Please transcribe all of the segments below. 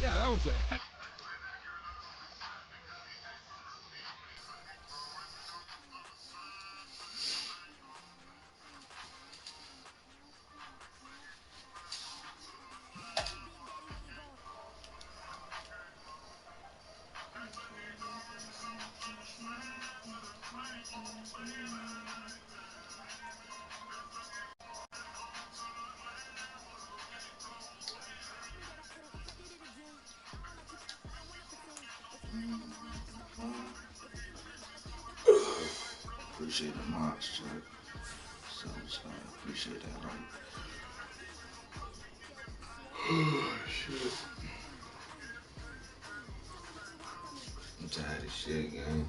Yeah, that was it. Appreciate the mods, chat. So appreciate that, like. Oh, shit. I'm tired of shit, gang.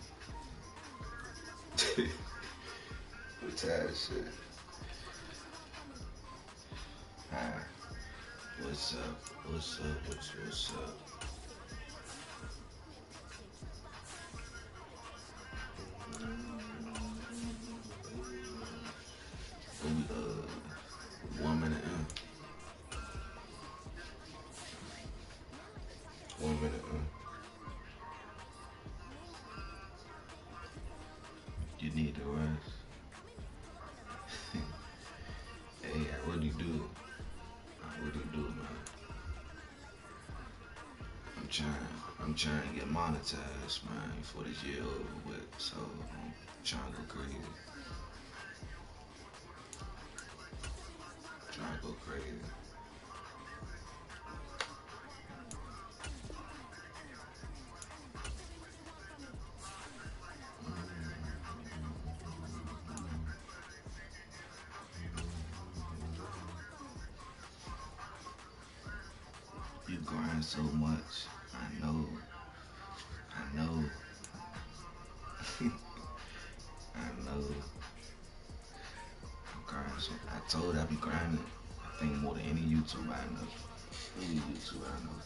I'm tired of shit. Hi. What's up? What's up? What's up? We 1 minute in. 1 minute in. You need the rest. Hey, I really do. I really do, man. I'm trying to get monetized, man, before this year over with. So I'm trying to go crazy. Trying to go crazy. You grind so much. I know. I know. I know. I'm grinding so. I told I be grinding. I think more than any YouTuber I know. Any YouTuber I know.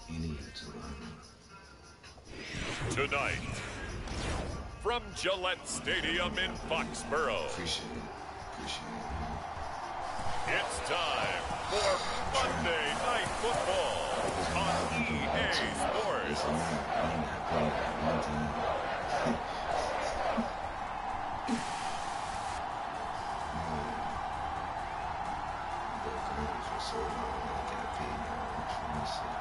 Any YouTuber I know. Tonight, from Gillette Stadium in Foxborough. Appreciate it. Appreciate it. It's time for Monday Night Football on EA Sports. Listen, man, I ain't got paid that one time. Been grinding for so long, I ain't got paid that much for this shit.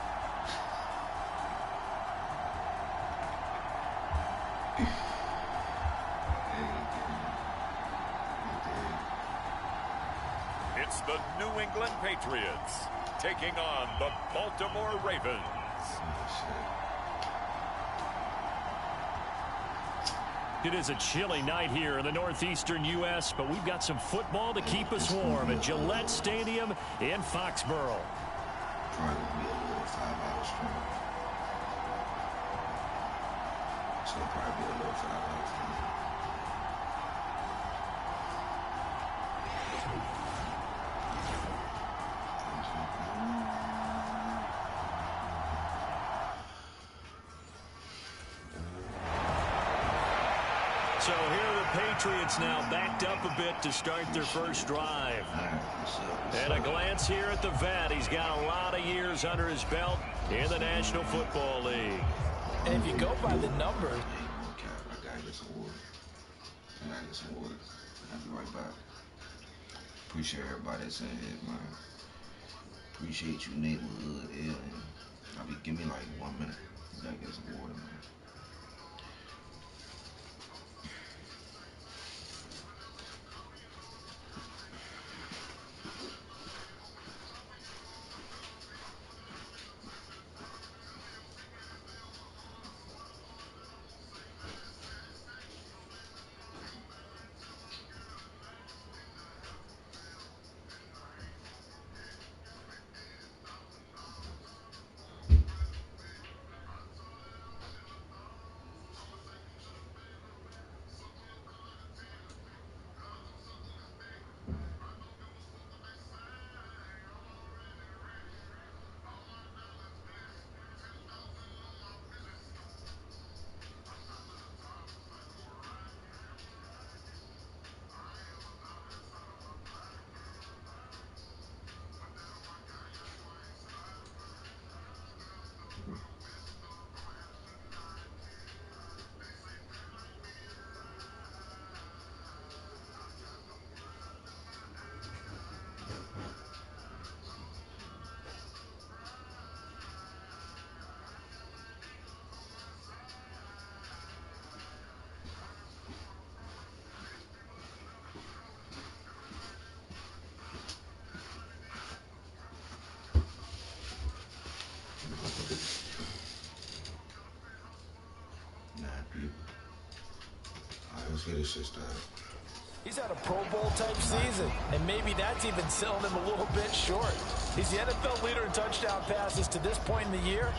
It's the New England Patriots taking on the Baltimore Ravens. It is a chilly night here in the northeastern U.S., but we've got some football to keep us warm at Gillette Stadium in Foxborough. Probably gonna be a little 5-hour stream. So it'll probably be a little 5-hour stream. So here are the Patriots now backed up a bit to start their first drive. And a glance here at the vet. He's got a lot of years under his belt in the National Football League. And if you go by the numbers. I gotta get some water. I'll be right back. Appreciate everybody that's in here, man. Appreciate you, neighborhood, alien. Give me like 1 minute. I gotta get some water, man. 9 people. Alright, let's get this shit started. He's had a Pro Bowl type season, and maybe that's even selling him a little bit short. He's the NFL leader in touchdown passes to this point in the year,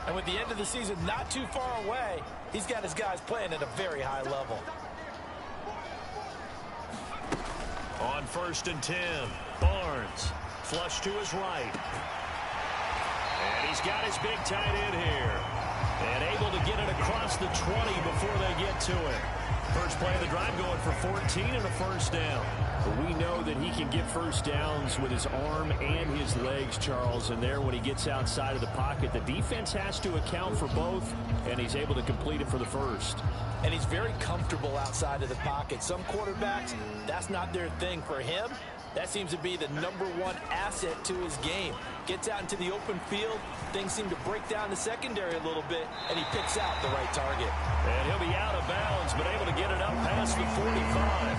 and with the end of the season not too far away, he's got his guys playing at a very high level. On 1st and 10, Barnes, flush to his right. And he's got his big tight end here. And able to get it across the 20 before they get to it. First play of the drive going for 14 and a first down. But we know that he can get first downs with his arm and his legs, Charles. And there when he gets outside of the pocket, the defense has to account for both, and he's able to complete it for the first. And he's very comfortable outside of the pocket. Some quarterbacks, that's not their thing. For him, that seems to be the #1 asset to his game. Gets out into the open field, things seem to break down the secondary a little bit, and he picks out the right target. And he'll be out of bounds, but able to get it up past the 45.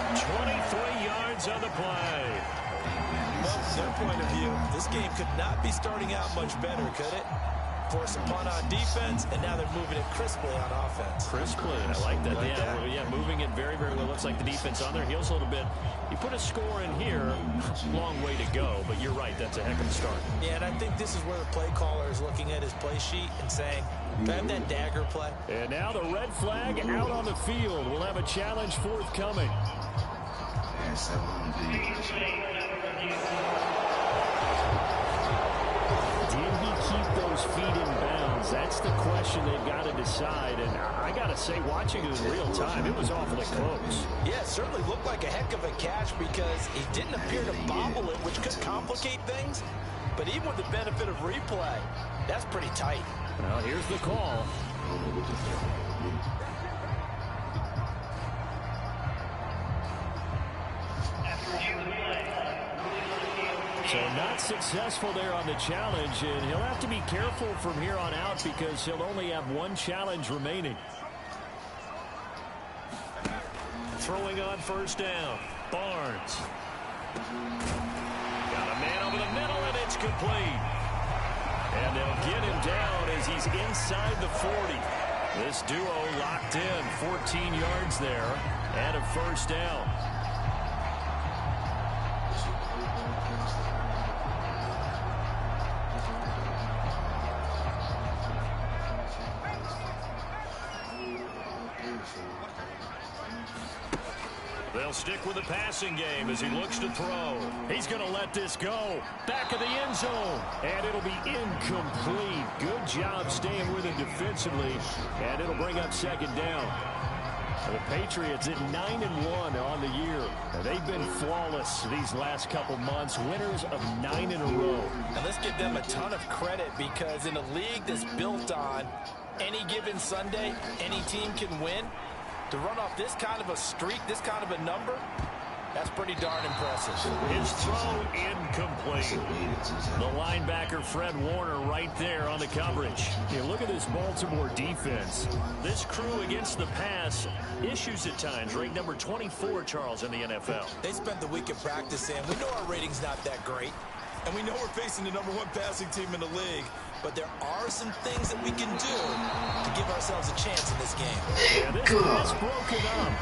23 yards on the play. Well, from their point of view, this game could not be starting out much better, could it? Force a punt on defense, and now they're moving it crisply on offense. Crisply, I like that. Yeah, moving it very, very well. Looks like the defense on their heels a little bit. You put a score in here, long way to go, but you're right, that's a heck of a start. Yeah, and I think this is where the play caller is looking at his play sheet and saying, do I have that dagger play? And now the red flag out on the field. We'll have a challenge forthcoming. Yeah, 700 videos. Did he keep those feet in bounds? That's the question they've got to decide. And I got to say, watching it in real time, it was awfully close. Yeah, it certainly looked like a heck of a catch because he didn't appear to bobble it, which could complicate things. But even with the benefit of replay, that's pretty tight. Well, here's the call. So not successful there on the challenge, and he'll have to be careful from here on out because he'll only have one challenge remaining. Throwing on first down, Barnes. Got a man over the middle, and it's complete. And they'll get him down as he's inside the 40. This duo locked in, 14 yards there, and a first down. They'll stick with the passing game as he looks to throw. He's going to let this go. Back of the end zone. And it'll be incomplete. Good job staying with it defensively. And it'll bring up second down. The Patriots at 9-1 on the year. They've been flawless these last couple months. Winners of 9 in a row. And let's give them a ton of credit because in a league that's built on any given Sunday, any team can win. To run off this kind of a streak, this kind of a number, that's pretty darn impressive. His throw incomplete. The linebacker Fred Warner right there on the coverage. Yeah, look at this Baltimore defense. This crew against the pass, issues at times, ranked number 24, Charles, in the NFL. They spent the week of practice, and we know our rating's not that great. And we know we're facing the #1 passing team in the league. But there are some things that we can do to give ourselves a chance in this game. Yeah, this pass broken up.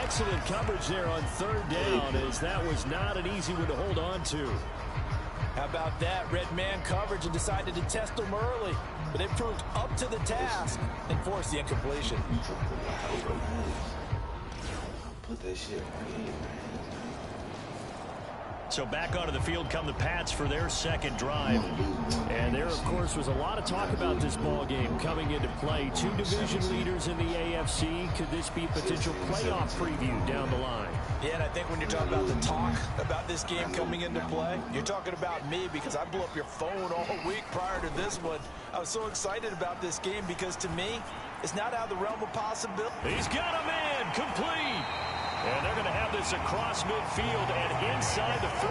Excellent coverage there on third down, as that was not an easy one to hold on to. How about that? Red man coverage and decided to test them early. But it proved up to the task and forced the incompletion. Put that shit right here, man. So back onto the field come the Pats for their second drive. And there, of course, was a lot of talk about this ball game coming into play. Two division leaders in the AFC. Could this be a potential playoff preview down the line? Yeah, and I think when you're talking about the talk about this game coming into play, you're talking about me because I blew up your phone all week prior to this one. I was so excited about this game because, to me, it's not out of the realm of possibility. He's got a man, complete. And they're going to have this across midfield and inside the 45.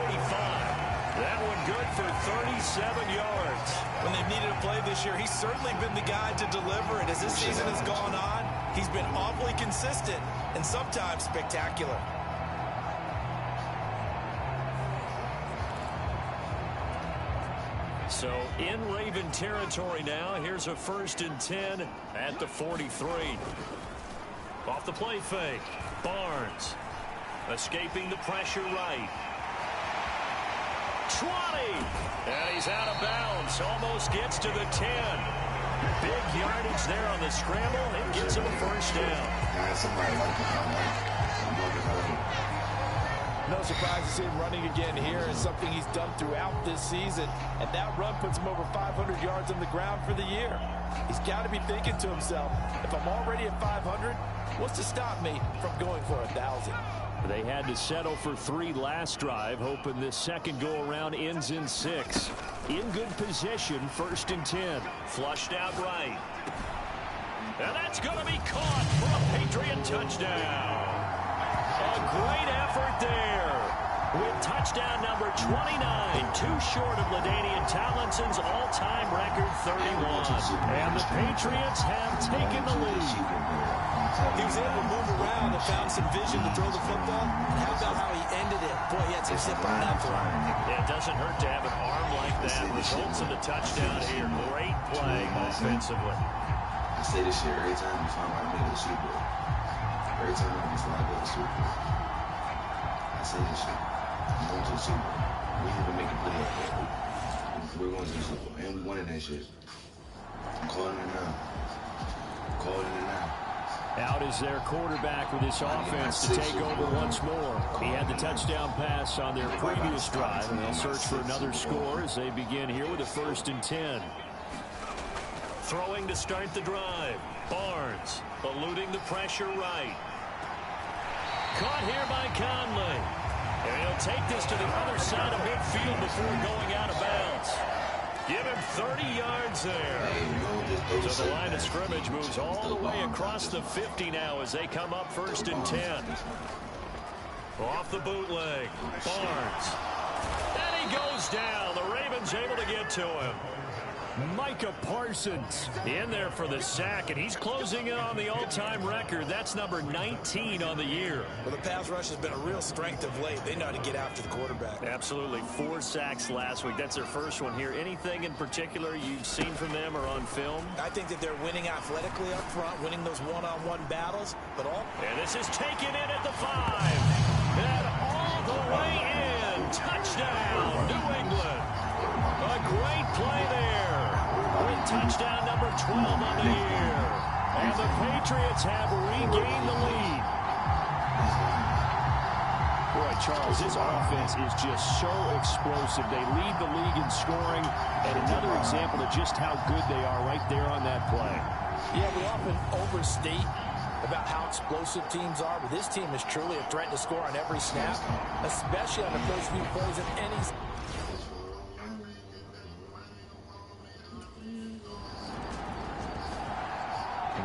That one good for 37 yards. When they've needed a play this year, he's certainly been the guy to deliver it. As this season has gone on, he's been awfully consistent and sometimes spectacular. So in Raven territory now. Here's a 1st and 10 at the 43. Off the play fake. Barnes escaping the pressure right. 20. And he's out of bounds. Almost gets to the 10. Big yardage there on the scramble. It gets him a 1st down. No surprise to see him running again here. It's something he's done throughout this season. And that run puts him over 500 yards on the ground for the year. He's got to be thinking to himself, if I'm already at 500, what's to stop me from going for 1,000? They had to settle for 3 last drive, hoping this second go-around ends in 6. In good position, 1st and 10. Flushed out right. And that's going to be caught for a Patriot touchdown. A great effort there. With touchdown number 29, too short of LaDainian Tomlinson's all-time record 31. And the Patriots have taken the lead. He was able to move around and found some vision to throw the football. How about how he ended it? Boy, he had some zip on that throw. Yeah, it doesn't hurt to have an arm like that. Results in the touchdown here. Great play offensively. I say this shit every time before I make the Super Bowl. Every time before I go to the Super Bowl. I say this shit. I'm going to the Super Bowl. We need to make a play up there. We're going to the Super Bowl. And we won that shit. I'm calling it now. I'm calling it now. Out is their quarterback with his offense to take over once more. He had the touchdown pass on their previous drive, and they'll search for another score as they begin here with a 1st and 10. Throwing to start the drive. Barnes eluding the pressure right. Caught here by Conley. And he'll take this to the other side of midfield before going out of bounds. Give him 30 yards there. So the line of scrimmage moves all the way across the 50 now as they come up 1st and 10. Off the bootleg. Barnes. And he goes down. The Ravens able to get to him. Micah Parsons in there for the sack, and he's closing in on the all-time record. That's number 19 on the year. Well, the pass rush has been a real strength of late. They know how to get after the quarterback. Absolutely. 4 sacks last week. That's their first one here. Anything in particular you've seen from them or on film? I think that they're winning athletically up front, winning those one-on-one battles. But and this is taken in at the 5. And all the way in. Touchdown, New England. A great play there. With touchdown number 12 on the year. And the Patriots have regained the lead. Boy, Charles, this offense is just so explosive. They lead the league in scoring. And another example of just how good they are right there on that play. Yeah, we often overstate about how explosive teams are, but this team is truly a threat to score on every snap, especially on the first few plays of any.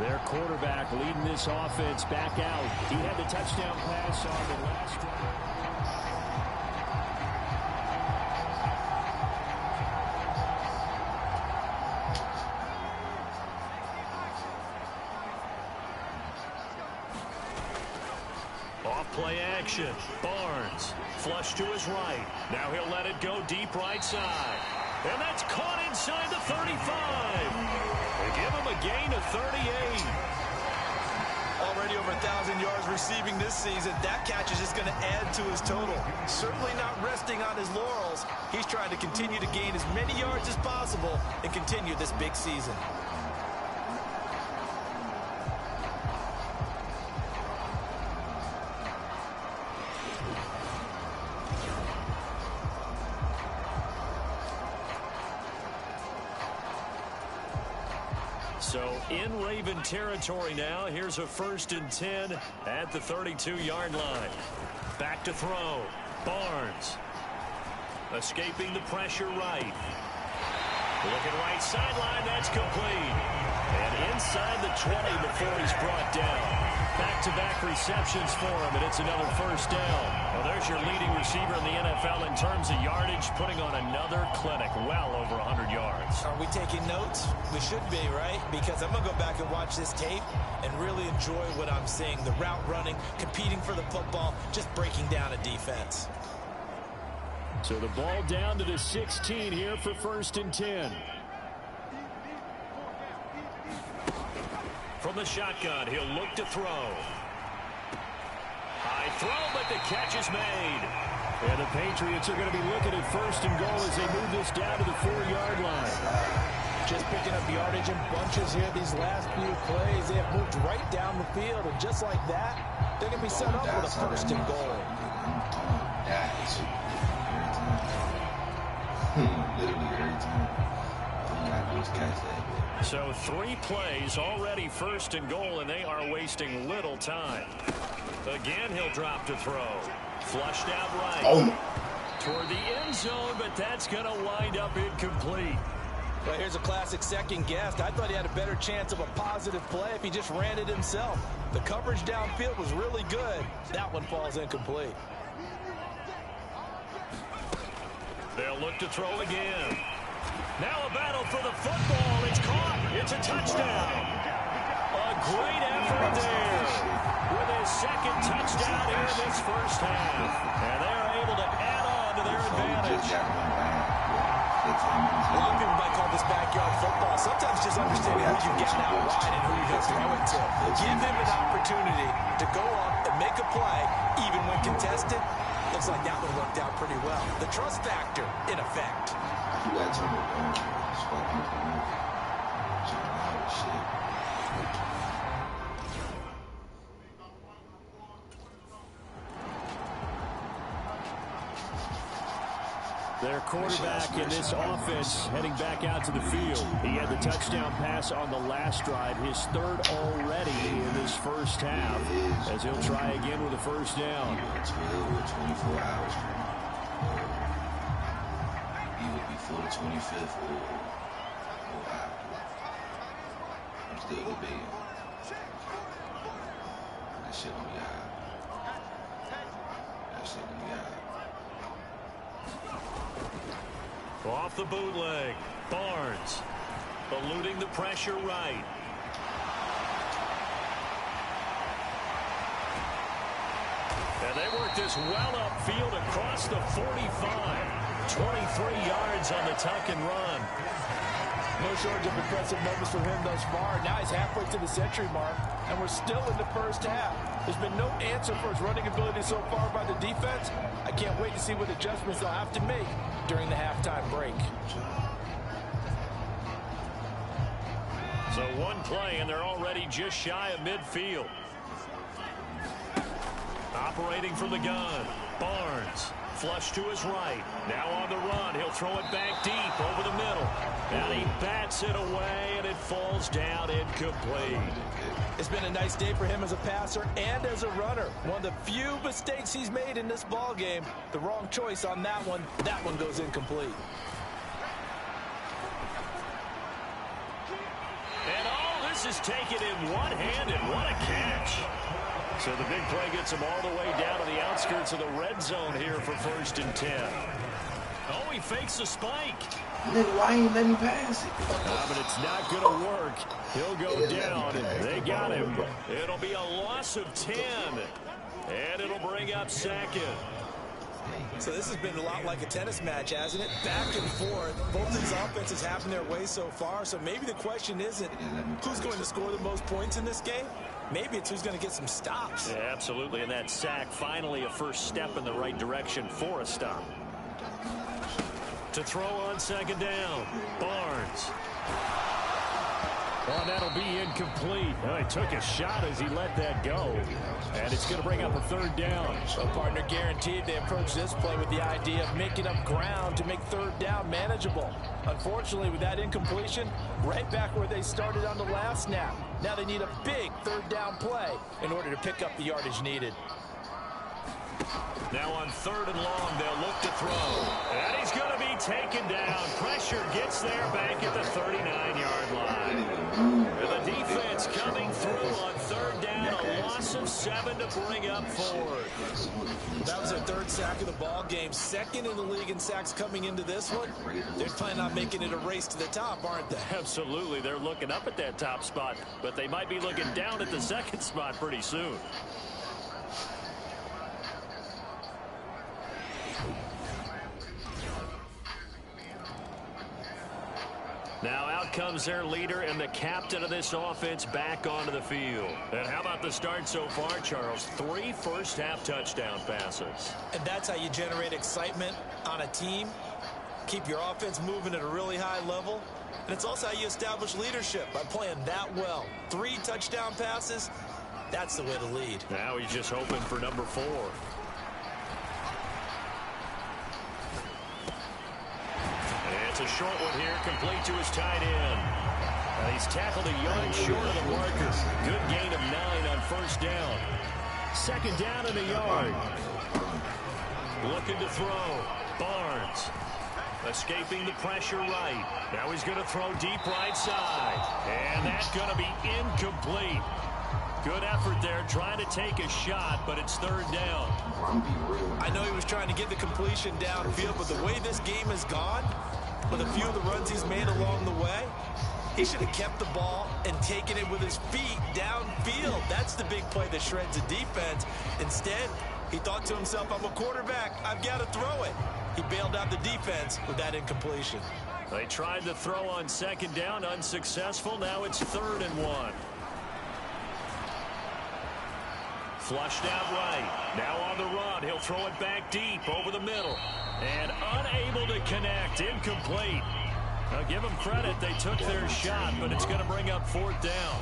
Their quarterback leading this offense back out. He had the touchdown pass on the last drive. Off play action. Barnes flush to his right. Now he'll let it go deep right side. And that's caught inside the 35. They give him a gain of 38. Already over 1,000 yards receiving this season. That catch is just going to add to his total. Certainly not resting on his laurels. He's trying to continue to gain as many yards as possible and continue this big season. So in Raven territory now, here's a 1st and 10 at the 32-yard line. Back to throw. Barnes escaping the pressure right. Looking right sideline, that's complete. And inside the 20 before he's brought down. Back-to-back receptions for him, and it's another 1st down. Well, there's your leading receiver in the NFL in terms of yardage, putting on another clinic, well over 100 yards. Are we taking notes? We should be, right? Because I'm going to go back and watch this tape and really enjoy what I'm seeing. The route running, competing for the football, just breaking down a defense. So the ball down to the 16 here for 1st and 10. From the shotgun, he'll look to throw. High throw, but the catch is made. And the Patriots are going to be looking at 1st and goal as they move this down to the 4-yard line. Just picking up yardage in bunches here these last few plays. They have moved right down the field, and just like that, they're going to be set up with a 1st and goal. Literally every time. All you gotta do is catch that. So 3 plays already 1st and goal, and they are wasting little time. Again, he'll drop to throw. Flushed out right. Oh. Toward the end zone, but that's going to wind up incomplete. Well, here's a classic second guess. I thought he had a better chance of a positive play if he just ran it himself. The coverage downfield was really good. That one falls incomplete. They'll look to throw again. Now a battle for the football. It's caught. It's a touchdown. A great effort there with his 2nd touchdown here in this 1st half. And they are able to add on to their advantage. A lot of people might call this backyard football. Sometimes just understanding who you get out wide and who you can throw it to. Give him an opportunity to go up and make a play, even when contested. Looks like that one worked out pretty well. The trust factor in effect. You got to turn it on. Shit. Their quarterback in this offense heading back out to the field. He had the touchdown pass on the last drive, his 3rd already in this 1st half, as he'll try again with a 1st down. 24 hours. Either before the 25th or after. I'm still debating. That shit on me high. That shit on me high. Off the bootleg, Barnes eluding the pressure right. And they work this well upfield across the 45. 23 yards on the tuck and run. No shortage of impressive moments from him thus far. Now he's halfway to the century mark, and we're still in the 1st half. There's been no answer for his running ability so far by the defense. I can't wait to see what adjustments they'll have to make during the halftime break. So 1 play, and they're already just shy of midfield. Operating from the gun, Barnes. Flush to his right. Now on the run. He'll throw it back deep over the middle. And he bats it away, and it falls down incomplete. It's been a nice day for him as a passer and as a runner. One of the few mistakes he's made in this ball game. The wrong choice on that one. That one goes incomplete. And all this is taken in one-handed. What a catch. So the big play gets him all the way down to the outskirts of the red zone here for 1st and 10. Oh, he fakes the spike. Nigga, why ain't letting me pass it? But it's not going to work. He'll go down. They got him. It'll be a loss of 10. And it'll bring up 2nd. So this has been a lot like a tennis match, hasn't it? Back and forth. Both these offenses having their way so far. So maybe the question isn't who's going to score the most points in this game. Maybe it's who's going to get some stops. Yeah, absolutely. And that sack, finally a first step in the right direction for a stop. To throw on 2nd down, Barnes. Well, that'll be incomplete. Well, he took a shot as he let that go. And it's going to bring up a 3rd down. So partner guaranteed they approach this play with the idea of making up ground to make 3rd down manageable. Unfortunately, with that incompletion, right back where they started on the last snap. Now they need a big 3rd down play in order to pick up the yardage needed. Now on 3rd and long, they'll look to throw. And he's going to be taken down. Pressure gets there back at the 39-yard line. And the defense coming through on 3rd down. A loss of 7 to bring up 4th. That was their 3rd sack of the ball game. 2nd in the league in sacks coming into this one. They're planning on making it a race to the top, aren't they? Absolutely. They're looking up at that top spot, but they might be looking down at the 2nd spot pretty soon. Now out comes their leader and the captain of this offense back onto the field. And how about the start so far, Charles? 3 first-half touchdown passes. And that's how you generate excitement on a team. Keep your offense moving at a really high level. And it's also how you establish leadership by playing that well. 3 touchdown passes, that's the way to lead. Now he's just hoping for number 4. It's a short one here, complete to his tight end. And he's tackled a yard short of the marker. Good gain of 9 on first down. Second down and a yard. Looking to throw. Barnes. Escaping the pressure right. Now he's going to throw deep right side. And that's going to be incomplete. Good effort there, trying to take a shot, but it's third down. I know he was trying to get the completion downfield, but the way this game has gone, with a few of the runs he's made along the way, he should have kept the ball and taken it with his feet downfield. That's the big play that shreds a defense. Instead, he thought to himself, I'm a quarterback, I've got to throw it. He bailed out the defense with that incompletion. They tried to throw on second down, unsuccessful. Now it's 3rd and 1. Flushed out right. Now on the run. He'll throw it back deep over the middle. And unable to connect. Incomplete. Now give them credit. They took their shot, but it's going to bring up 4th down.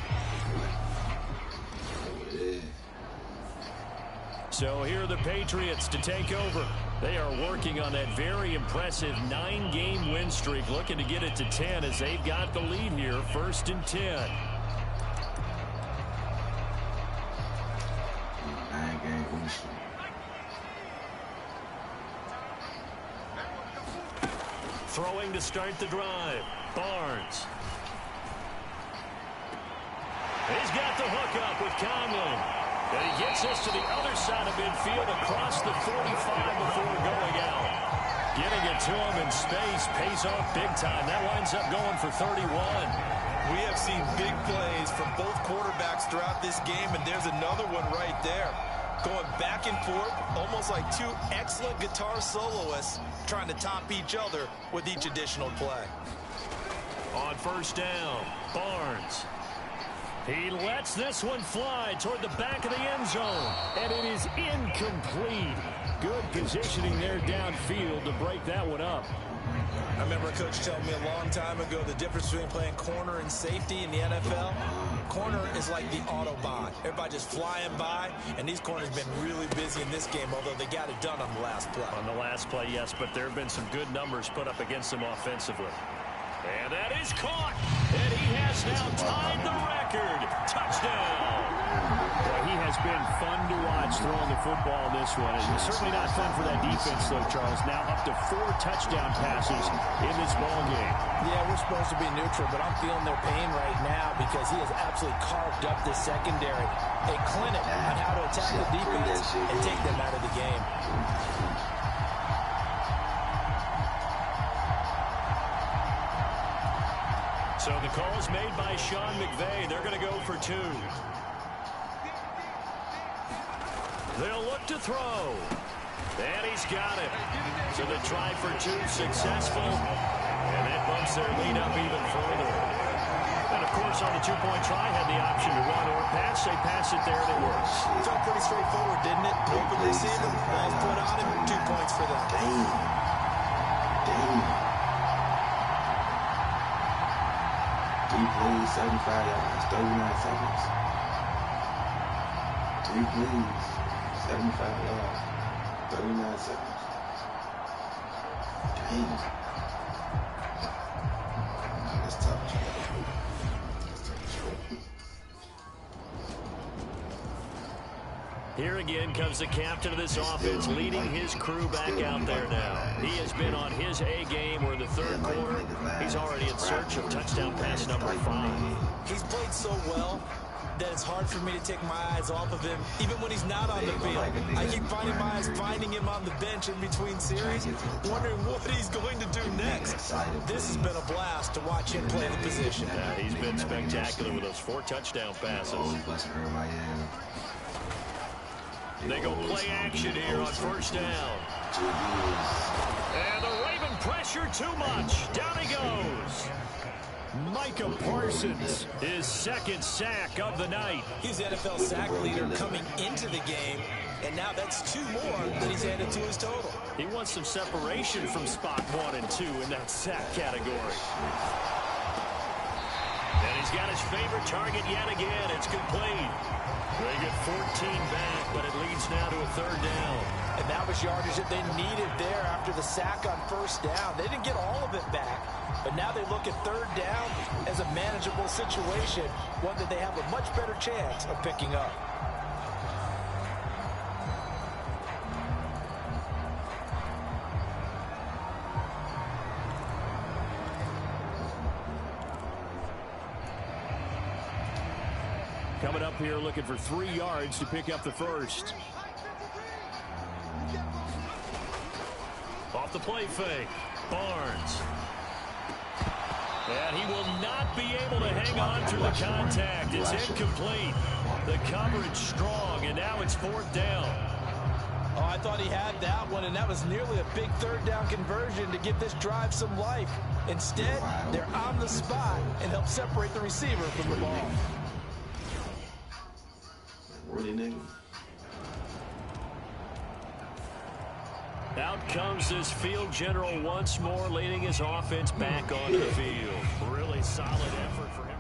So here are the Patriots to take over. They are working on that very impressive 9-game win streak, looking to get it to 10 as they've got the lead here, 1st and 10. Throwing to start the drive. Barnes. He's got the hook up with Conlon. And he gets us to the other side of midfield across the 45 before going out. Getting it to him in space pays off big time. That winds up going for 31. We have seen big plays from both quarterbacks throughout this game, and there's another one right there. Going back and forth, almost like 2 excellent guitar soloists trying to top each other with each additional play. On first down, Barnes. He lets this one fly toward the back of the end zone, and it is incomplete. Good positioning there downfield to break that one up. I remember a coach telling me a long time ago the difference between playing corner and safety in the NFL. Corner is like the Autobahn. Everybody just flying by, and these corners have been really busy in this game, although they got it done on the last play. On the last play, yes, but there have been some good numbers put up against them offensively. And that is caught. And he has now tied the record. Touchdown. Boy, he has been fun to watch throwing the football in this one. And certainly not fun for that defense, though, Charles. Now up to 4 touchdown passes in this ball game. Yeah, we're supposed to be neutral, but I'm feeling their pain right now because he has absolutely carved up the secondary. A clinic on how to attack the defense and take them out of the game. So the call is made by Sean McVay. They're going to go for 2. They'll look to throw. And he's got it. So the try for 2 successful. And that bumps their lead up even further. And, of course, on the 2-point try, had the option to run or pass. They pass it there, and it works. It felt pretty straightforward, didn't it? Open receiver, ball's put on him, 2 points for them. Damn. 3 plays, 75 yards, 39 seconds. 3 plays, 75 yards, 39 seconds. Dang. That's tough. Here again comes the captain of this offense, leading his crew back out there now. He has been on his A game. We're in the 3rd quarter. He's already in search of touchdown pass number 5. He's played so well that it's hard for me to take my eyes off of him, even when he's not on the field. I keep finding my eyes finding him on the bench in between series, wondering what he's going to do next. This has been a blast to watch him play the position. Yeah, he's been spectacular with those 4 touchdown passes. They go play action here on first down. And the Raven pressure too much. Down he goes. Micah Parsons, his second sack of the night. He's the NFL sack leader coming into the game, and now that's 2 more that he's added to his total. He wants some separation from spot 1 and 2 in that sack category. And he's got his favorite target yet again. It's complete. They get 14 back, but it leads now to a 3rd down. And that was yardage that they needed there after the sack on first down. They didn't get all of it back, but now they look at 3rd down as a manageable situation, one that they have a much better chance of picking up. Coming up here looking for 3 yards to pick up the first. Off the play fake, Barnes. And he will not be able to hang on through the contact. It's incomplete. The coverage strong, and now it's 4th down. Oh, I thought he had that one, and that was nearly a big 3rd down conversion to give this drive some life. Instead, they're on the spot and help separate the receiver from the ball. Really, nigga? Out comes this field general once more, leading his offense back onto the field. Really solid effort for him.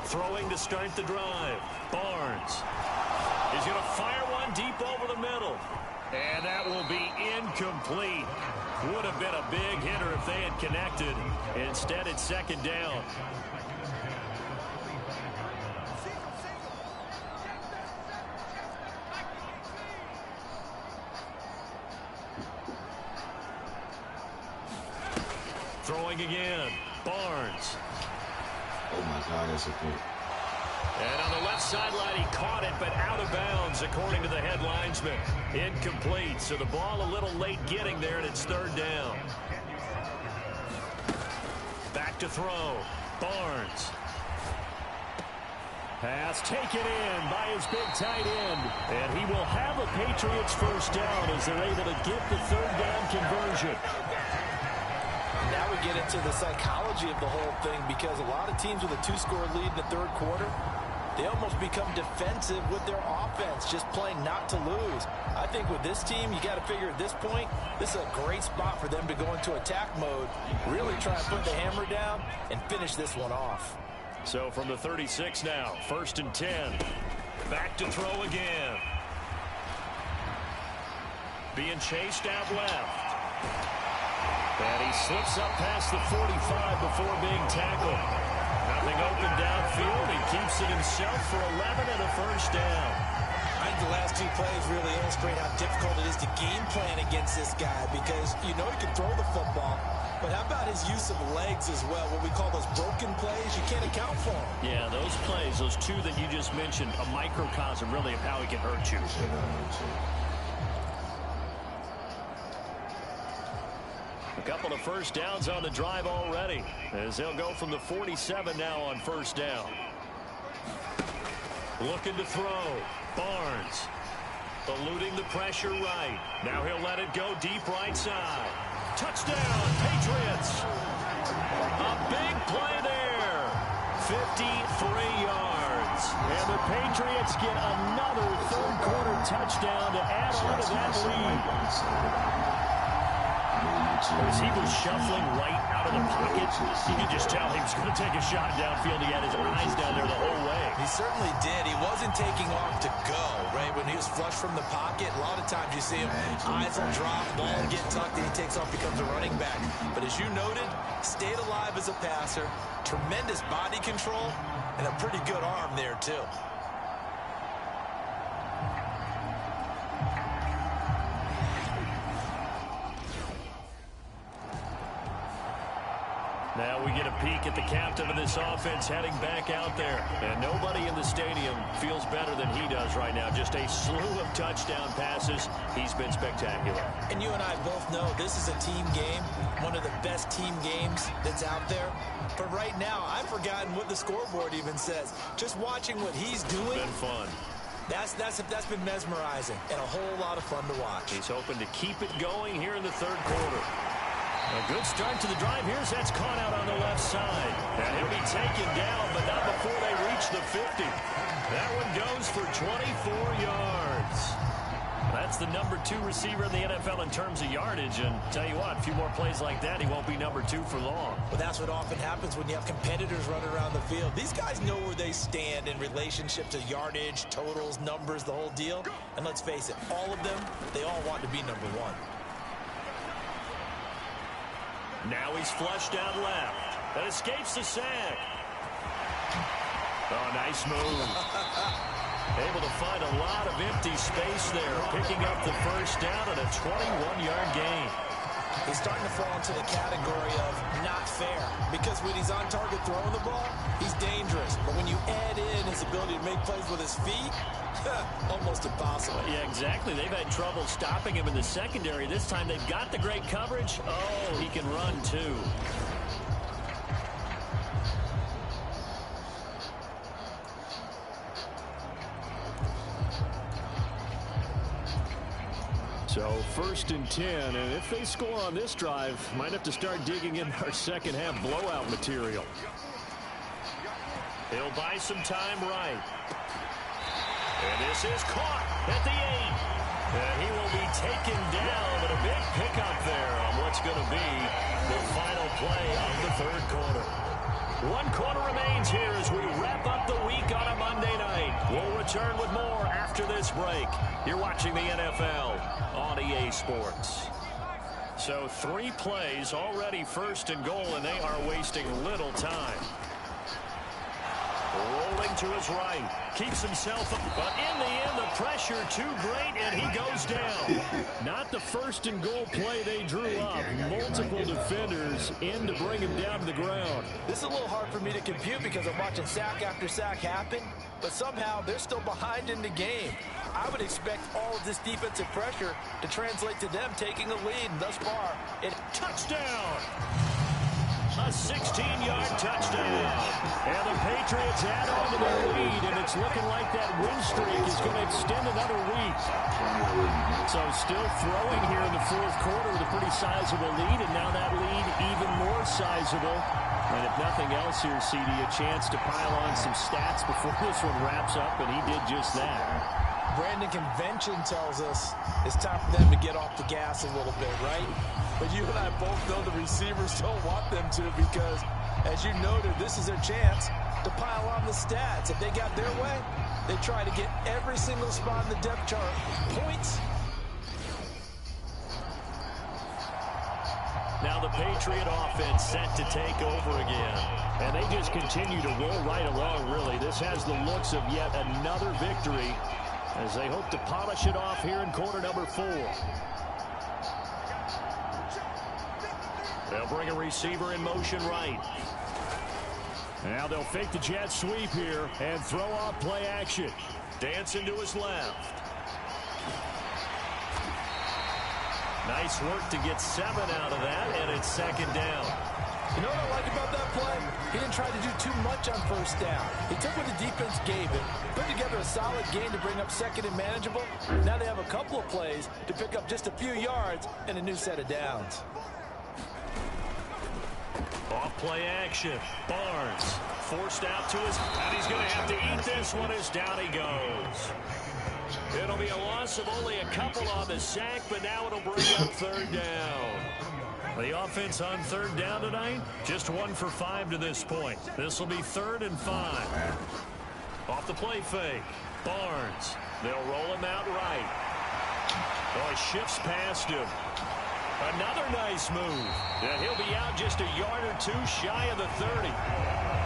Throwing to start the drive. Barnes. He's going to fire one deep over the middle. And that will be incomplete. Would have been a big hitter if they had connected. Instead, it's 2nd down. Throwing again. Barnes. Oh, my God, that's a pick. And on the left sideline, he caught it, but out of bounds, according to the head linesman. Incomplete, so the ball a little late getting there, and it's 3rd down. Back to throw. Barnes. Pass taken in by his big tight end. And he will have a Patriots first down as they're able to get the 3rd down conversion. Now we get into the psychology of the whole thing, because a lot of teams with a 2-score lead in the 3rd quarter, they almost become defensive with their offense, just playing not to lose. I think with this team, you got to figure at this point, this is a great spot for them to go into attack mode, really try and put the hammer down and finish this one off. So from the 36 now, 1st and 10. Back to throw again. Being chased out left. And he slips up past the 45 before being tackled. Nothing open downfield. He keeps it himself for 11 and a first down. I think the last 2 plays really illustrate how difficult it is to game plan against this guy, because you know he can throw the football, but how about his use of legs as well? What we call those broken plays, you can't account for them. Yeah, those plays, those 2 that you just mentioned, a microcosm really of how he can hurt you. A couple of first downs on the drive already, as they'll go from the 47 now on first down. Looking to throw. Barnes. Eluding the pressure right. Now he'll let it go deep right side. Touchdown, Patriots. A big play there. 53 yards. And the Patriots get another 3rd quarter touchdown to add on to that lead. As he was shuffling right out of the pocket, you could just tell he was going to take a shot downfield. He had his eyes down there the whole way. He certainly did. He wasn't taking off to go, right? When he was flush from the pocket, a lot of times you see him, eyes will drop, ball will get tucked, and he takes off, becomes a running back. But as you noted, stayed alive as a passer, tremendous body control, and a pretty good arm there, too. Now we get a peek at the captain of this offense heading back out there. And nobody in the stadium feels better than he does right now. Just a slew of touchdown passes. He's been spectacular. And you and I both know this is a team game, one of the best team games that's out there. But right now, I've forgotten what the scoreboard even says. Just watching what he's doing. Been fun. That's been mesmerizing and a whole lot of fun to watch. He's hoping to keep it going here in the third quarter. A good start to the drive. Here's that's caught out on the left side. And he'll be taken down, but not before they reach the 50. That one goes for 24 yards. That's the number 2 receiver in the NFL in terms of yardage. And tell you what, a few more plays like that, he won't be number 2 for long. Well, that's what often happens when you have competitors running around the field. These guys know where they stand in relationship to yardage, totals, numbers, the whole deal. And let's face it, all of them, they all want to be number 1. Now he's flushed out left. That escapes the sack. Oh, nice move. Able to find a lot of empty space there, picking up the first down and a 21-yard gain. He's starting to fall into the category of not fair, because when he's on target throwing the ball, he's dangerous. But when you add in his ability to make plays with his feet, almost impossible. Yeah, exactly. They've had trouble stopping him in the secondary. This time they've got the great coverage. Oh, he can run too. So 1st and 10, and if they score on this drive, might have to start digging in our second half blowout material. He'll buy some time right. And this is caught at the 8. And he will be taken down, but a big pickup there on what's going to be the final play of the third quarter. 1 quarter remains here as we wrap up the week on a Monday night. We'll return with more after this break. You're watching the NFL on EA Sports. So 3 plays already 1st and goal, and they are wasting little time. Rolling to his right. Keeps himself up. But in the end, the pressure too great, and he goes down. Not the 1st and goal play they drew up. Multiple defenders in to bring him down to the ground. This is a little hard for me to compute because I'm watching sack after sack happen, but somehow they're still behind in the game. I would expect all of this defensive pressure to translate to them taking a lead, and thus far, touchdown! A 16-yard touchdown. And the Patriots add on to the lead, and it's looking like that win streak is going to extend another week. So still throwing here in the 4th quarter with a pretty sizable lead, and now that lead even more sizable. And if nothing else here, CD, a chance to pile on some stats before this one wraps up, and he did just that. Brandon, convention tells us it's time for them to get off the gas a little bit, right? But you and I both know the receivers don't want them to, because, as you noted, this is their chance to pile on the stats. If they got their way, they try to get every single spot in the depth chart points. Now the Patriot offense set to take over again. And they just continue to roll right along, really. This has the looks of yet another victory as they hope to polish it off here in quarter number 4. They'll bring a receiver in motion right. Now they'll fake the jet sweep here and throw off play action. Dancing to his left. Nice work to get 7 out of that, and it's 2nd down. You know what I like about that play? He didn't try to do too much on 1st down. He took what the defense gave him, put together a solid game to bring up 2nd and manageable. Now they have a couple of plays to pick up just a few yards and a new set of downs. Off play action. Barnes forced out to his, and he's going to have to eat this one as down he goes. It'll be a loss of only a couple on the sack, but now it'll bring up 3rd down. The offense on 3rd down tonight, just 1 for 5 to this point. This will be 3rd and 5. Off the play fake. Barnes. They'll roll him out right. Oh, he shifts past him. Another nice move. And he'll be out just a yard or 2 shy of the 30.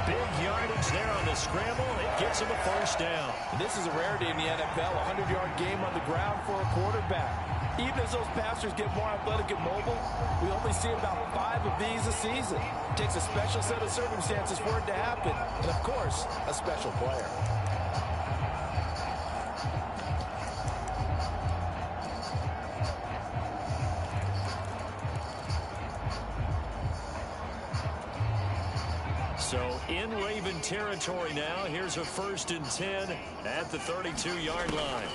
Big yardage there on the scramble. It gets him a first down. And this is a rarity in the NFL, a 100-yard game on the ground for a quarterback. Even as those passers get more athletic and mobile, we only see about 5 of these a season. It takes a special set of circumstances for it to happen, and of course, a special player. So in Raven territory now, here's a 1st and 10 at the 32-yard line.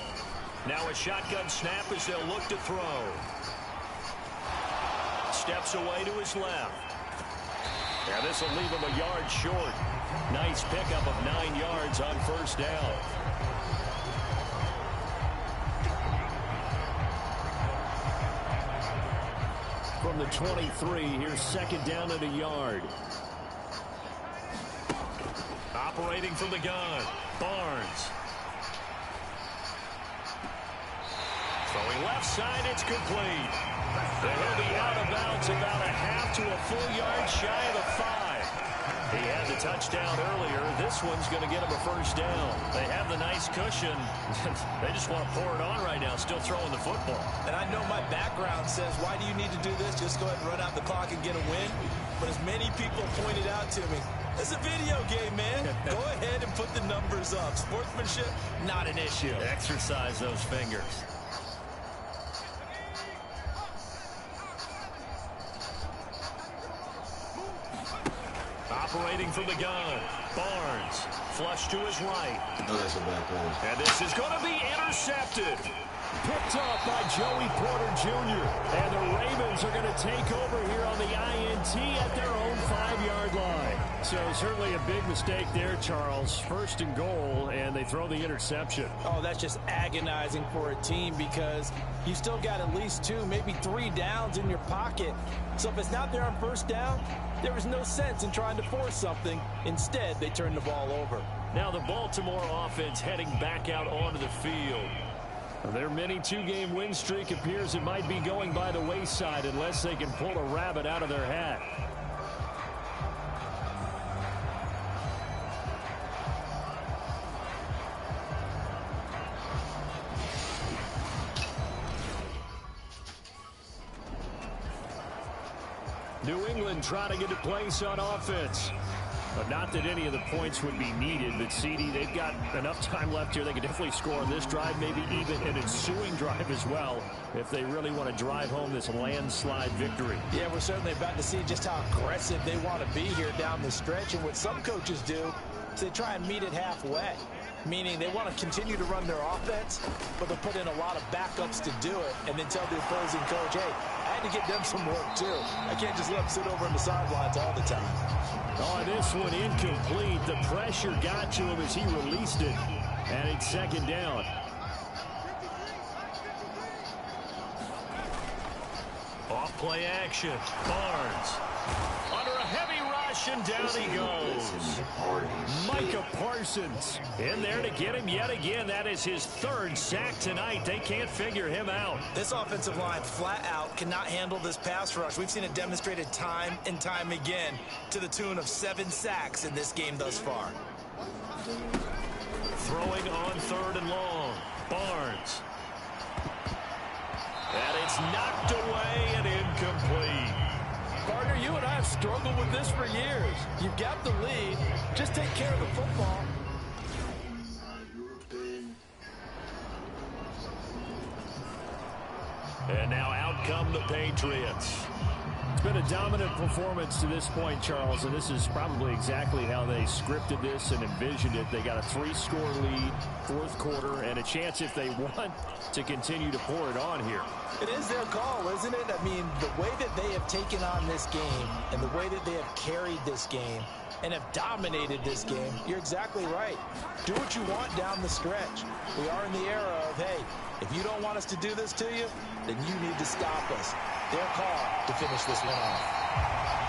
Now a shotgun snap as they'll look to throw. Steps away to his left. Now this will leave him a yard short. Nice pickup of 9 yards on 1st down. From the 23, here's 2nd down and a yard. Operating from the gun, Barnes. Throwing left side, it's complete. He'll be out of bounds about a half to a full yard shy of the 5. He had the touchdown earlier. This one's going to get him a 1st down. They have the nice cushion. They just want to pour it on right now, still throwing the football. And I know my background says, why do you need to do this? Just go ahead and run out the clock and get a win. But as many people pointed out to me, it's a video game, man. Go ahead and put the numbers up. Sportsmanship, not an issue. Exercise those fingers. Operating from the gun, Barnes, flush to his right. No, that's a bad pass. And this is going to be intercepted. Picked off by Joey Porter Jr. And the Ravens are going to take over here on the INT at their own 5-yard line. So certainly a big mistake there, Charles. 1st and goal, and they throw the interception. Oh, that's just agonizing for a team because you still got at least 2, maybe 3 downs in your pocket. So if it's not there on 1st down, there is no sense in trying to force something. Instead, they turn the ball over. Now the Baltimore offense heading back out onto the field. Their mini 2-game win streak appears it might be going by the wayside unless they can pull a rabbit out of their hat. New England trying to get a place on offense. But not that any of the points would be needed, but CD, they've got enough time left here. They could definitely score on this drive, maybe even an ensuing drive as well, if they really want to drive home this landslide victory. Yeah, we're certainly about to see just how aggressive they want to be here down the stretch. And what some coaches do is they try and meet it halfway, meaning they want to continue to run their offense, but they'll put in a lot of backups to do it, and then tell the opposing coach, hey, I had to get them some work too. I can't just let them sit over on the sidelines all the time. Oh, this one incomplete. The pressure got to him as he released it, and it's 2nd down. Off play action. Barnes under a heavy rush, and down he goes. Micah Parsons in there to get him yet again. That is his 3rd sack tonight. They can't figure him out. This offensive line flat out cannot handle this pass rush. We've seen it demonstrated time and time again to the tune of 7 sacks in this game thus far. Throwing on 3rd and long. Barnes. And it's knocked away and incomplete. Partner, you and I have struggled with this for years. You've got the lead. Just take care of the football. And now out come the Patriots. It's been a dominant performance to this point, Charles, and this is probably exactly how they scripted this and envisioned it. They got a 3-score lead, 4th quarter, and a chance if they want to continue to pour it on here. It is their call, isn't it? I mean, the way that they have taken on this game and the way that they have carried this game and have dominated this game, you're exactly right. Do what you want down the stretch. We are in the era of, hey, if you don't want us to do this to you, then you need to stop us. Their call to finish this one off.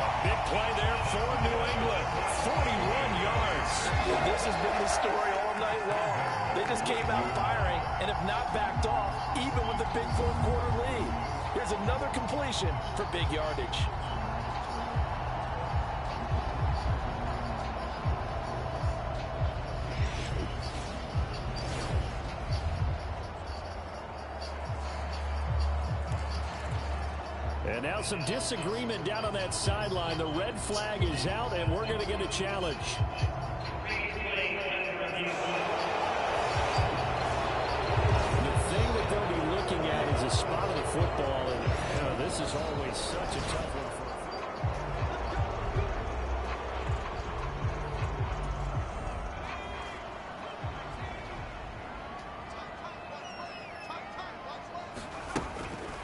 A big play there for New England. 41 yards. Well, this has been the story all night long. They just came out firing and have not backed off, even with the big 4th quarter lead. Here's another completion for big yardage. And now some disagreement down on that sideline. The red flag is out, and we're going to get a challenge. The thing that they'll be looking at is a spot of the football, and this is always such a tough one for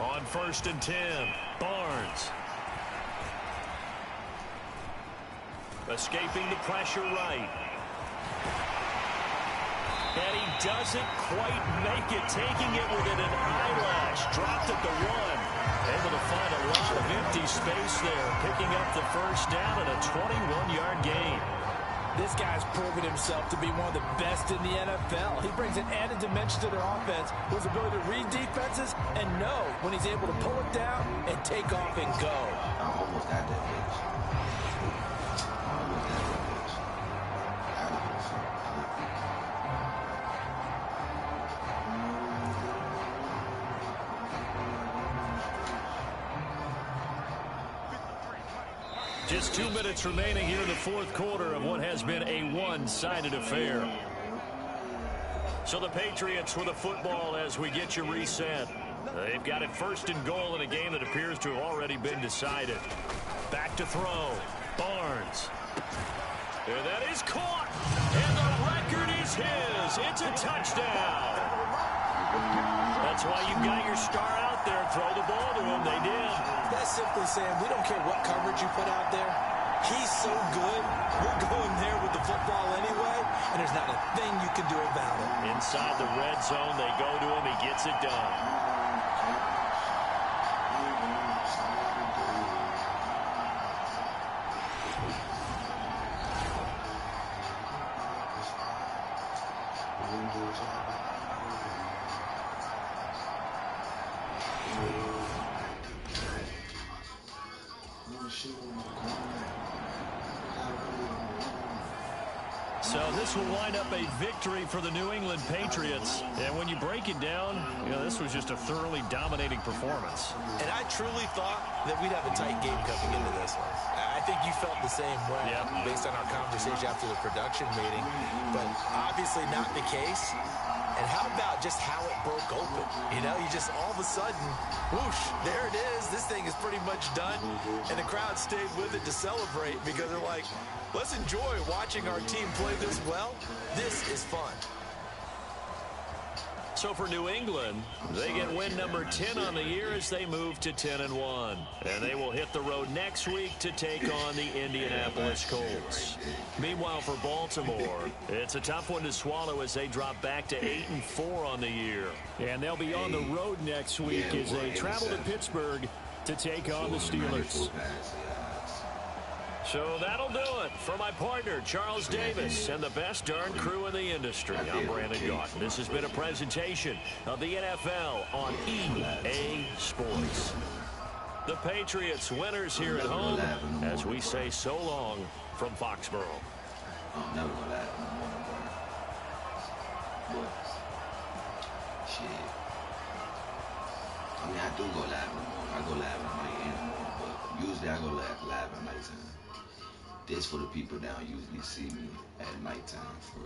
on 1st and 10, Barnes. Escaping the pressure right. And he doesn't quite make it, taking it within an eyelash. Dropped at the 1. Able to find a lot of empty space there, picking up the first down and a 21-yard gain. This guy's proven himself to be one of the best in the NFL. He brings an added dimension to their offense with his ability to read defenses and know when he's able to pull it down and take off and go. I almost got that bitch. I almost got that bitch. Out of here, son. Just 2 minutes remaining here in the fourth quarter of what has been a one-sided affair. So the Patriots with the football as we get you reset. They've got it 1st and goal in a game that appears to have already been decided. Back to throw. Barnes. And that is caught. And the record is his. It's a touchdown. That's why you got your star out there. Throw the ball to him. They did. That's simply saying we don't care what coverage you put out there. He's so good. We're going there with the football anyway, and there's not a thing you can do about it. Inside the red zone, they go to him. He gets it done. So this will wind up a victory for the New England Patriots. And when you break it down, this was just a thoroughly dominating performance. And I truly thought that we'd have a tight game coming into this one. I think you felt the same way based on our conversation after the production meeting. But obviously not the case. And how about just how it broke open? You just all of a sudden, whoosh, there it is. This thing is pretty much done. And the crowd stayed with it to celebrate because they're like, let's enjoy watching our team play this well. This is fun. So for New England, they get win number 10 on the year as they move to 10-1. And they will hit the road next week to take on the Indianapolis Colts. Meanwhile, for Baltimore, it's a tough one to swallow as they drop back to 8-4 on the year. And they'll be on the road next week as they travel to Pittsburgh to take on the Steelers. So that'll do it for my partner, Charles Davis, and the best darn crew in the industry. I'm Brandon Gaunt. This has been a presentation of the NFL on EA Sports. The Patriots winners here at home as we say so long from Foxborough. I'm never gonna laugh no more, bro. But, shit. I mean, I do go live in the morning. I go live at night and in the morning, but usually I go live at nighttime. This for the people down usually see me at nighttime for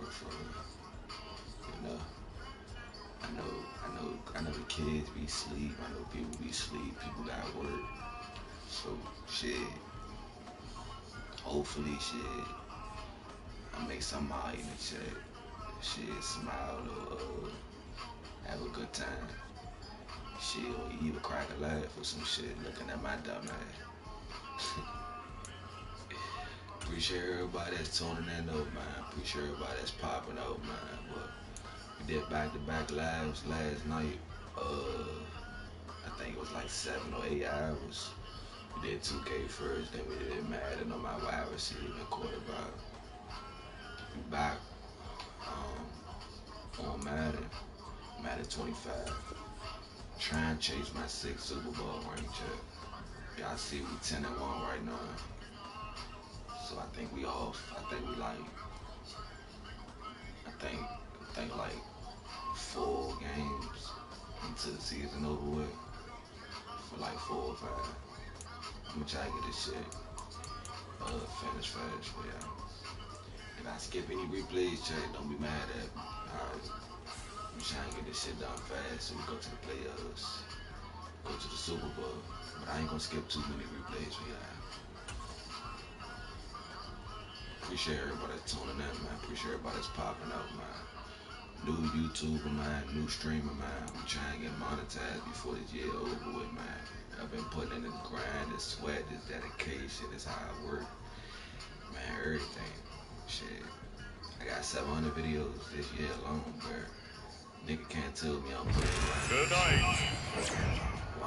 I know the kids be asleep. I know people be asleep. People got work. So shit. Hopefully shit. I make some out in the chat. Shit, smile or have a good time. Shit, or even crack a laugh or some shit looking at my dumb ass. Appreciate everybody that's tuning in though, man. Appreciate everybody that's popping out, man. But we did back-to-back lives last night. I think it was like 7 or 8 hours. We did 2K first, then we did Madden on my wide receiver and quarterback. We back on Madden 25. Trying to chase my 6th Super Bowl ring check. Y'all see we 10-1 right now. So I think we off. I think like 4 games into the season over with. for like 4 or 5. I'm gonna try to get this shit finished fast for y'all. If I skip any replays, check, don't be mad at me. Alright. I'm trying to get this shit done fast so we go to the playoffs. Go to the Super Bowl. But I ain't gonna skip too many replays for y'all. Appreciate everybody that's tuning in, man. Appreciate everybody that's popping out, man. New YouTuber, man. New streamer, man. I'm trying to get monetized before this year over with, man. I've been putting in this grind, this sweat, this dedication, this how I work. Man, everything. Shit. I got 700 videos this year alone, bro. Nigga can't tell me I'm putting it right. Tonight,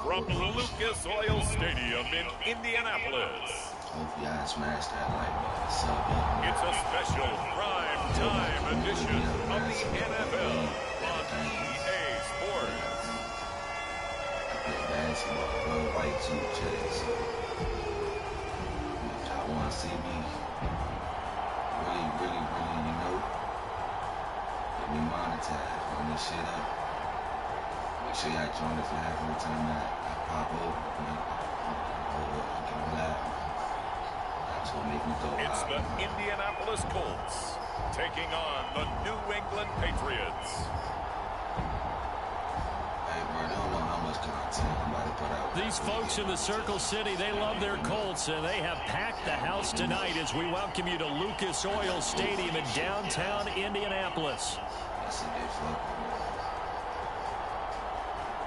from Lucas Oil Stadium in Indianapolis, Hope y'all smash that like button, sub up. it's a special prime time edition of the NFL on EA Sports. I play basketball, bro, white too, Jay, so if y'all wanna see me really, you know, get me monetized, run this shit up. Make sure y'all join us live every time I pop over, man. I get them live. That's what make me go It's out, the man. Indianapolis Colts taking on the New England Patriots. Hey, bro, they don't know how much content I'm about to put out. These folks in the Circle City, they love their Colts, and they have packed the house tonight as we welcome you to Lucas Oil Stadium in downtown Indianapolis. That's it, they fuck with me.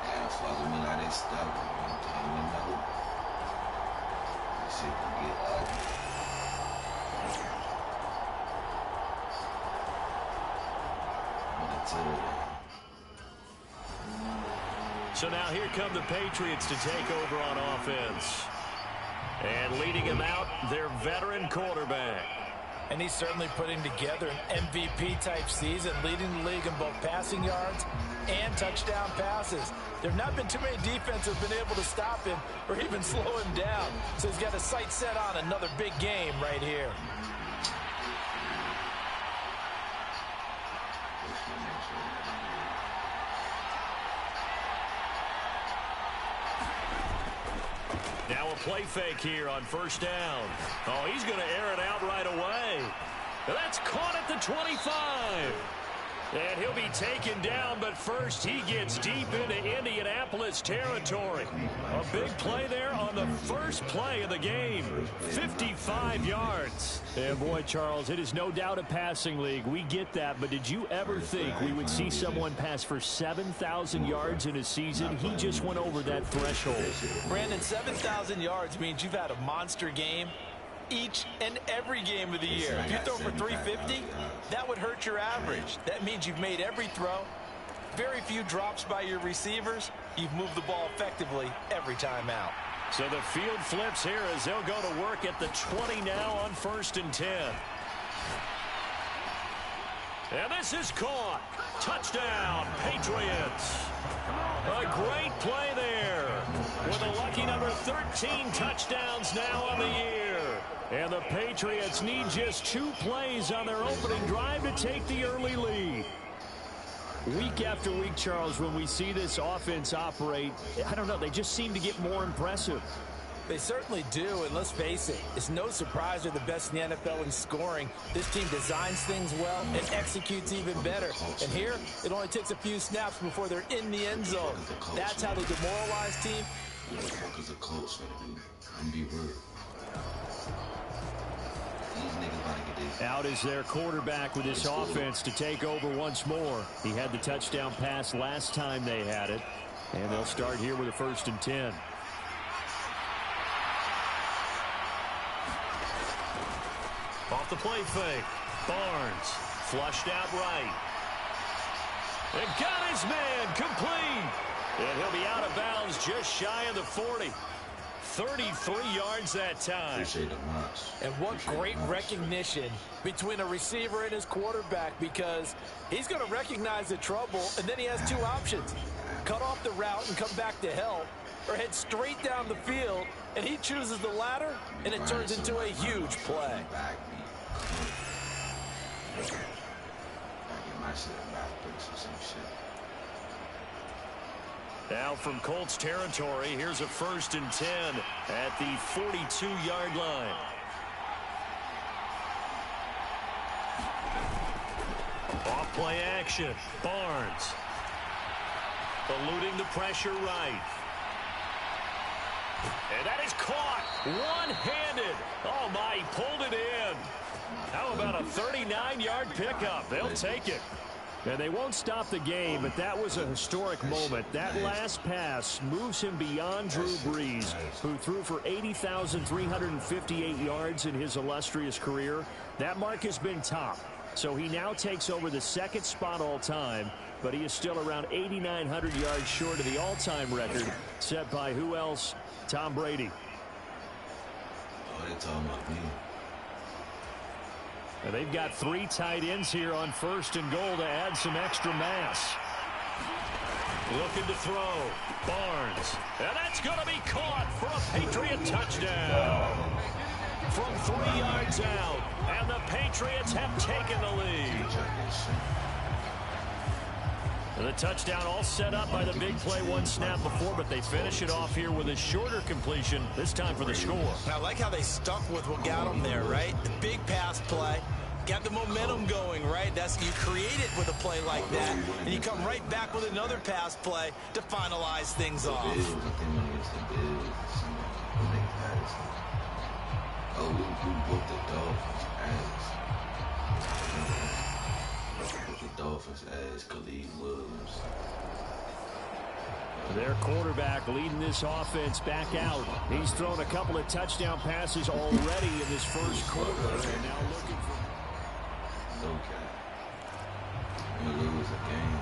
Yeah, fuck with me like they stuck with me. Can't even know. This shit can get ugly. But until then, So now here come the Patriots to take over on offense. And leading him out, their veteran quarterback. And he's certainly putting together an MVP-type season, leading the league in both passing yards and touchdown passes. There have not been too many defenses that have been able to stop him or even slow him down. So he's got his sights set on another big game right here. Now a play fake here on first down. Oh, he's going to air it out right away. That's caught at the 25. And he'll be taken down, but first he gets deep into Indianapolis territory. A big play there on the first play of the game. 55 yards. And boy, Charles, it is no doubt a passing league. We get that, but did you ever think we would see someone pass for 7,000 yards in a season? He just went over that threshold. Brandon, 7,000 yards means you've had a monster game each and every game of the year. If you throw for 350, that would hurt your average. That means you've made every throw, very few drops by your receivers. You've moved the ball effectively every time out. So the field flips here as they'll go to work at the 20 now on 1st and 10. And this is caught. Touchdown, Patriots. A great play there with a lucky number 13 touchdowns now on the year. And the Patriots need just 2 plays on their opening drive to take the early lead. Week after week, Charles, when we see this offense operate, I don't know, they just seem to get more impressive. They certainly do, and let's face it, it's no surprise they're the best in the NFL in scoring. This team designs things well and executes even better. And here, it only takes a few snaps before they're in the end zone. That's how they demoralize team. what the fuck is the Colts gonna do? I'm be real. These niggas about to get this. Out is their quarterback with this offense to take over once more. He had the touchdown pass last time they had it. And they'll start here with a 1st and 10. Off the play fake. Barnes flushed out right. And got his man complete. And he'll be out of bounds just shy of the 40. 33 yards that time. Appreciate it much. And what great recognition between a receiver and his quarterback, because he's going to recognize the trouble, and then he has 2 options. Cut off the route and come back to help, or head straight down the field, and he chooses the latter, and it turns into a huge play. Back me. I get my shit back, bitch, or some shit. Now from Colts territory, here's a 1st and 10 at the 42-yard line. Off play action. Barnes. Eluding the pressure right. And that is caught. One-handed. Oh, my, he pulled it in. How about a 39-yard pickup? They'll take it. And they won't stop the game, but that was a historic moment. That last pass moves him beyond Drew Brees, who threw for 80,358 yards in his illustrious career. That mark has been topped. So he now takes over the 2nd spot all time, but he is still around 8,900 yards short of the all-time record set by who else? Tom Brady. Oh, they're talking about me. And they've got 3 tight ends here on 1st and goal to add some extra mass. Looking to throw. Barnes. And that's going to be caught for a Patriot touchdown. From 3 yards out. And the Patriots have taken the lead. And the touchdown all set up by the big play one snap before, but they finish it off here with a shorter completion, this time for the score. I like how they stuck with what got them there, right? The big pass play. Got the momentum going, right? You create it with a play like that, and you come right back with another pass play to finalize things off. Oh, we whooped the Dolphins' ass. The Dolphins' ass, Khalid Williams. Their quarterback leading this offense back out. He's thrown a couple of touchdown passes already in this first quarter. And now looking for... Okay. We lose a game.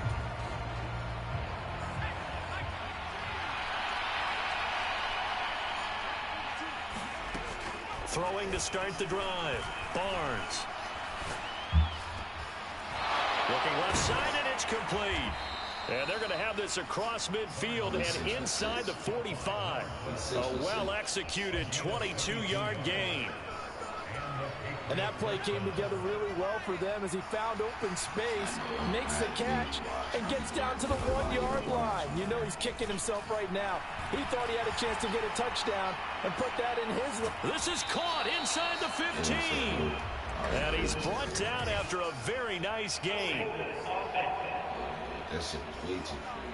Throwing to start the drive. Barnes. Looking left side, and it's complete. And they're going to have this across midfield and inside the 45. A well-executed 22-yard gain. And that play came together really well for them as he found open space, makes the catch, and gets down to the 1-yard line. You know he's kicking himself right now. He thought he had a chance to get a touchdown and put that in his... This is caught inside the 15. And he's brought down after a very nice game. That shit was way too free.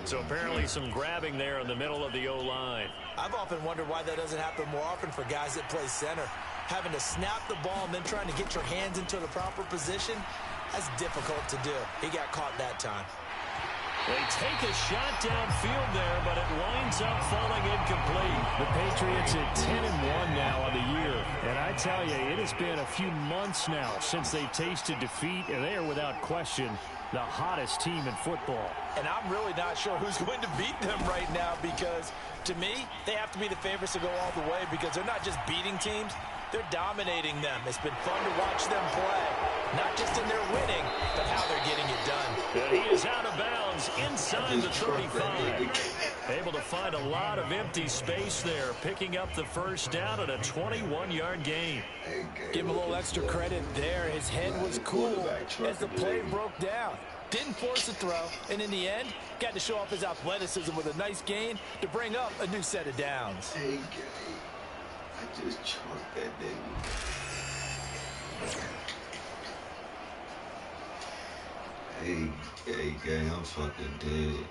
So apparently some grabbing there in the middle of the O-line. I've often wondered why that doesn't happen more often for guys that play center. Having to snap the ball and then trying to get your hands into the proper position, that's difficult to do. He got caught that time. They take a shot downfield there, but it winds up falling incomplete. The Patriots at 10-1 now on the year. And I tell you, it has been a few months now since they've tasted defeat, and they are without question the hottest team in football. And I'm really not sure who's going to beat them right now because, to me, they have to be the favorites to go all the way because they're not just beating teams, they're dominating them. It's been fun to watch them play, not just in their winning, but how they're getting it done. And he is out of bounds inside the 35. Able to find a lot of empty space there, picking up the first down at a 21-yard gain. Give him a little extra credit there. His head was cool as the play broke down. Didn't force a throw, and in the end, got to show off his athleticism with a nice gain to bring up a new set of downs. Hey, I just chunked that nigga. Hey, gang, I'm fucking dead.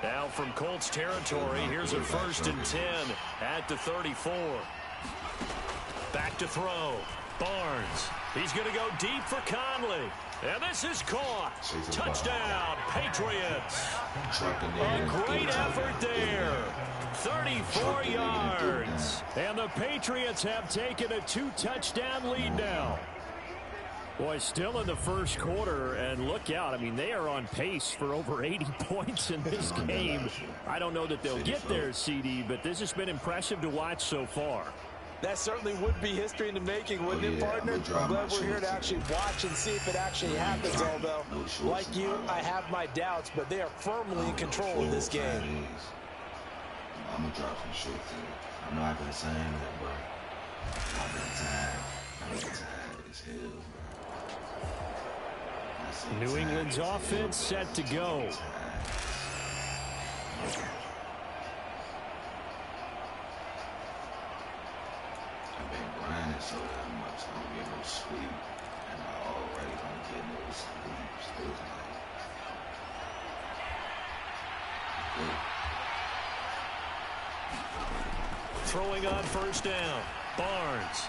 Now from Colts territory, here's a 1st and 10 at the 34. Back to throw. Barnes. He's going to go deep for Conley. And this is caught. Touchdown, Patriots. A great effort there. 34 yards. And the Patriots have taken a 2-touchdown lead now. Boy, still in the first quarter, and look out. I mean, they are on pace for over 80 points in this game. I don't know that they'll get there, CD, but this has been impressive to watch so far. That certainly would be history in the making, wouldn't it, partner? I'm glad we're here to actually watch and see if it actually happens, although, like you, I have my doubts, but they are firmly in control of this game. I'm going to drop some shit there. I'm not going to say that, but I've been tired. I'm tired as hell, bro. New England's offense set to go. I've been grinding so damn much, I don't get no sleep. And I already don't get no sleep. So it's like, Throwing on first down. Barnes.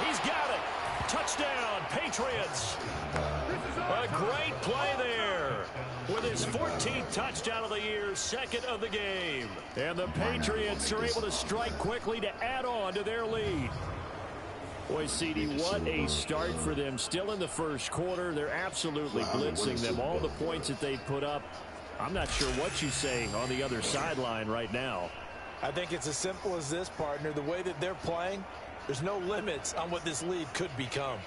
He's got it. Touchdown, Patriots. A great play there. With his 14th touchdown of the year, second of the game. And the Patriots are able to strike quickly to add on to their lead. Boy, CD, what a start for them. Still in the first quarter. They're absolutely blitzing them. All the points that they put up, I'm not sure what you say on the other sideline right now. I think it's as simple as this, partner. The way that they're playing, there's no limits on what this lead could become.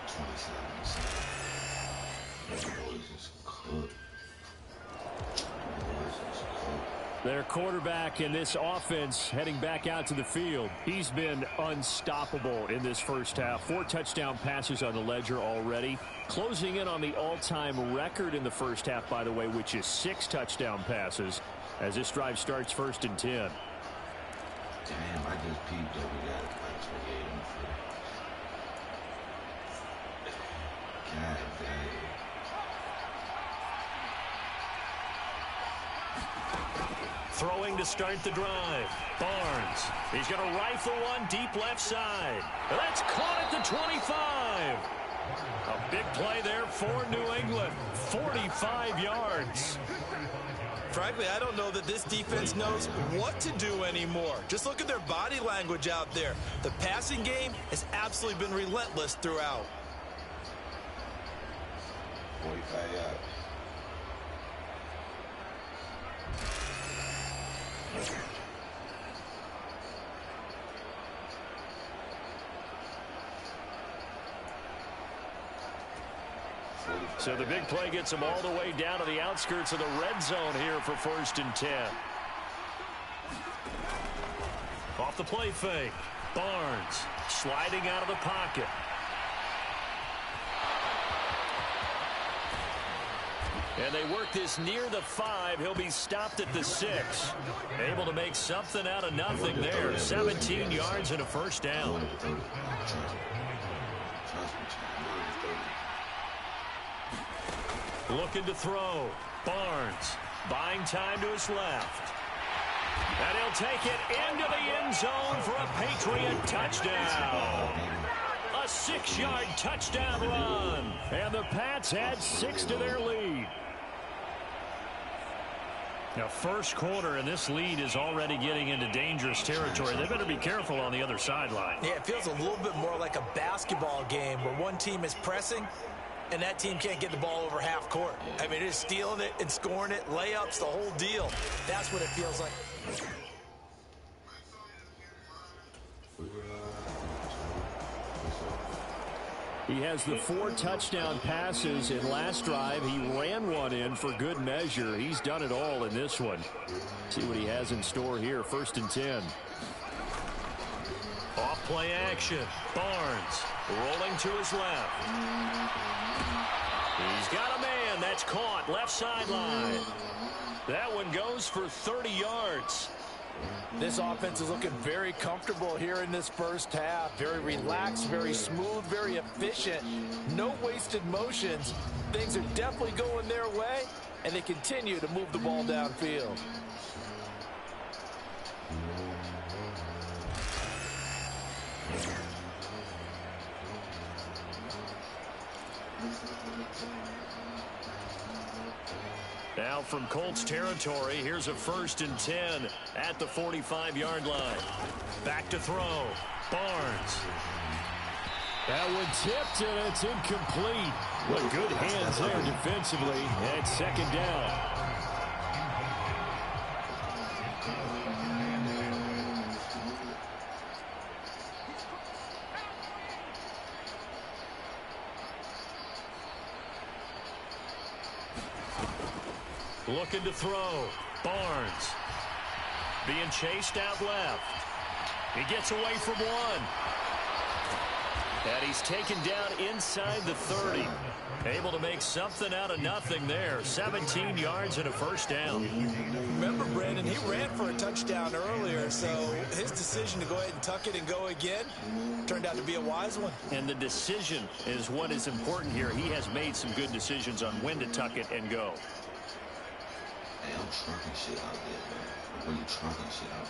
27. Their quarterback in this offense heading back out to the field. He's been unstoppable in this first half. 4 touchdown passes on the ledger already. Closing in on the all-time record in the first half, by the way, which is 6 touchdown passes as this drive starts 1st and 10. Damn, I just peeped that we got like 28 on the field. God damn. Throwing to start the drive. Barnes. He's going to rifle one deep left side. That's caught at the 25. A big play there for New England. 45 yards. Frankly, I don't know that this defense knows what to do anymore. Just look at their body language out there. The passing game has absolutely been relentless throughout. 45 yards. So the big play gets them all the way down to the outskirts of the red zone here for 1st and 10. Off the play fake. Barnes sliding out of the pocket. And they work this near the 5. He'll be stopped at the 6. Able to make something out of nothing there. 17 yards and a first down. Looking to throw. Barnes buying time to his left. And he'll take it into the end zone for a Patriot touchdown. A 6-yard touchdown run. And the Pats add 6 to their lead. Now, first quarter, and this lead is already getting into dangerous territory. They better be careful on the other sideline. Yeah, it feels a little bit more like a basketball game where one team is pressing and that team can't get the ball over half court. I mean, it is stealing it and scoring it, layups, the whole deal. That's what it feels like. He has the 4 touchdown passes in last drive. He ran one in for good measure. He's done it all in this one. See what he has in store here. 1st and 10. Off play action. Barnes rolling to his left. He's got a man. That's caught. Left sideline. That one goes for 30 yards. This offense is looking very comfortable here in this first half. Very relaxed, very smooth, very efficient. No wasted motions. Things are definitely going their way, and they continue to move the ball downfield. Now from Colts territory, here's a 1st and 10 at the 45-yard line. Back to throw. Barnes. That one tipped, and it's incomplete. But good hands there defensively at 2nd down. Looking to throw. Barnes being chased out left. He gets away from one. And he's taken down inside the 30. Able to make something out of nothing there. 17 yards and a first down. Remember, Brandon, he ran for a touchdown earlier, so his decision to go ahead and tuck it and go again turned out to be a wise one. And the decision is what is important here. He has made some good decisions on when to tuck it and go. Hey, I'm trucking shit out there, man. I'm really trucking shit out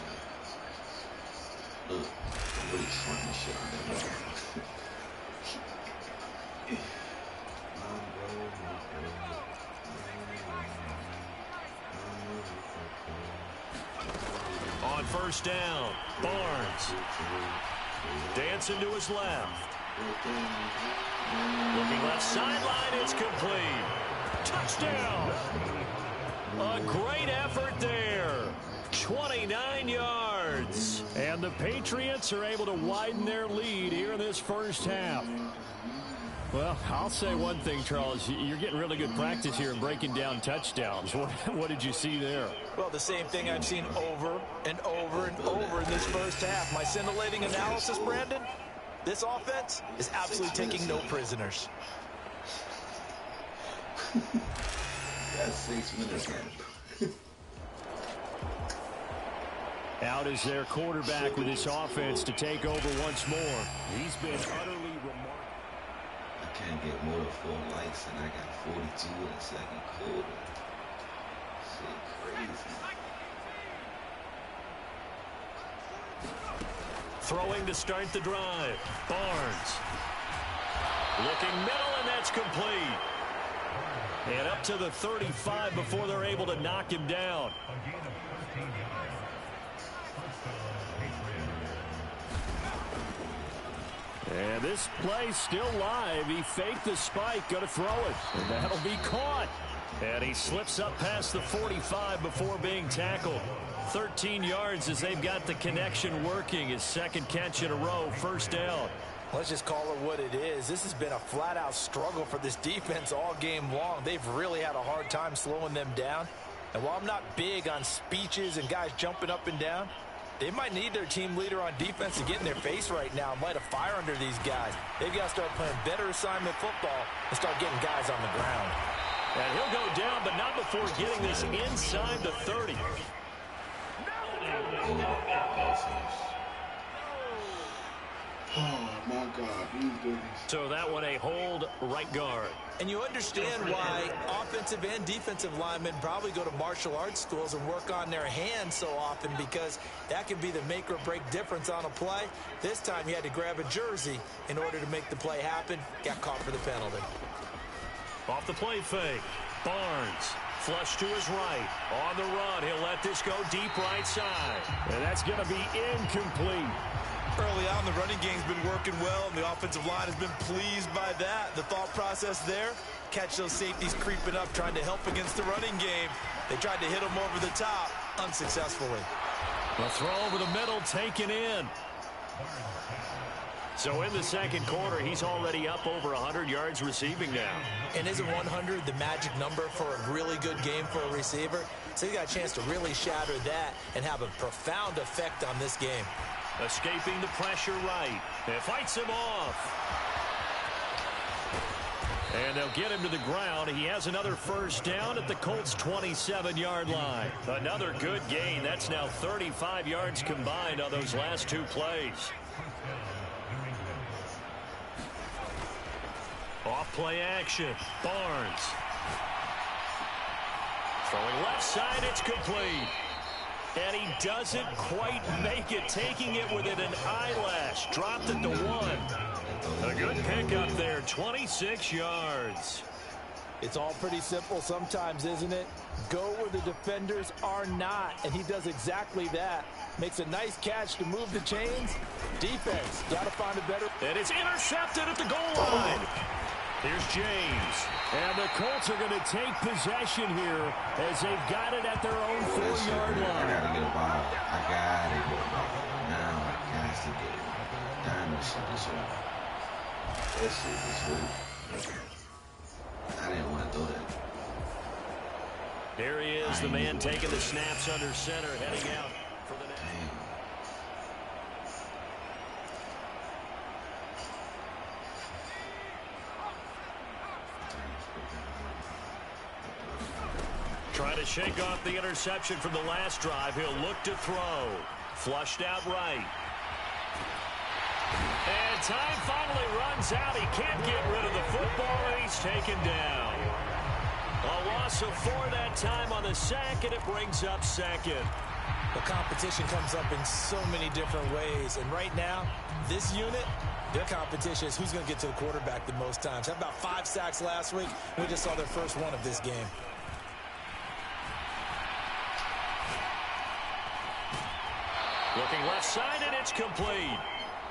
there. Look, I'm really trucking shit out there, man. On first down, Barnes. Dancing to his left. Looking left sideline, it's complete. Touchdown! A great effort there. 29 yards. And the Patriots are able to widen their lead here in this first half. Well, I'll say one thing, Charles. You're getting really good practice here in breaking down touchdowns. What did you see there? Well, the same thing I've seen over and over and over in this first half. My scintillating analysis, Brandon, this offense is absolutely taking no prisoners. That's 6 minutes, man. Out is their quarterback with this offense to take over once more. He's been utterly remarkable. I can't get more than 4 likes, and I got 42 in the second quarter. Shit crazy. Throwing to start the drive. Barnes. Looking middle, and that's complete. And up to the 35 before they're able to knock him down. And this play still live. He faked the spike, going to throw it. And that'll be caught. And he slips up past the 45 before being tackled. 13 yards as they've got the connection working. His second catch in a row, first down. Let's just call it what it is. This has been a flat-out struggle for this defense all game long. They've really had a hard time slowing them down. And while I'm not big on speeches and guys jumping up and down, they might need their team leader on defense to get in their face right now and light a fire under these guys. They've got to start playing better assignment football and start getting guys on the ground. And he'll go down, but not before getting this inside the 30. Oh, my God. So that one a hold right guard. And you understand why offensive and defensive linemen probably go to martial arts schools and work on their hands so often, because that can be the make or break difference on a play. This time he had to grab a jersey in order to make the play happen. Got caught for the penalty. Off the play fake. Barnes. Flush to his right. On the run. He'll let this go deep right side. And that's going to be incomplete. Early on, the running game's been working well, and the offensive line has been pleased by that. The thought process there, catch those safeties creeping up, trying to help against the running game. They tried to hit them over the top, unsuccessfully. A throw over the middle, taken in. So in the second quarter, he's already up over 100 yards receiving now. And isn't 100 the magic number for a really good game for a receiver? So he got a chance to really shatter that and have a profound effect on this game. Escaping the pressure right. It fights him off. And they'll get him to the ground. He has another first down at the Colts' 27-yard line. Another good gain. That's now 35 yards combined on those last two plays. Off play action. Barnes. Throwing left side, it's complete. And he doesn't quite make it, taking it within an eyelash. Dropped it to 1. A good pickup there, 26 yards. It's all pretty simple sometimes, isn't it? Go where the defenders are not, and he does exactly that. Makes a nice catch to move the chains. Defense, got to find a better... And it's intercepted at the goal line. Here's James. And the Colts are going to take possession here as they've got it at their own 4-yard line. I got to get a ball. I got to get a ball. Now I got to get it. Diamond shit is hurt. That shit is hurt. I didn't want to do that. There he is, the man taking the snaps under center, heading out for the next. Trying to shake off the interception from the last drive. He'll look to throw. Flushed out right. And time finally runs out. He can't get rid of the football, and he's taken down. A loss of 4 that time on the sack, and it brings up second. The competition comes up in so many different ways. And right now, this unit, their competition is who's going to get to the quarterback the most times. Had about 5 sacks last week. We just saw their first one of this game. Looking left side, and it's complete.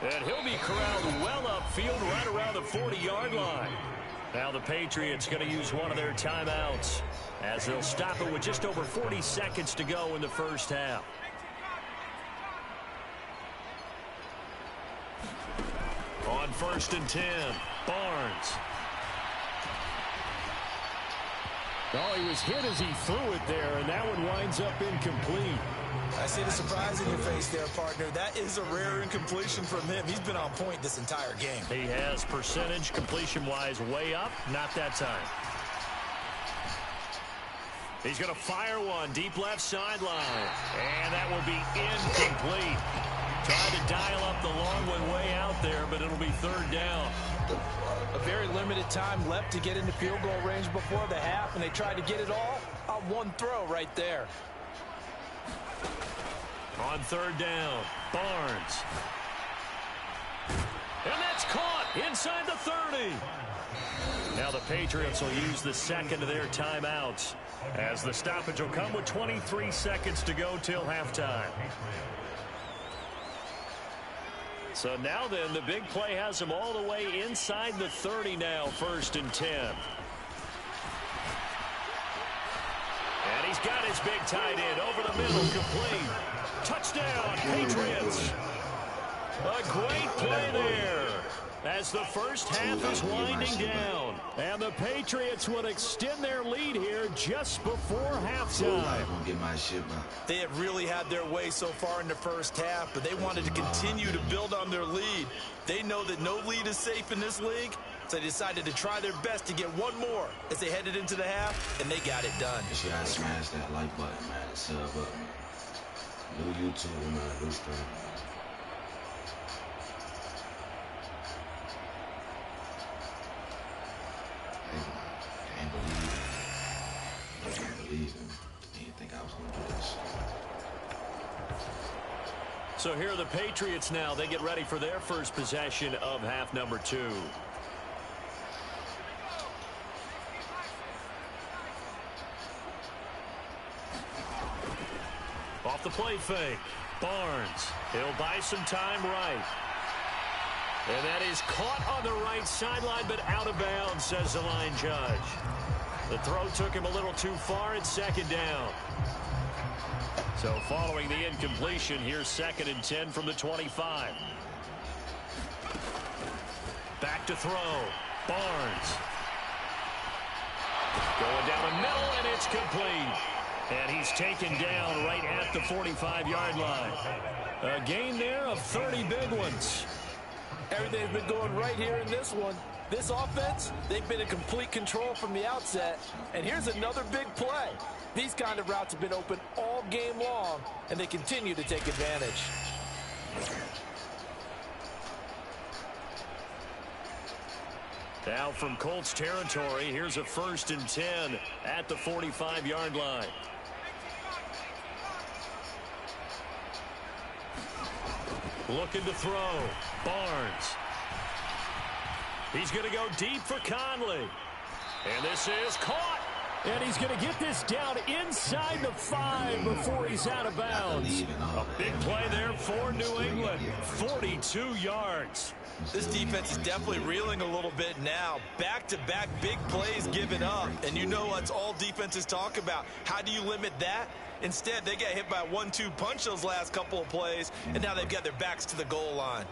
And he'll be corralled well upfield right around the 40-yard line. Now the Patriots going to use one of their timeouts as they'll stop it with just over 40 seconds to go in the first half. On 1st and 10, Barnes. Oh, he was hit as he threw it there, and that one winds up incomplete. I see the surprise in your face there, partner. That is a rare incompletion from him. He's been on point this entire game. He has percentage completion-wise way up. Not that time. He's going to fire one deep left sideline. And that will be incomplete. Tried to dial up the long one way out there, but it'll be 3rd down. A very limited time left to get into field goal range before the half, and they tried to get it all on one throw right there. On 3rd down, Barnes. And that's caught inside the 30. Now the Patriots will use the second of their timeouts as the stoppage will come with 23 seconds to go till halftime. So now then, the big play has him all the way inside the 30 now, 1st and 10. And he's got his big tight end over the middle, complete. Touchdown, Patriots. A great play there as the first half is winding down. And the Patriots would extend their lead here just before halftime. They have really had their way so far in the first half, but they wanted to continue to build on their lead. They know that no lead is safe in this league, so they decided to try their best to get one more as they headed into the half, and they got it done. You gotta smash that like button, man. Sub button. New YouTube, man. New stream. I can't believe him. I didn't think I was going to do this. So here are the Patriots now. They get ready for their first possession of half number 2. Off the play fake. Barnes. He'll buy some time right. And that is caught on the right sideline, but out of bounds, says the line judge. The throw took him a little too far. It's 2nd down. So following the incompletion, here's 2nd and 10 from the 25. Back to throw. Barnes. Going down the middle, and it's complete. And he's taken down right at the 45-yard line. A gain there of 30 big ones. Everything's been going right here in this one. This offense, they've been in complete control from the outset. And here's another big play. These kind of routes have been open all game long, and they continue to take advantage. Now from Colts territory, here's a 1st and 10 at the 45-yard line. Looking to throw. Barnes. He's going to go deep for Conley. And this is caught. And he's going to get this down inside the 5 before he's out of bounds. A big play there for New England. 42 yards. This defense is definitely reeling a little bit now. Back-to-back big plays given up. And you know what all defenses talk about. How do you limit that? Instead, they got hit by a 1-2 punch those last couple of plays, and now they've got their backs to the goal line.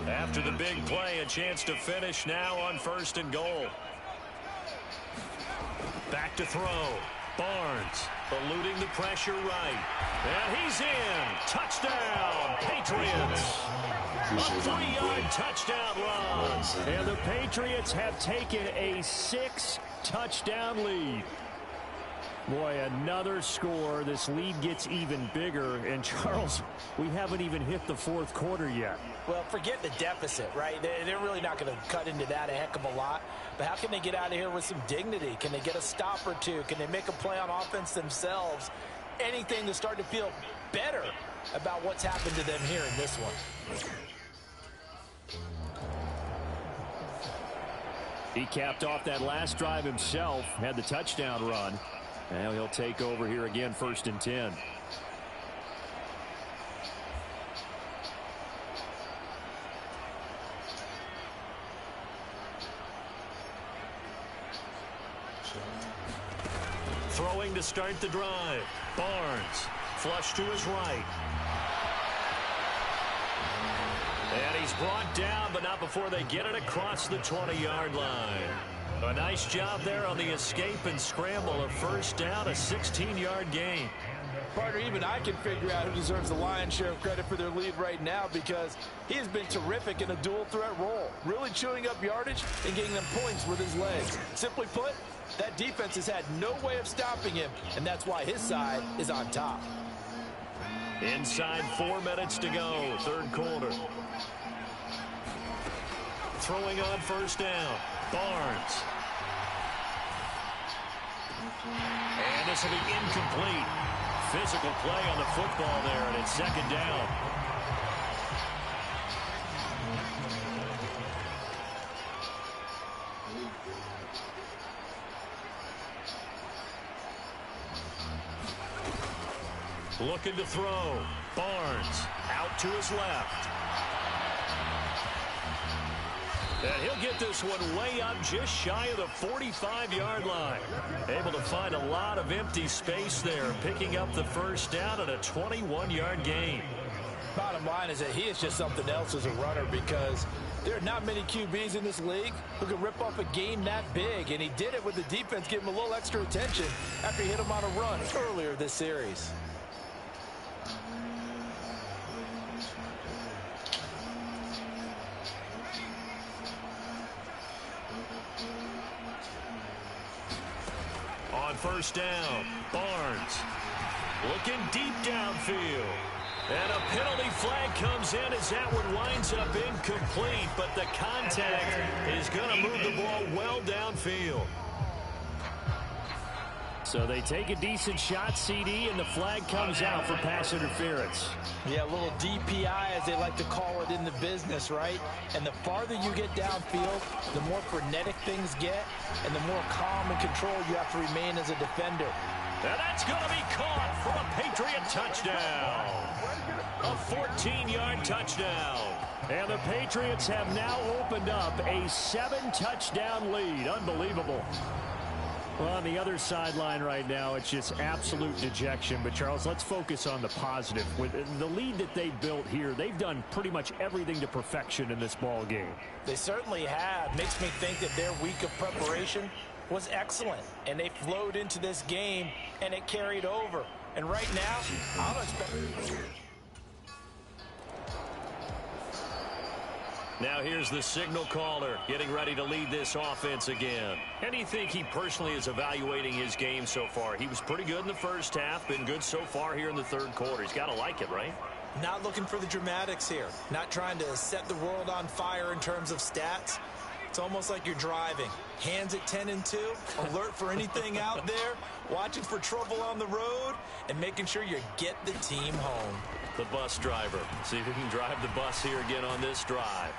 After the big play, a chance to finish now on 1st and goal. Back to throw. Barnes eluding the pressure right. And he's in. Touchdown, Patriots. A 3-yard touchdown run. And the Patriots have taken a 6-touchdown lead. Boy, another score. This lead gets even bigger. And, Charles, we haven't even hit the fourth quarter yet. Well, forget the deficit, right? They're really not going to cut into that a heck of a lot. But how can they get out of here with some dignity? Can they get a stop or two? Can they make a play on offense themselves? Anything to start to feel better about what's happened to them here in this one. He capped off that last drive himself, had the touchdown run. Now he'll take over here again, 1st and 10. Throwing to start the drive. Barnes, flush to his right. And he's brought down, but not before they get it across the 20-yard line. A nice job there on the escape and scramble. A 1st down, a 16-yard gain. Partner, even I can figure out who deserves the lion's share of credit for their lead right now, because he has been terrific in a dual threat role, really chewing up yardage and getting them points with his legs. Simply put, that defense has had no way of stopping him, and that's why his side is on top. Inside 4 minutes to go, 3rd quarter. Throwing on 1st down, Barnes. And this will be incomplete. Physical play on the football there, and it's 2nd down. Looking to throw. Barnes out to his left. And he'll get this one way up just shy of the 45-yard line. Able to find a lot of empty space there, picking up the 1st down and a 21-yard gain. Bottom line is that he is just something else as a runner, because there are not many QBs in this league who can rip off a game that big, and he did it with the defense giving him a little extra attention after he hit him on a run earlier this series. On 1st down, Barnes looking deep downfield. And a penalty flag comes in as that one winds up incomplete, but the contact is going to move the ball well downfield. So they take a decent shot, CD, and the flag comes out for pass interference. Yeah, a little DPI, as they like to call it in the business, right? And the farther you get downfield, the more frenetic things get, and the more calm and control you have to remain as a defender. And that's going to be caught for a Patriot touchdown. A 14-yard touchdown. And the Patriots have now opened up a 7-touchdown lead. Unbelievable. Well, on the other sideline right now, it's just absolute dejection. But, Charles, let's focus on the positive. With the lead that they built here, they've done pretty much everything to perfection in this ball game. They certainly have. Makes me think that their week of preparation was excellent. And they flowed into this game, and it carried over. And right now, I'm expecting... Now here's the signal caller getting ready to lead this offense again. And do you think he personally is evaluating his game so far? He was pretty good in the 1st half, been good so far here in the 3rd quarter. He's got to like it, right? Not looking for the dramatics here. Not trying to set the world on fire in terms of stats. It's almost like you're driving. Hands at 10 and 2, alert for anything out there, watching for trouble on the road, and making sure you get the team home. The bus driver. See if he can drive the bus here again on this drive.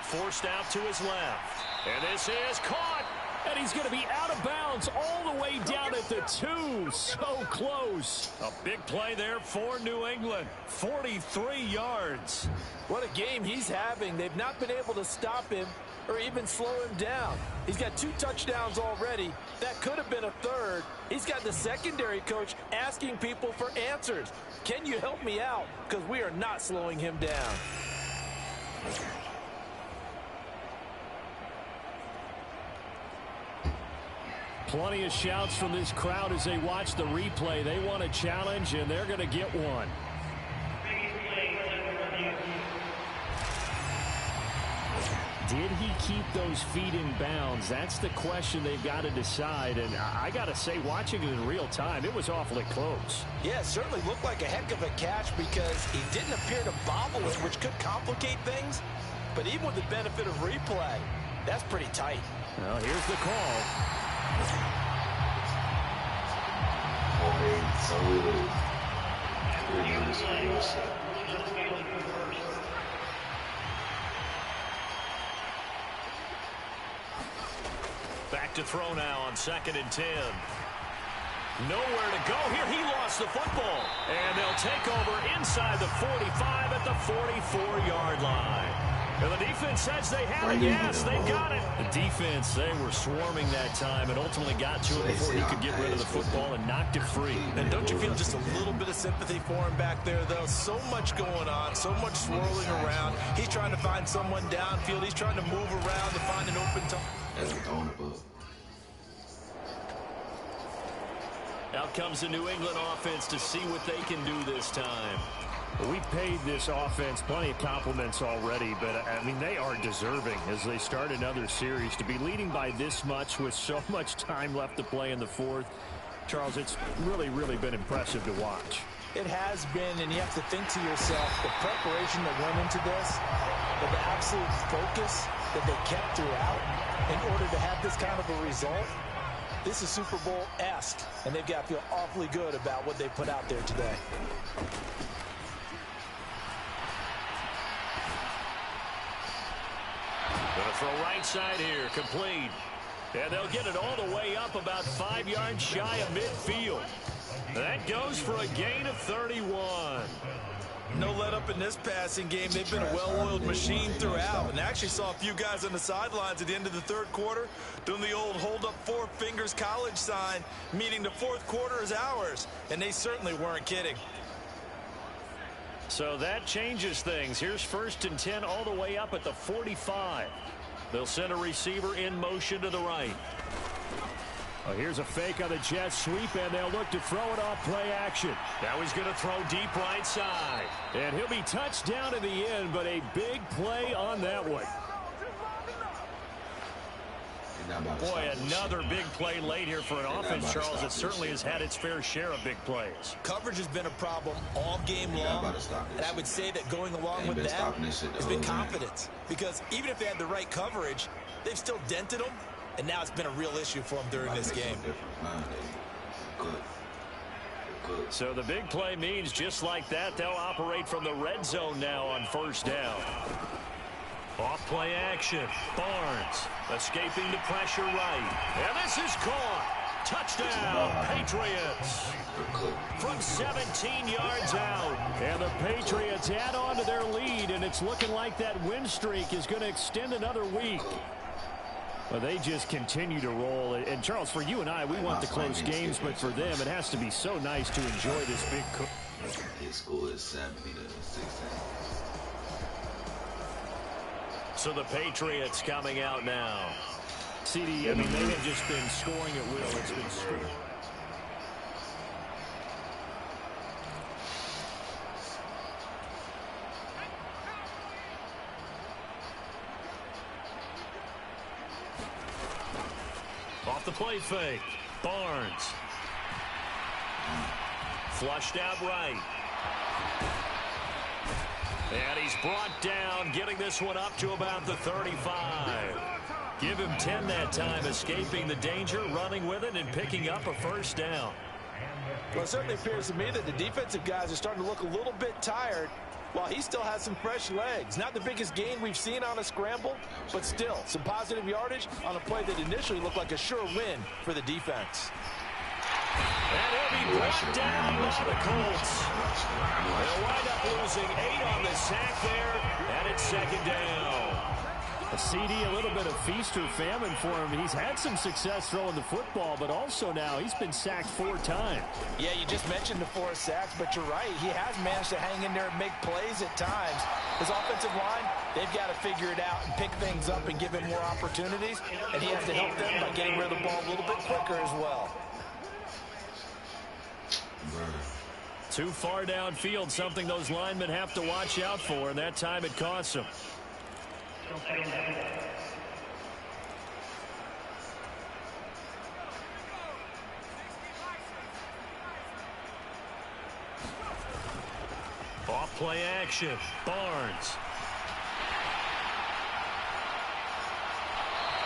Forced out to his left. And this is caught. And he's going to be out of bounds all the way down at the 2. So close. A big play there for New England. 43 yards. What a game he's having. They've not been able to stop him or even slow him down. He's got 2 touchdowns already. That could have been a 3rd. He's got the secondary coach asking people for answers. Can you help me out? Because we are not slowing him down. Plenty of shouts from this crowd as they watch the replay. They want a challenge, and they're going to get one. Did he keep those feet in bounds? That's the question they've got to decide. And I got to say, watching it in real time, it was awfully close. Yeah, it certainly looked like a heck of a catch because he didn't appear to bobble it, which could complicate things. But even with the benefit of replay, that's pretty tight. Well, here's the call. Back to throw now on 2nd and 10. Nowhere to go here. He lost the football. And they'll take over inside the 45 at the 44-yard line. And the defense says they have it. Yes, they got it. The defense, they were swarming that time and ultimately got to it before he could get rid of the football and knocked it free. And don't you feel just a little bit of sympathy for him back there, though? So much going on, so much swirling around. He's trying to find someone downfield. He's trying to move around to find an open time. Out comes the New England offense to see what they can do this time. We paid this offense plenty of compliments already, but, I mean, they are deserving as they start another series. To be leading by this much with so much time left to play in the fourth, Charles, it's really, really been impressive to watch. It has been, and you have to think to yourself, the preparation that went into this, and the absolute focus that they kept throughout in order to have this kind of a result. This is Super Bowl-esque, and they've got to feel awfully good about what they put out there today. Gonna throw right side here, complete. And they'll get it all the way up about 5 yards shy of midfield. That goes for a gain of 31. No let up in this passing game. They've been a well-oiled machine throughout. And actually saw a few guys on the sidelines at the end of the third quarter doing the old hold up 4 fingers college sign, meaning the fourth quarter is ours. And they certainly weren't kidding. So that changes things. Here's 1st and 10 all the way up at the 45. They'll send a receiver in motion to the right. Oh, here's a fake on the jet sweep, and they'll look to throw it off play action. Now he's going to throw deep right side. And he'll be touched down in the end, but a big play on that one. Boy, another big play late here for an offense, Charles, that certainly has had its fair share of big plays. Coverage has been a problem all game long, and I would say that going along with that has been confidence. Because even if they had the right coverage, they've still dented them, and now it's been a real issue for them during this game. So the big play means just like that, they'll operate from the red zone now on 1st down. Off play action. Barnes escaping the pressure right. And this is caught. Touchdown, Patriots. From 17 yards out. And the Patriots add on to their lead, and it's looking like that win streak is going to extend another week. Well, they just continue to roll. And, Charles, for you and I, we want the close games, but for them, it has to be so nice to enjoy this big cook. His score is 70 to 16. So the Patriots coming out now. CD, I mean, they have just been scoring at will. It's been scoring. Off the play fake. Barnes. Flushed out right. And he's brought down, getting this one up to about the 35. Give him 10 that time, escaping the danger, running with it, and picking up a 1st down. Well, it certainly appears to me that the defensive guys are starting to look a little bit tired, while he still has some fresh legs. Not the biggest gain we've seen on a scramble, but still some positive yardage on a play that initially looked like a sure win for the defense. And he'll be brought down by the Colts. They'll wind up losing 8 on the sack there, and it's 2nd down. A CD, a little bit of feast or famine for him. He's had some success throwing the football, but also now he's been sacked 4 times. Yeah, you just mentioned the 4 sacks, but you're right. He has managed to hang in there and make plays at times. His offensive line, they've got to figure it out and pick things up and give him more opportunities, and he has to help them by getting rid of the ball a little bit quicker as well. Too far downfield, something those linemen have to watch out for, and that time it costs them. Off play action. Barnes.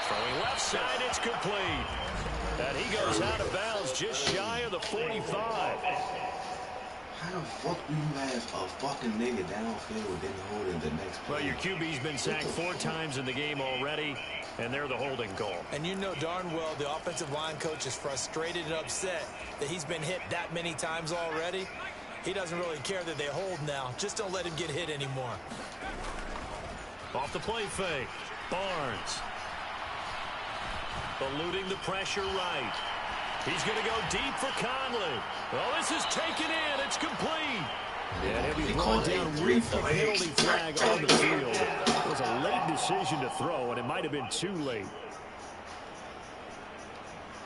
Throwing left side, it's complete. And he goes out of bounds just shy of the 45. How the fuck do you have a fucking nigga downfield and then hold in the next play? Well, your QB's been sacked 4 times in the game already, and they're the holding call. And you know darn well the offensive line coach is frustrated and upset that he's been hit that many times already. He doesn't really care that they hold now. Just don't let him get hit anymore. Off the play fake. Barnes. Eluding the pressure right. He's going to go deep for Conley. Oh, this is taken in. It's complete. And he'll be thrown down with the penalty flag on the field. It was a late decision to throw, and it might have been too late.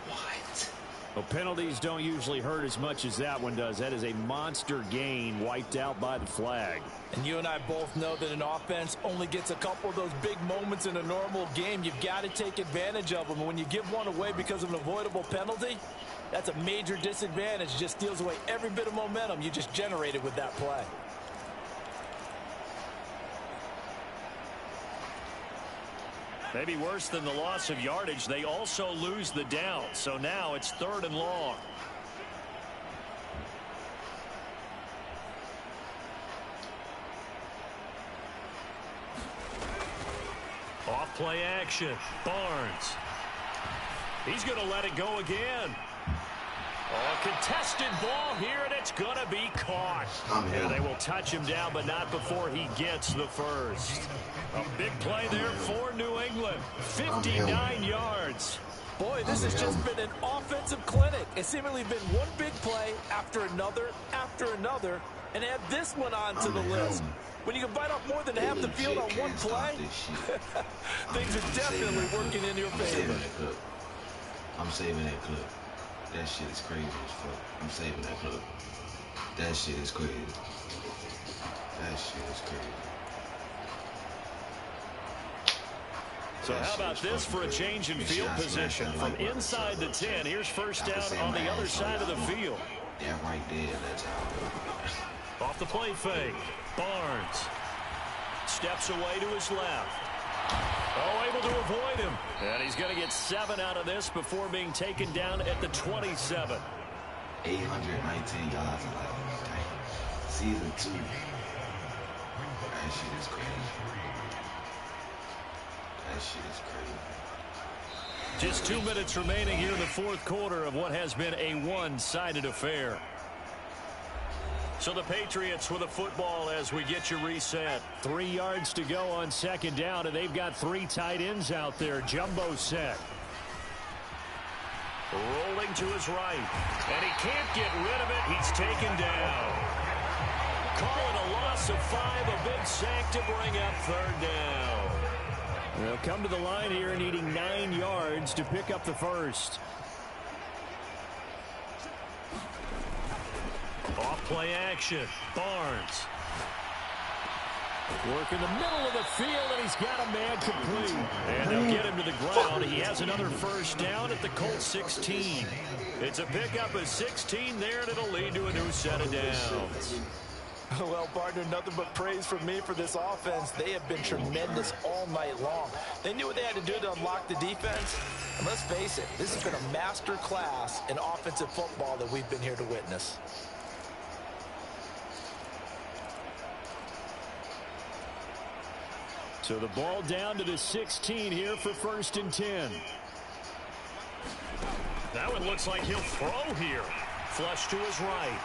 What? Well, penalties don't usually hurt as much as that one does. That is a monster gain wiped out by the flag. And you and I both know that an offense only gets a couple of those big moments in a normal game. You've got to take advantage of them. And when you give one away because of an avoidable penalty, that's a major disadvantage. It just steals away every bit of momentum you just generated with that play. Maybe worse than the loss of yardage, they also lose the down. So now it's 3rd and long. Off play action. Barnes. He's going to let it go again. Oh, a contested ball here, and it's going to be caught. Yeah, they will touch him down, but not before he gets the first. A big play there for New England. 59 yards. Boy, this has just been an offensive clinic. It's seemingly been one big play after another, and add this one onto the list. When you can bite off more than half the field on one play, things are definitely working in your favor. I'm saving that clip. That shit is crazy as fuck. I'm saving that clip. That shit is crazy. That shit is crazy. So how about this for a change in field position? From inside the 10, here's first down on the other side of the field. Yeah, right there. That's how. Off the play fake. Barnes steps away to his left. Oh, able to avoid him. And he's going to get 7 out of this before being taken down at the 27. 819 yards in season 2. That shit is crazy. That shit is crazy. Just 2 minutes remaining here in the 4th quarter of what has been a one-sided affair. So the Patriots with a football as we get you reset. 3 yards to go on 2nd down, and they've got 3 tight ends out there. Jumbo set. Rolling to his right. And he can't get rid of it. He's taken down. Calling a loss of 5, a big sack to bring up 3rd down. They'll come to the line here needing 9 yards to pick up the first. Off play action. Barnes. Work in the middle of the field, and he's got a man complete. And they'll get him to the ground. He has another first down at the Colts 16. It's a pickup of 16 there, and it'll lead to a new set of downs. Well, partner, nothing but praise from me for this offense. They have been tremendous all night long. They knew what they had to do to unlock the defense. And let's face it, this has been a master class in offensive football that we've been here to witness. So the ball down to the 16 here for 1st and 10. Now it looks like he'll throw here. Flush to his right.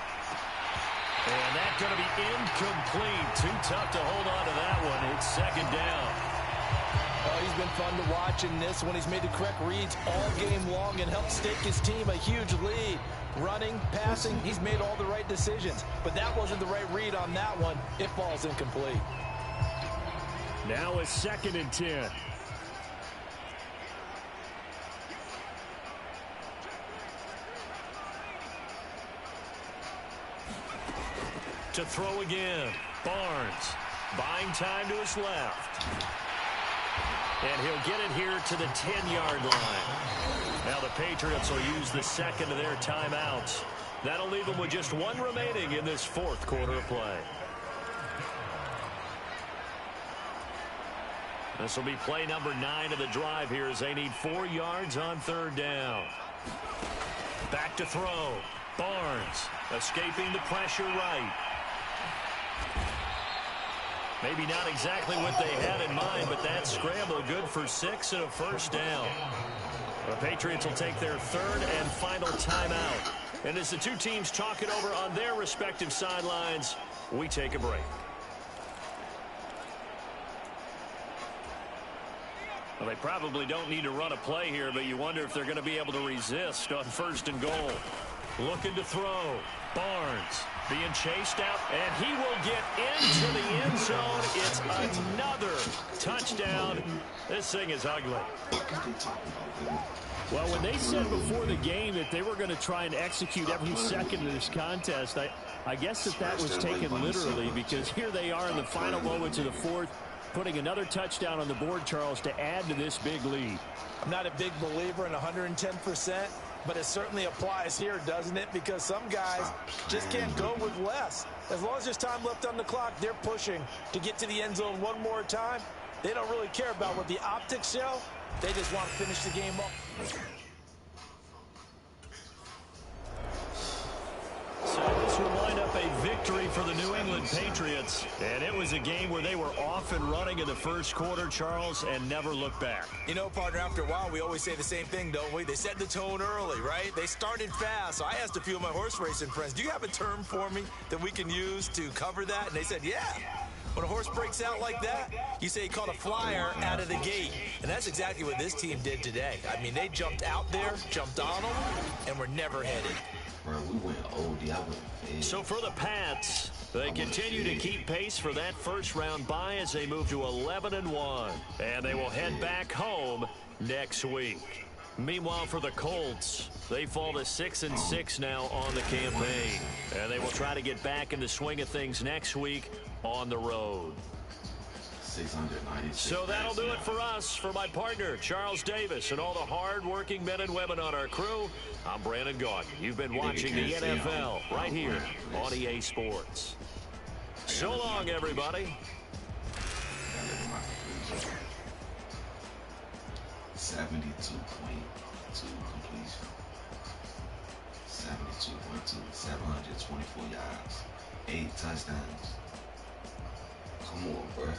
And that's going to be incomplete. Too tough to hold on to that one. It's 2nd down. Oh, he's been fun to watch in this one. He's made the correct reads all game long and helped stake his team a huge lead. Running, passing, he's made all the right decisions. But that wasn't the right read on that one. It falls incomplete. Now a 2nd and 10. To throw again. Barnes buying time to his left. And he'll get it here to the 10-yard line. Now the Patriots will use the 2nd of their timeouts. That'll leave them with just 1 remaining in this 4th quarter of play. This will be play number 9 of the drive here as they need 4 yards on 3rd down. Back to throw. Barnes escaping the pressure right. Maybe not exactly what they had in mind, but that scramble good for 6 and a 1st down. The Patriots will take their 3rd and final timeout. And as the two teams talk it over on their respective sidelines, we take a break. Well, they probably don't need to run a play here, but you wonder if they're going to be able to resist on 1st and goal. Looking to throw. Barnes being chased out, and he will get into the end zone. It's another touchdown. This thing is ugly. Well, when they said before the game that they were going to try and execute every second of this contest, I guess that was taken literally, because here they are in the final moments of the 4th, putting another touchdown on the board, Charles, to add to this big lead. I'm not a big believer in 110%, but it certainly applies here, doesn't it? Because some guys just can't go with less. As long as there's time left on the clock, they're pushing to get to the end zone one more time. They don't really care about what the optics show. They just want to finish the game up. So this will wind up a victory for the New England Patriots. And it was a game where they were off and running in the 1st quarter, Charles, and never looked back. You know, partner, after a while, we always say the same thing, don't we? They set the tone early, right? They started fast. So I asked a few of my horse racing friends, do you have a term for me that we can use to cover that? And they said, yeah. When a horse breaks out like that, you say he caught a flyer out of the gate. And that's exactly what this team did today. I mean, they jumped out there, jumped on them, and were never headed. Bro, we went OD. I went. So for the Pats, they continue to keep pace for that 1st round bye as they move to 11-1. And they will head back home next week. Meanwhile, for the Colts, they fall to 6-6 now on the campaign. And they will try to get back in the swing of things next week on the road. So that'll do it for us. For my partner, Charles Davis, and all the hard-working men and women on our crew, I'm Brandon Gaudin. You've been watching the NFL right here on EA Sports. So long, everybody. 72.2 completion. 72.2, 724 yards, 8 touchdowns. Come on, bro.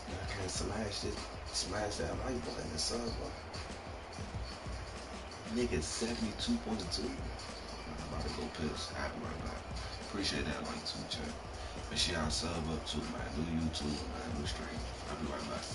I can't smash that like button in the sub, bro. Nigga, 72.2. I'm about to go piss. I'll be right back. Appreciate that like too, chat. Make sure y'all sub up to my new YouTube, my new stream. I'll be right back.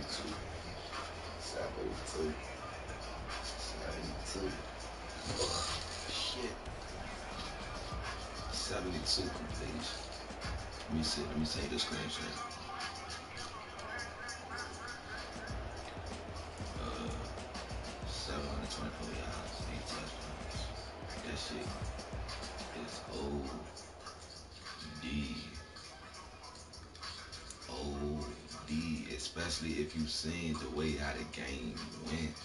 72. Ugh, shit. 72 completion. Let me see. Let me take the screenshot. 724 yards, 8 touchdowns. That shit is OD, especially if you seen the way how the game went.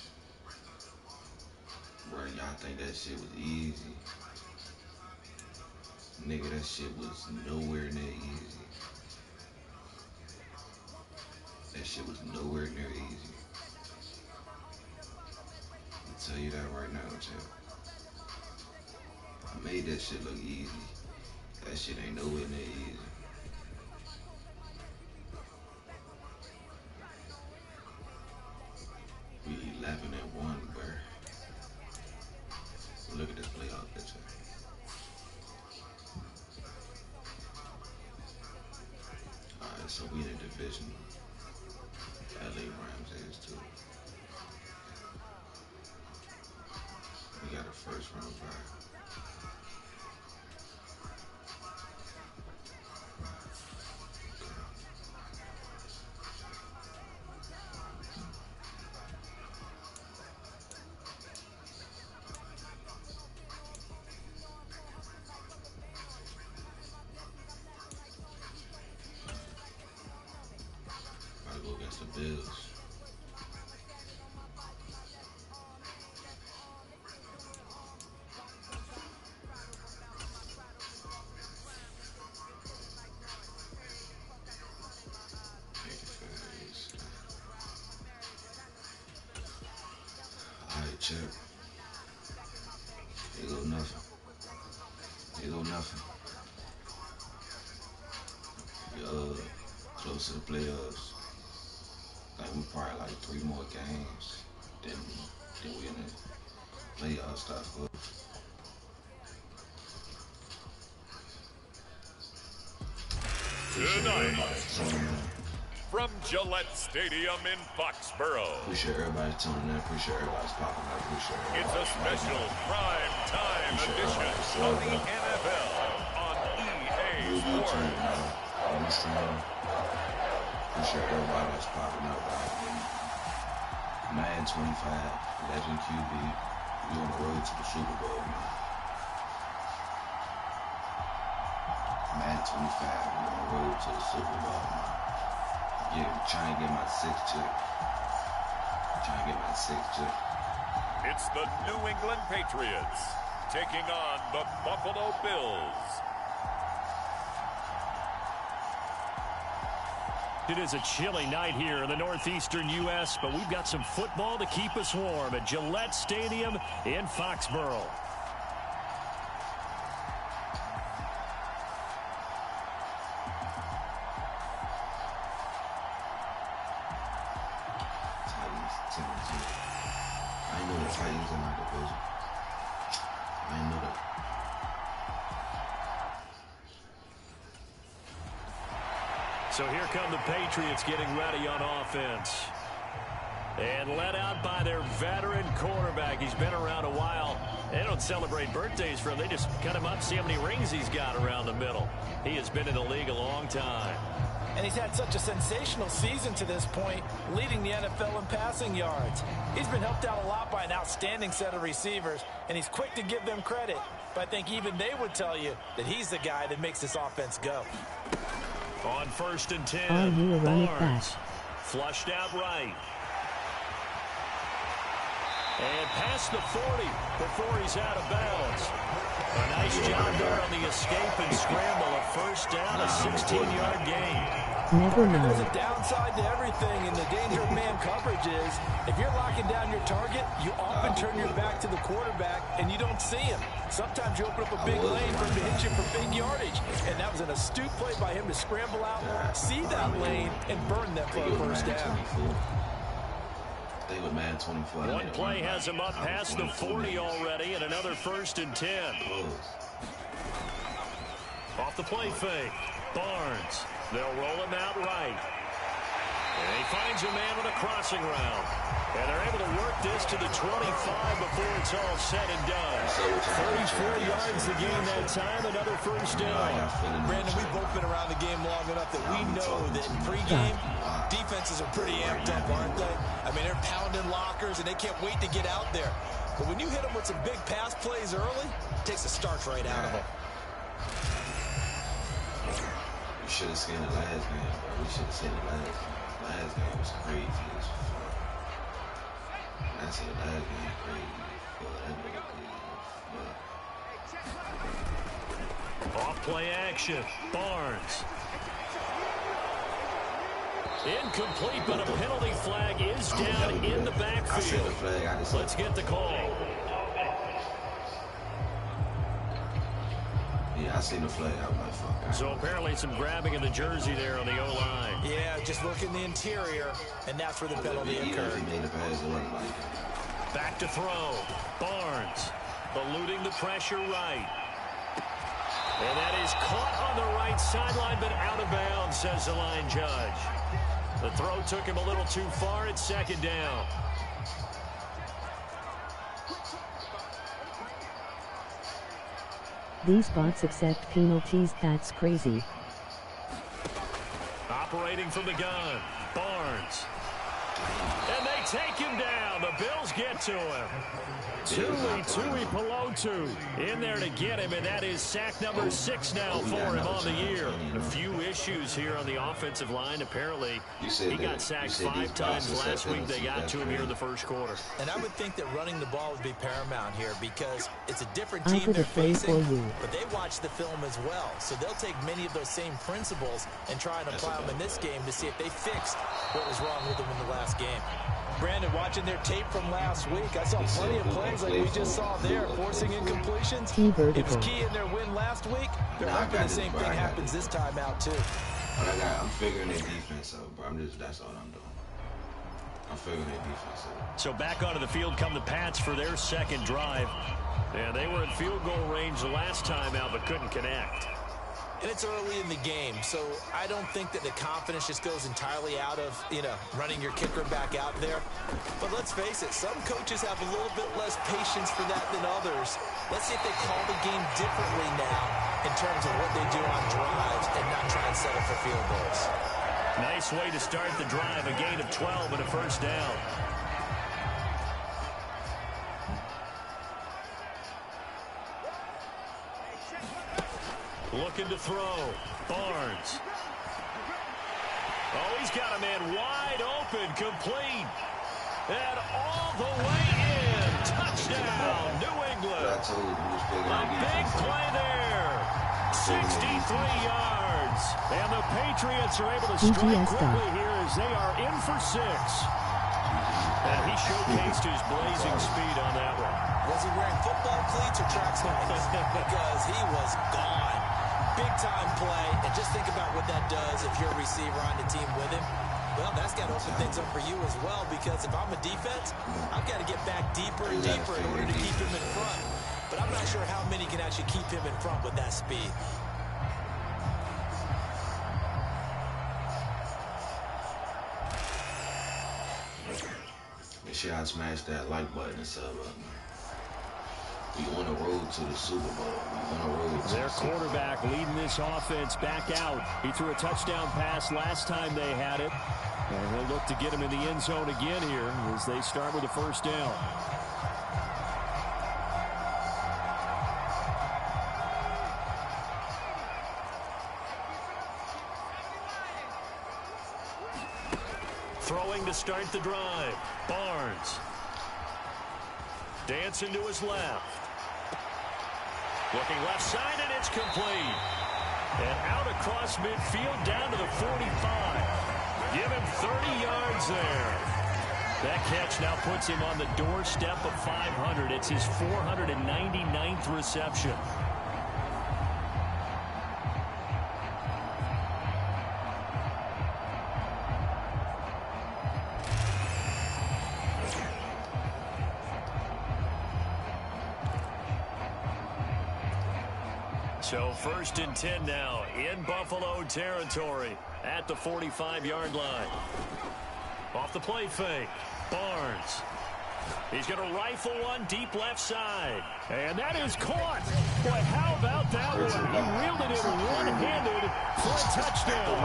Bro, y'all think that shit was easy? Nigga, that shit was nowhere near easy. That shit was nowhere near easy. I'll tell you that right now, champ. I made that shit look easy. That shit ain't nowhere near easy. We 11-1, bro. Look at this playoff picture. Alright, so we in a division. LA Rams is too. We got a first round bye. The Bills. Alright, check. Here go nothing. Here go nothing. You're close to the playoffs. Like we probably like 3 more games, then we in the playoff stuff. Tonight, from Gillette Stadium in Foxborough. Appreciate everybody tuning in. Appreciate everybody's popping up. Appreciate everybody. It's a special prime time edition of the NFL on EA Sports. Appreciate everybody that's popping up. Madden 25, Legend QB. We on the road to the Super Bowl, man. Madden 25, we on the road to the Super Bowl, man. Yeah, trying to get my 6th chip. It's the New England Patriots taking on the Buffalo Bills. It is a chilly night here in the northeastern U.S., but we've got some football to keep us warm at Gillette Stadium in Foxborough. Titans, 17. I ain't know the Titans in my division. I ain't know that. So here come the Patriots getting ready on offense. And led out by their veteran quarterback. He's been around a while. They don't celebrate birthdays for him. They just cut him up, see how many rings he's got around the middle. He has been in the league a long time. And he's had such a sensational season to this point, leading the NFL in passing yards. He's been helped out a lot by an outstanding set of receivers, and he's quick to give them credit. But I think even they would tell you that he's the guy that makes this offense go. On 1st and 10, Barnes flushed out right. And past the 40 before he's out of bounds. A nice job there on the escape and scramble. A first down, a 16-yard gain. There's a downside to everything, and the danger of man coverage is if you're locking down your target, you often turn your back to the quarterback and you don't see him. Sometimes you open up a big lane for him to hit you for big yardage, and that was an astute play by him to scramble out, see that lane, and burn that for a first down. They were Madden 24. One play has him up past the 40 already, and another 1st and 10. Off the play fake, Barnes. They'll roll him out right. And he finds a man on a crossing route. And they're able to work this to the 25 before it's all said and done. 34 yards to gain that time, another first down. Brandon, we've both been around the game long enough that we know that in pregame, defenses are pretty amped up, aren't they? I mean, they're pounding lockers, and they can't wait to get out there. But when you hit them with some big pass plays early, it takes the starch right out of them. You should have seen the last game, bro. We should have seen the last game. Last game was crazy as fuck. I said the last game was crazy. Off play action. Barnes. Incomplete, but a penalty flag is down in the backfield. Let's get the call. Yeah, I seen the flag. I was like, fuck. So apparently some grabbing of the jersey there on the O-line. Yeah, just look in the interior, and that's where the penalty occurred. Back to throw. Barnes eluding the pressure right. And that is caught on the right sideline, but out of bounds, says the line judge. The throw took him a little too far. It's second down. These bots accept penalties. That's crazy. Operating from the gun. Barnes. And they take him down. The Bills get to him. Tui Pelotu in there to get him, and that is sack number 6 now for him on the year. A few issues here on the offensive line. Apparently, he got sacked 5 times last week. They got to him here in the first quarter. And I would think that running the ball would be paramount here because it's a different team they're facing, but they watch the film as well. So they'll take many of those same principles and try and apply them in this game to see if they fixed what was wrong with them in the last game. Brandon, watching their tape from last week, I saw plenty of plays like we just saw there, forcing incompletions. It was key in their win last week. They're hoping the same thing happens this time out, too. I'm figuring their defense out, bro. That's all I'm doing. I'm figuring their defense out. So back onto the field come the Pats for their second drive. Yeah, they were in field goal range the last time out, but couldn't connect. And it's early in the game, so I don't think that the confidence just goes entirely out of, running your kicker back out there. But let's face it, some coaches have a little bit less patience for that than others. Let's see if they call the game differently now in terms of what they do on drives and not try and settle for field goals. Nice way to start the drive, a gain of 12 and a first down. Looking to throw. Barnes. Oh, he's got a man wide open, complete. And all the way in. Touchdown, New England. A big play there. 63 yards. And the Patriots are able to strike quickly here as they are in for 6. And he showcased his blazing speed on that one. Was he wearing football cleats or track sneakers? Because he was gone. Big-time play, and just think about what that does if you're a receiver on the team with him. Well, that's got to open things up for you as well, because if I'm a defense, I've got to get back deeper and deeper in order to keep him in front. But I'm not sure how many can actually keep him in front with that speed. Make sure I smash that like button and sub up. We on the road to the Super Bowl. Their quarterback leading this offense back out. He threw a touchdown pass last time they had it. And he'll look to get him in the end zone again here as they start with the first down. Throwing to start the drive. Barnes. Dancing to his left. Looking left side, and it's complete. And out across midfield, down to the 45. Give him 30 yards there. That catch now puts him on the doorstep of 500. It's his 499th reception. So 1st and 10 now in Buffalo territory at the 45-yard line. Off the play fake, Barnes. He's going to rifle one deep left side. And that is caught. Boy, how about that one? He wielded it one-handed for a touchdown.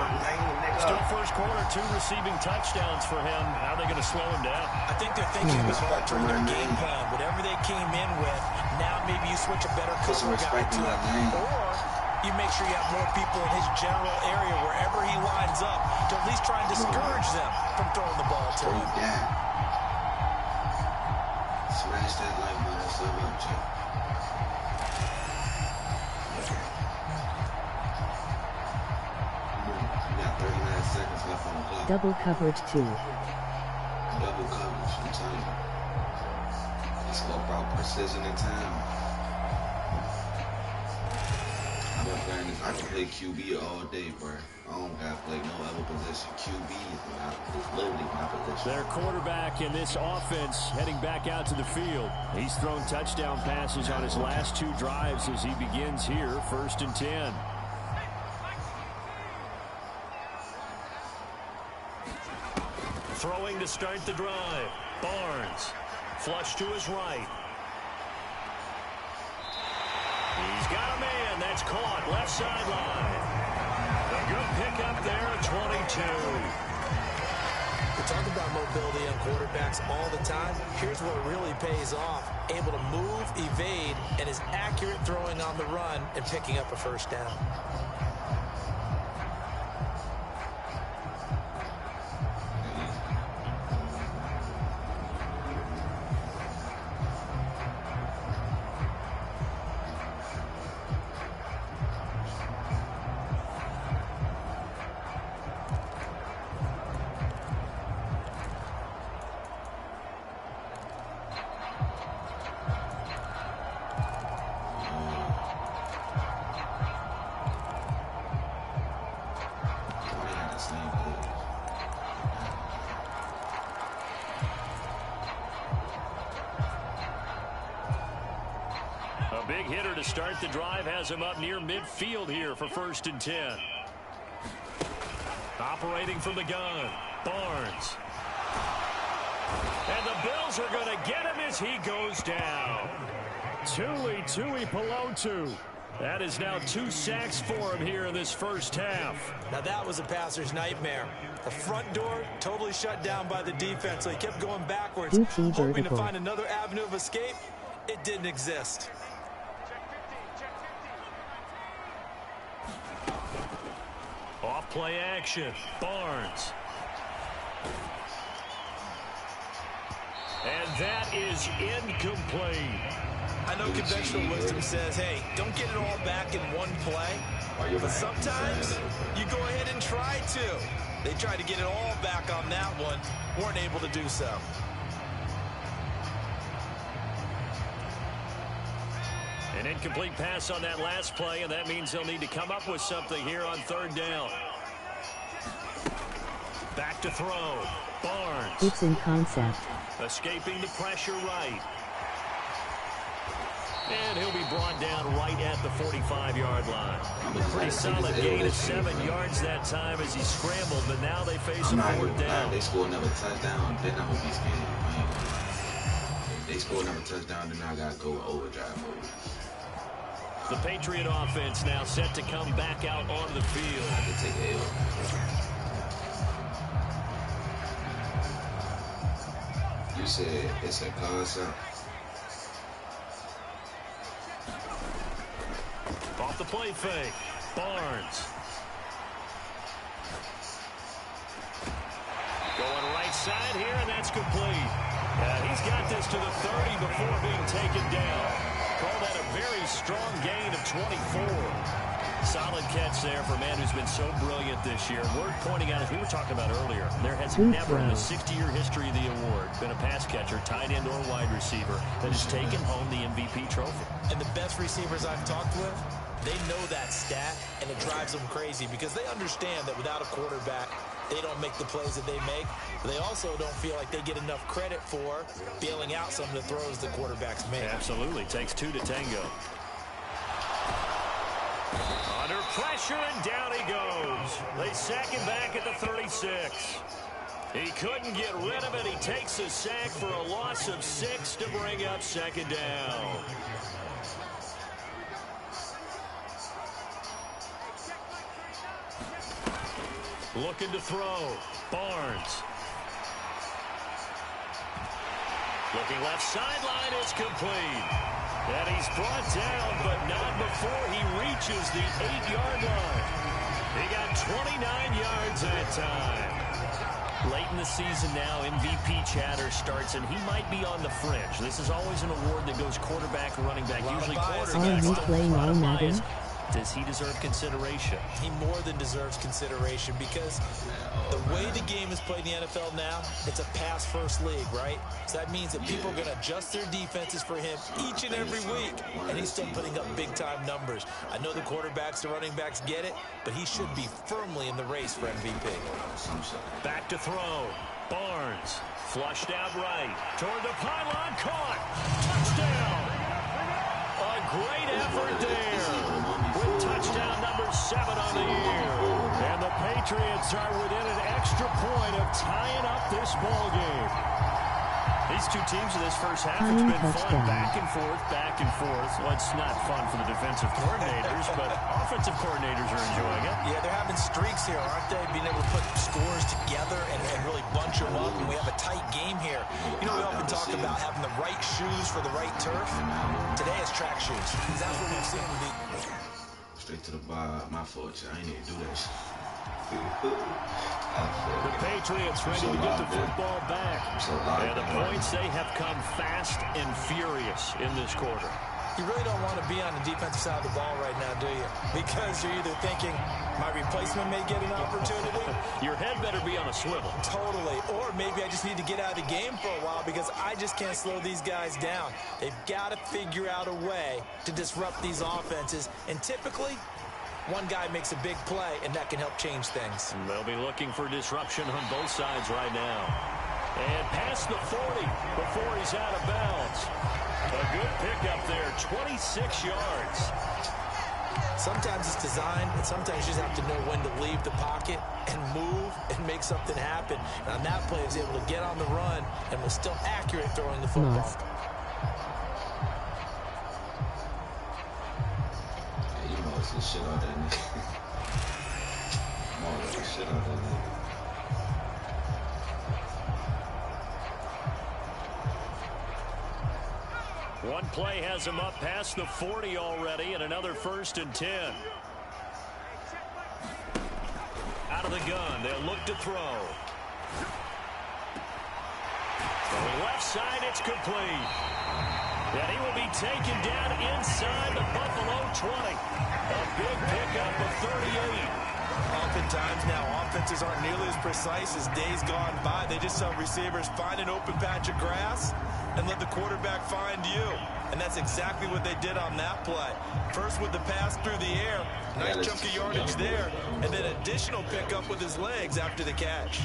Still first quarter, 2 receiving touchdowns for him. How are they going to slow him down? I think they're thinking of altering their game plan. Whatever they came in with, now maybe you switch a better cover guy to him. Or you make sure you have more people in his general area wherever he lines up to at least try and discourage them from throwing the ball to him. Smash that like button, sub up, Chuck. You got 39 seconds left on the clock. Double coverage 2. Double coverage, I'm telling you. It's all about precision and time. I can play QB all day, bro. I don't gotta play no other position. QB is literally my position. Their quarterback in this offense heading back out to the field. He's thrown touchdown passes on his last 2 drives as he begins here, 1st and 10. Throwing to start the drive. Barnes. Flush to his right. He's got a man. That's caught. Left sideline. A good pickup there at 22. We talk about mobility on quarterbacks all the time. Here's what really pays off. Able to move, evade, and is accurate throwing on the run and picking up a first down. Big hitter to start the drive has him up near midfield here for 1st and 10. Operating from the gun, Barnes. And the Bills are going to get him as he goes down. Tui Pelotu. That is now 2 sacks for him here in this first half. Now that was a passer's nightmare. The front door totally shut down by the defense, so he kept going backwards, hoping to find another avenue of escape. It didn't exist. Off play action, Barnes. And that is incomplete. I know conventional wisdom says, hey, don't get it all back in one play. But sometimes you go ahead and try to. They tried to get it all back on that one, weren't able to do so. An incomplete pass on that last play, and that means they'll need to come up with something here on 3rd down. Back to throw. Barnes. It's in concept. Escaping the pressure right. And he'll be brought down right at the 45-yard line. Pretty solid gain of 7 yards that time as he scrambled, but now they face a 4th down. They scored another touchdown, then I hope he's scared. They scored another touchdown, then I got to go overdrive over. The Patriot offense now set to come back out on the field. I can take an L. You said it's a concept. Off the play fake, Barnes. Going right side here, and that's complete. He's got this to the 30 before being taken down. Call that a very strong gain of 24. Solid catch there for a man who's been so brilliant this year. Worth pointing out, as we were talking about earlier, there has never in the 60-year history of the award been a pass catcher, tight end, or wide receiver that has taken home the MVP trophy. And the best receivers I've talked with, they know that stat, and it drives them crazy because they understand that without a quarterback, they don't make the plays that they make. They also don't feel like they get enough credit for bailing out some of the throws the quarterbacks make. Absolutely. Takes 2 to tango. Under pressure, and down he goes. They sack him back at the 36. He couldn't get rid of it. He takes a sack for a loss of 6 to bring up second down. Looking to throw. Barnes. Looking left sideline, it's complete. And he's brought down, but not before he reaches the 8-yard line. He got 29 yards that time. Late in the season now, MVP chatter starts, and he might be on the fringe. This is always an award that goes quarterback or running back. Usually quarterback. Are we playing all Madden? Does he deserve consideration? He more than deserves consideration because the way the game is played in the NFL now, it's a pass-first league, right? So that means that people are going to adjust their defenses for him each and every week, and he's still putting up big-time numbers. I know the quarterbacks, the running backs get it, but he should be firmly in the race for MVP. Back to throw. Barnes flushed out right. Toward the pylon, caught. Touchdown. A great effort there. With touchdown number 7 on the year. And the Patriots are within an extra point of tying up this ball game. These two teams in this first half, it's been fun. Back and forth, back and forth. Well, it's not fun for the defensive coordinators, but offensive coordinators are enjoying it. Yeah, they're having streaks here, aren't they? Being able to put scores together and really bunch them up, and we have a tight game here. You know, we often talk about having the right shoes for the right turf. Today is track shoes. That's what we've seen. Straight to the bar. My fault, I ain't need to do that shit. The Patriots ready to get the football back. And the points, they have come fast and furious in this quarter. You really don't want to be on the defensive side of the ball right now, do you? Because you're either thinking, my replacement may get an opportunity. Your head better be on a swivel. Totally. Or maybe I just need to get out of the game for a while because I just can't slow these guys down. They've got to figure out a way to disrupt these offenses. And typically, one guy makes a big play, and that can help change things. And they'll be looking for disruption on both sides right now. And past the 40 before he's out of bounds. A good pickup there, 26 yards. Sometimes it's designed, and sometimes you just have to know when to leave the pocket and move and make something happen. And on that play, he was able to get on the run and was still accurate throwing the football. Must. The shit out that nigga. The shit out that nigga. One play has him up past the 40 already, and another 1st and 10. Out of the gun, they'll look to throw. Going left side, it's complete. And he will be taken down inside the Buffalo 20. A big pickup of 38. Oftentimes now, offenses aren't nearly as precise as days gone by. They just tell receivers, find an open patch of grass and let the quarterback find you. And that's exactly what they did on that play. First with the pass through the air, nice chunk of yardage there, and then additional pickup with his legs after the catch.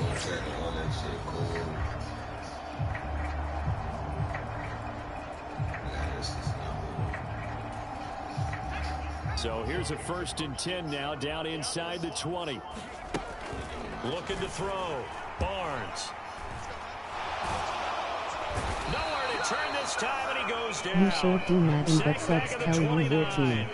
All that shit cool. So here's a 1st and 10 now, down inside the 20. Looking to throw. Barnes. Nowhere to turn this time, and he goes down. You sure do Madden, but subs tell you your team.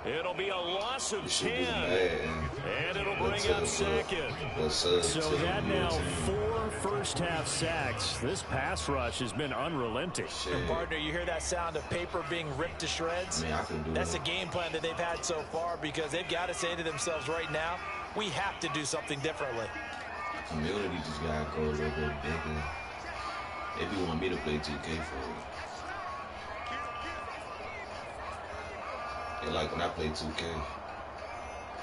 It'll be a loss of 10, and it'll bring up second. So he had now 4 first-half sacks. This pass rush has been unrelenting. And partner, you hear that sound of paper being ripped to shreds? That's a game plan that they've had so far because they've got to say to themselves right now, we have to do something differently. Community just got to go a little bit bigger. If you want me to play 2K for it. And like when I play 2K,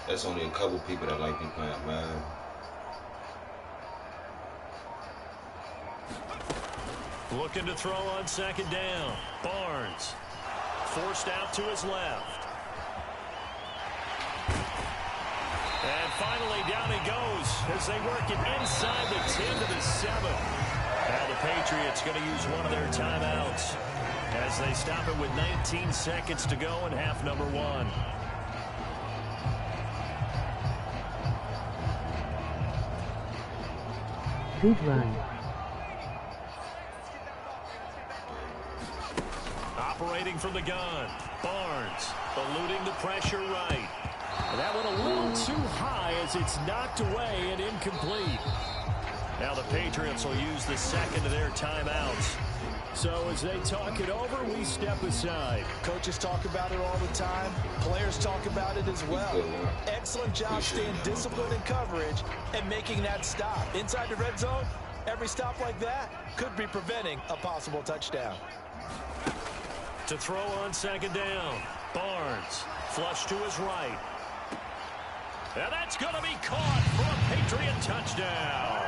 that's only a couple people that like me playing Madden. Looking to throw on 2nd down. Barnes forced out to his left. And finally down he goes as they work it inside the 10 to the 7. Now the Patriots going to use one of their timeouts as they stop it with 19 seconds to go in half number 1. Good run. Operating from the gun. Barnes eluding the pressure right. That one a little too high as it's knocked away and incomplete. Now the Patriots will use the second of their timeouts. So as they talk it over, we step aside. Coaches talk about it all the time. Players talk about it as well. Excellent job staying disciplined in coverage and making that stop. Inside the red zone, every stop like that could be preventing a possible touchdown. To throw on second down. Barnes flush to his right. And that's going to be caught for a Patriot touchdown.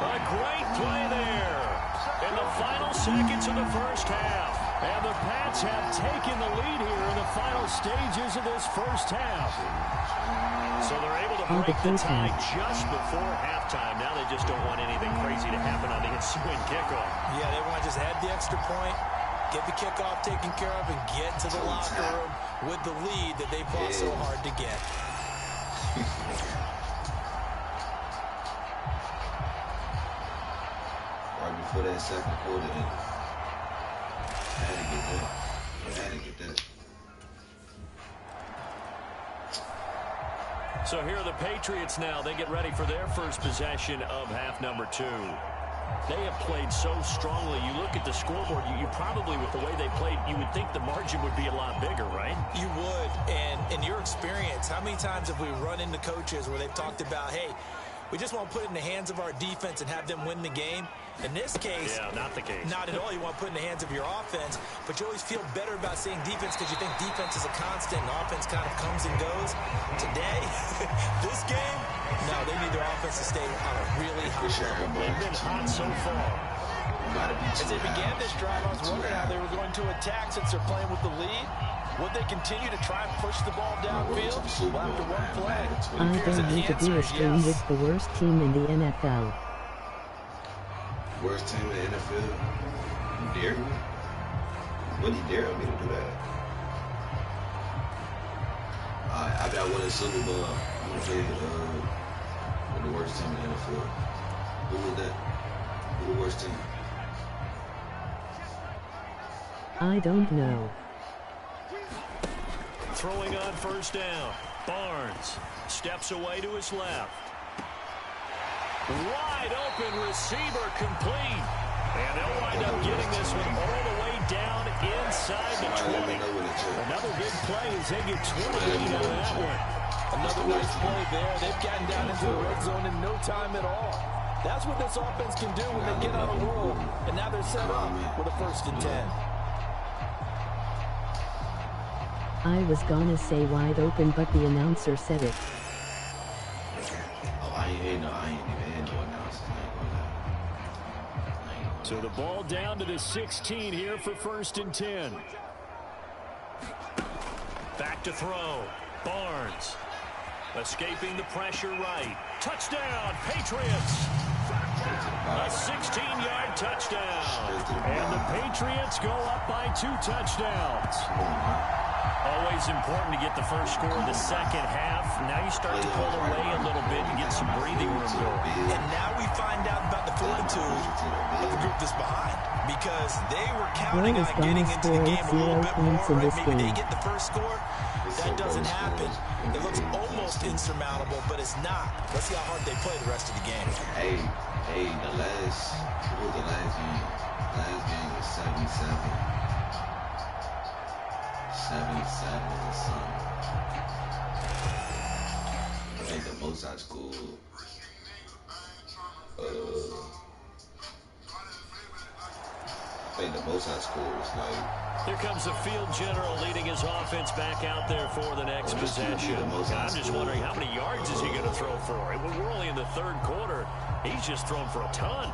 A great play there in the final seconds of the first half. And the Pats have taken the lead here in the final stages of this first half. So they're able to break the tie just before halftime. Now they just don't want anything crazy to happen on the ensuing kickoff. Yeah, they want to just add the extra point, get the kickoff taken care of, and get to the locker room with the lead that they fought so hard to get. Right before that second quarter ended. I had to get that. So here are the Patriots now. They get ready for their first possession of half number 2. They have played so strongly. You look at the scoreboard, you probably, with the way they played, you would think the margin would be a lot bigger, right? You would. And in your experience, how many times have we run into coaches where they've talked about, hey, we just want to put it in the hands of our defense and have them win the game? In this case, not the case. Not at all. You want to put it in the hands of your offense, but you always feel better about saying defense because you think defense is a constant and offense kind of comes and goes. Today, this game, no, they need their offense to stay on a really high level. They've been hot so far. As they began this drive, I was wondering how they were going to attack since they're playing with the lead. Would they continue to try and push the ball downfield? Well, after one play, I don't need to do a stream with the worst team in the NFL. Worst team in the NFL? You dare me? What he dare me to do that? I won a Super Bowl. I'm going to play with the worst team in the NFL. Who was that? Who the worst team? I don't know. Throwing on first down. Barnes steps away to his left. Wide open receiver complete. And they'll wind up getting this one all the way down inside the 20. Another big play as they get 28 out of that one. Another nice play there. They've gotten down into the red zone in no time at all. That's what this offense can do when they get on a roll. And now they're set up with a 1st and 10. I was gonna say wide open, but the announcer said it. I ain't even no announcers. So the ball down to the 16 here for 1st and 10. Back to throw. Barnes escaping the pressure right. Touchdown, Patriots. A 16-yard touchdown. And the Patriots go up by 2 touchdowns. Always important to get the first score of the second half. Now you start to pull away a little bit and get some breathing room going. And now we find out about the fortitude of the group that's behind. Because they were counting on getting into the game a little bit more. Right? Maybe they get the first score. That doesn't happen. It looks almost insurmountable, but it's not. Let's see how hard they play the rest of the game. Hey, what was the last game? Last game was 77. 77 or something. I think the most I scored. Was like. Here comes the field general leading his offense back out there for the next possession. I'm just wondering how many yards is he going to throw for? We're only in the 3rd quarter. He's just thrown for a ton.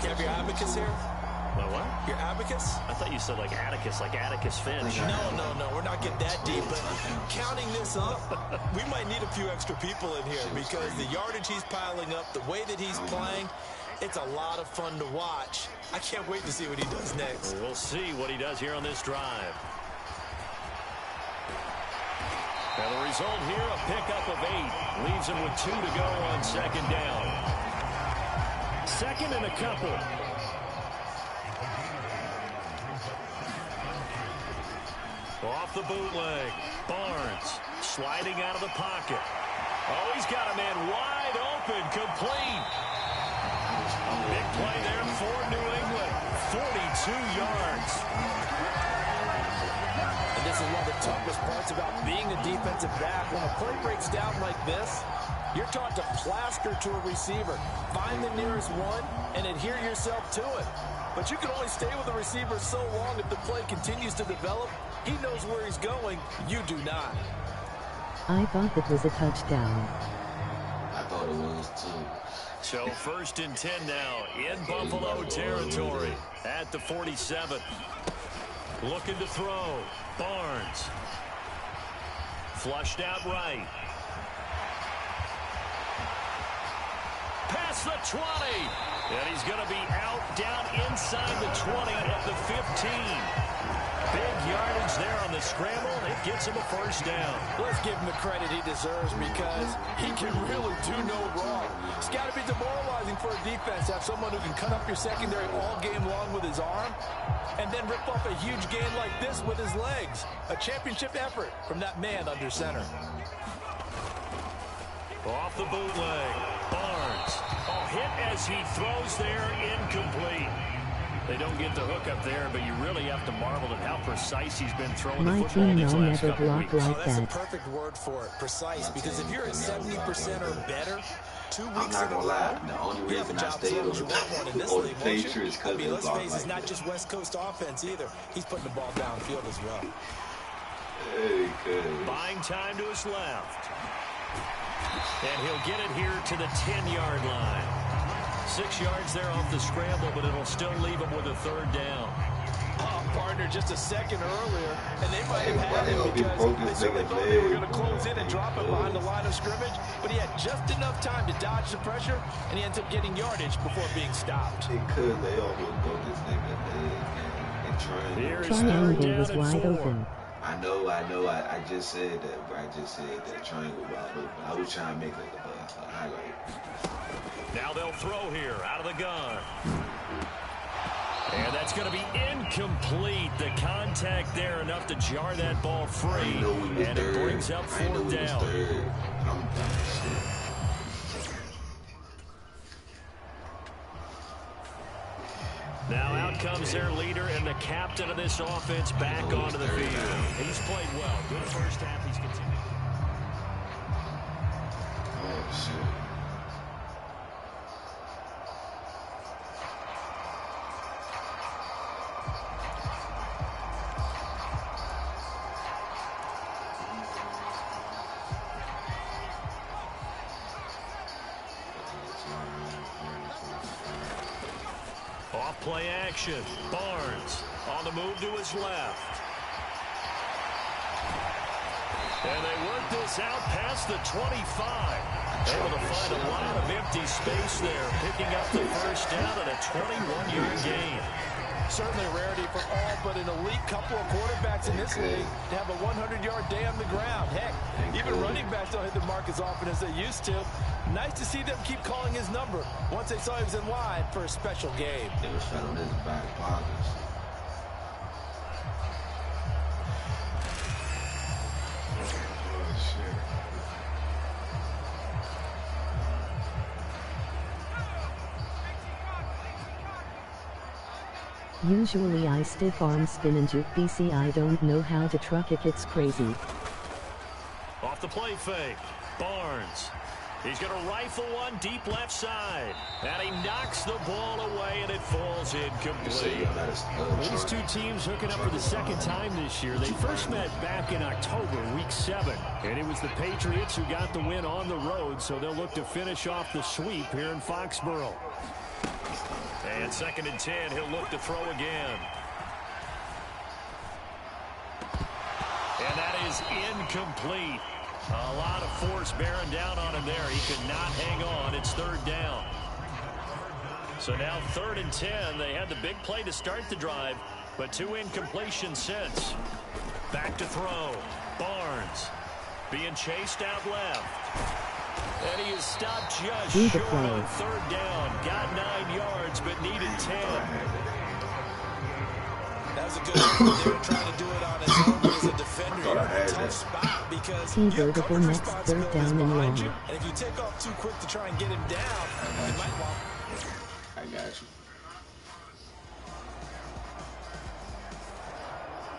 You have your abacus here? My what? Your abacus? I thought you said like Atticus Finch. No, we're not getting that deep, but counting this up, we might need a few extra people in here because the yardage he's piling up, the way that he's playing, It's a lot of fun to watch. I can't wait to see what he does next. We'll see what he does here on this drive. And the result here, a pickup of 8. Leaves him with 2 to go on second down. Second and a couple. Off the bootleg. Barnes sliding out of the pocket. Oh, he's got a man wide open, complete. Big play there for New England. 42 yards. And this is one of the toughest parts about being a defensive back. When a play breaks down like this, you're taught to plaster to a receiver. Find the nearest one and adhere yourself to it. But you can only stay with the receiver so long if the play continues to develop. He knows where he's going. You do not. I thought that was a touchdown. I thought it was too. So 1st and 10 now in Buffalo territory at the 47. Looking to throw. Barnes. Flushed out right. Past the 20. And he's going to be out down inside the 20 at the 15. Big yardage there on the scramble. It gets him a first down. Let's give him the credit he deserves because he can really do no wrong. It's got to be demoralizing for a defense to have someone who can cut up your secondary all game long with his arm and then rip off a huge gain like this with his legs. A championship effort from that man under center. Off the bootleg. Barnes. Oh, hit as he throws there, incomplete. They don't get the hook up there, but you really have to marvel at how precise he's been throwing the My football team these now last never couple of block weeks. like That's a that. perfect word for it, precise, because if you're at 70% or better 2 I'm weeks not in a gonna lie. row, The only you have a reason I job as stayed long on as you want one in this the league, won't you? Patriots I because mean, they let's block face it, it's like not just West Coast offense either. He's putting the ball downfield as well. Hey, good. Buying time to his left. And he'll get it here to the 10-yard line. 6 yards there off the scramble, but it'll still leave him with a third down. Oh, partner, just a second earlier, and they might have Why had him he broke because they his certainly nigga thought they were leg? going to close in and drop it behind the line of scrimmage, but he had just enough time to dodge the pressure, and he ends up getting yardage before being stopped. Because they almost broke this nigga leg and trying. Here's Triangle was wide open. I know. I just said that, bro. I just said that triangle wide open. I was trying to make a highlight. Now they'll throw here out of the gun. And that's going to be incomplete. The contact there enough to jar that ball free. And it brings up 4th down. I'm done. Now out comes their leader and the captain of this offense back onto the field. He's played well. Good first half. He's continued. Oh, shit. Off play action. Barnes on the move to his left. And they work this out past the 25. Able to find a lot of empty space there, picking up the first down at a 21-yard gain. Certainly a rarity for all but an elite couple of quarterbacks in this league to have a 100-yard day on the ground. Heck, even running backs don't hit the mark as often as they used to. Nice to see them keep calling his number once they saw he was in line for a special game. They was trying on his back pockets. Usually I stiff arm spin and juke BC. I don't know how to truck it. It's crazy. Off the play fake. Barnes. He's going to rifle one deep left side. And he knocks the ball away, and it falls incomplete. These two teams hooking up for the second time this year. They first met back in October, week 7. And it was the Patriots who got the win on the road, so they'll look to finish off the sweep here in Foxborough. And 2nd and 10, he'll look to throw again. And that is incomplete. A lot of force bearing down on him there. He could not hang on. It's 3rd down. So now 3rd and 10. They had the big play to start the drive, but 2 incompletions since. Back to throw. Barnes being chased out left. And he is stopped just short on 3rd down. Got 9 yards, but needed 10. That was a good effort there, trying to do it on his own. But as a defender, you're in a tough spot because you have coverage responsibilities behind you. And if you take off too quick to try and get him down, you might walk. I got you.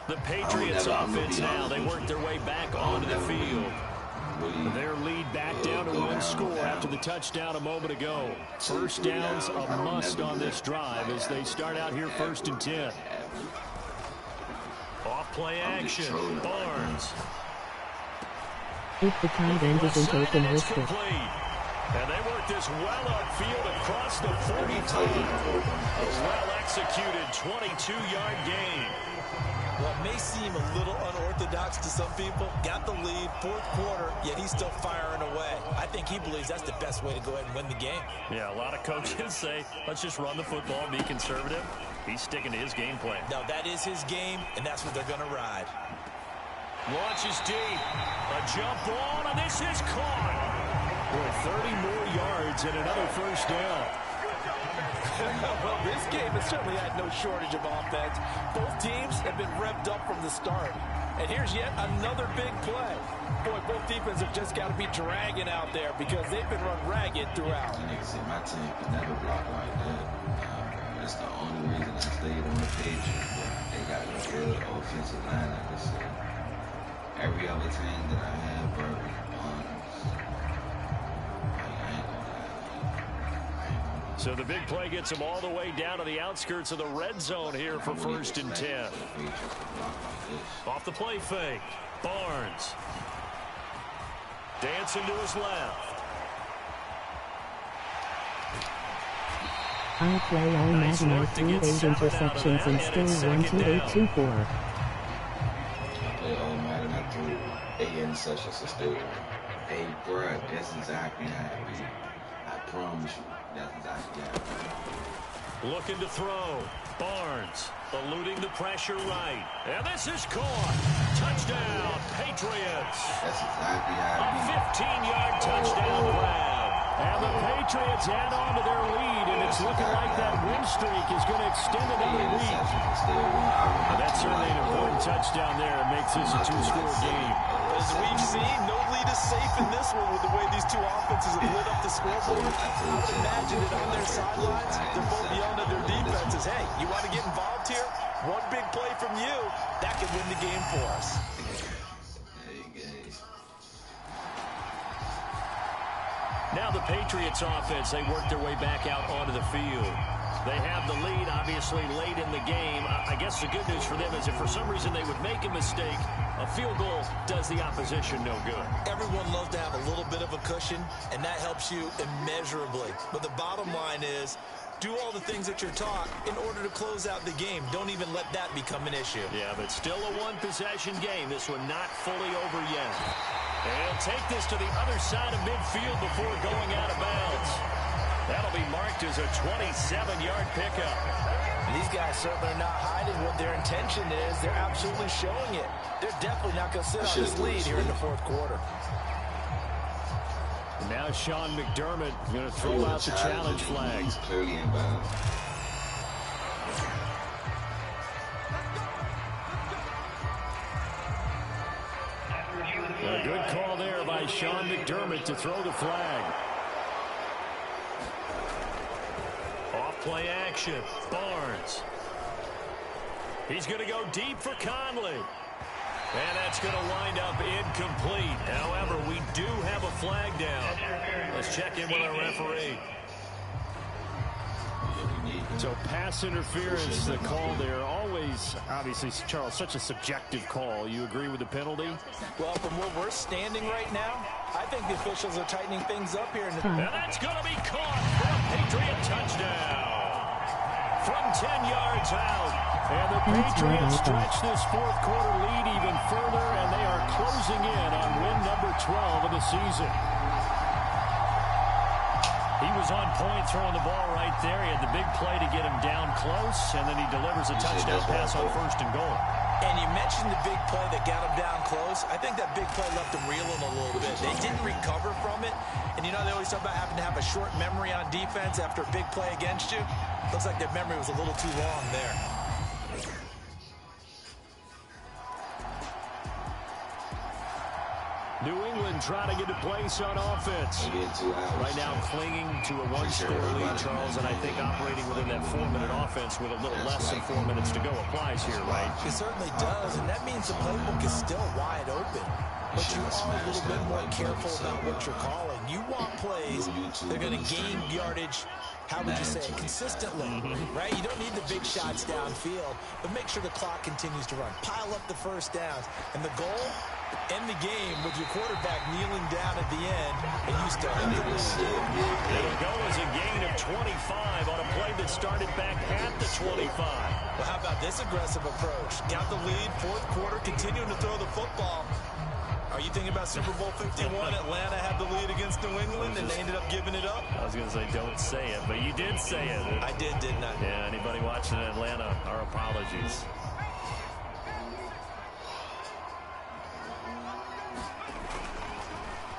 The Patriots offense now, they work their way back onto the field. Their lead back down to 1 score after the touchdown a moment ago. First downs a must on this drive as they start out here 1st and 10. Off play action, Barnes. If the tight end isn't open, risk it. And they work this well upfield across the 42. A well-executed 22-yard gain. Well, it may seem a little unorthodox to some people. Got the lead, 4th quarter, yet he's still firing away. I think he believes that's the best way to go ahead and win the game. Yeah, a lot of coaches say, let's just run the football and be conservative. He's sticking to his game plan. No, that is his game, and that's what they're going to ride. Launches deep. A jump ball, and this is caught. Boy, 30 more yards and another 1st down. Well, this game has certainly had no shortage of offense. Both teams have been revved up from the start. And here's yet another big play. Boy, both defenses have just got to be dragging out there because they've been run ragged throughout. Niggas said my team could never block like that. That's the only reason I stayed on the Patriots. They got a good offensive line, like I said. Every other team that I had, Burger, So the big play gets him all the way down to the outskirts of the red zone here for 1st and 10. Off the play fake. Barnes. Dancing to his left. I play all Madden. I threw 8 interceptions and still won 2824. I play all Madden. I threw 8 interceptions and still won. Hey, bruh, that's exactly how it be. I promise you. That's exactly how it be. Looking to throw. Barnes eluding the pressure right. And this is caught. Touchdown, Patriots. That's exactly how it be. A 15-yard touchdown grab. And the Patriots add on to their lead, and it's looking like that win streak is going to extend another week. And that's certainly an important touchdown there. It makes this a 2-score game. As we've seen, no lead is safe in this one with the way these two offenses have lit up the scoreboard. I would imagine that on their sidelines, they're both yelling at their defenses, hey, you want to get involved here? One big play from you, that could win the game for us. Now the Patriots offense, they work their way back out onto the field. They have the lead, obviously, late in the game. I guess the good news for them is if for some reason they would make a mistake, a field goal does the opposition no good. Everyone loves to have a little bit of a cushion, and that helps you immeasurably. But the bottom line is, do all the things that you're taught in order to close out the game. Don't even let that become an issue. Yeah, but still a one-possession game. This one not fully over yet. And he'll take this to the other side of midfield before going out of bounds. That'll be marked as a 27-yard pickup. And these guys certainly are not hiding what their intention is. They're absolutely showing it. They're definitely not going to sit on this lead here in the 4th quarter. And now Sean McDermott going to throw out the challenge flag. He's clearly in bounds. A good call there by Sean McDermott to throw the flag. Off play action. Barnes. He's going to go deep for Conley. And that's going to wind up incomplete. However, we do have a flag down. Let's check in with our referee. So pass interference, the call there. Always, obviously, Charles, such a subjective call. You agree with the penalty? Well, from where we're standing right now, I think the officials are tightening things up here. And that's going to be caught for a Patriot touchdown. From 10 yards out. And the Patriots stretch this 4th quarter lead even further, and they are closing in on win number 12 of the season. He was on point throwing the ball right there. He had the big play to get him down close, and then he delivers a touchdown pass on 1st and goal. And you mentioned the big play that got him down close. I think that big play left him reeling a little bit. They didn't recover from it. And you know, they always talk about having to have a short memory on defense after a big play against you. Looks like their memory was a little too long there. New England trying to get a place on offense. Right now clinging to a one-score lead, Charles, and I think operating within that 4-minute offense with a little less than 4 minutes to go applies here, right? It certainly does, and that means the playbook is still wide open. But you are a little bit more careful about what you're calling. You want plays that are going to gain yardage, how would you say it, consistently, right? You don't need the big shots downfield, but make sure the clock continues to run. Pile up the first downs, and the goal, end the game with your quarterback kneeling down at the end, and you still have the lead. It'll go as a gain of 25 on a play that started back at the 25. Well, how about this aggressive approach? Got the lead, 4th quarter, continuing to throw the football. Are you thinking about Super Bowl 51? Atlanta had the lead against New England, and they ended up giving it up? I was going to say, don't say it, but you did say it. I did, didn't I? Yeah, anybody watching in Atlanta, our apologies.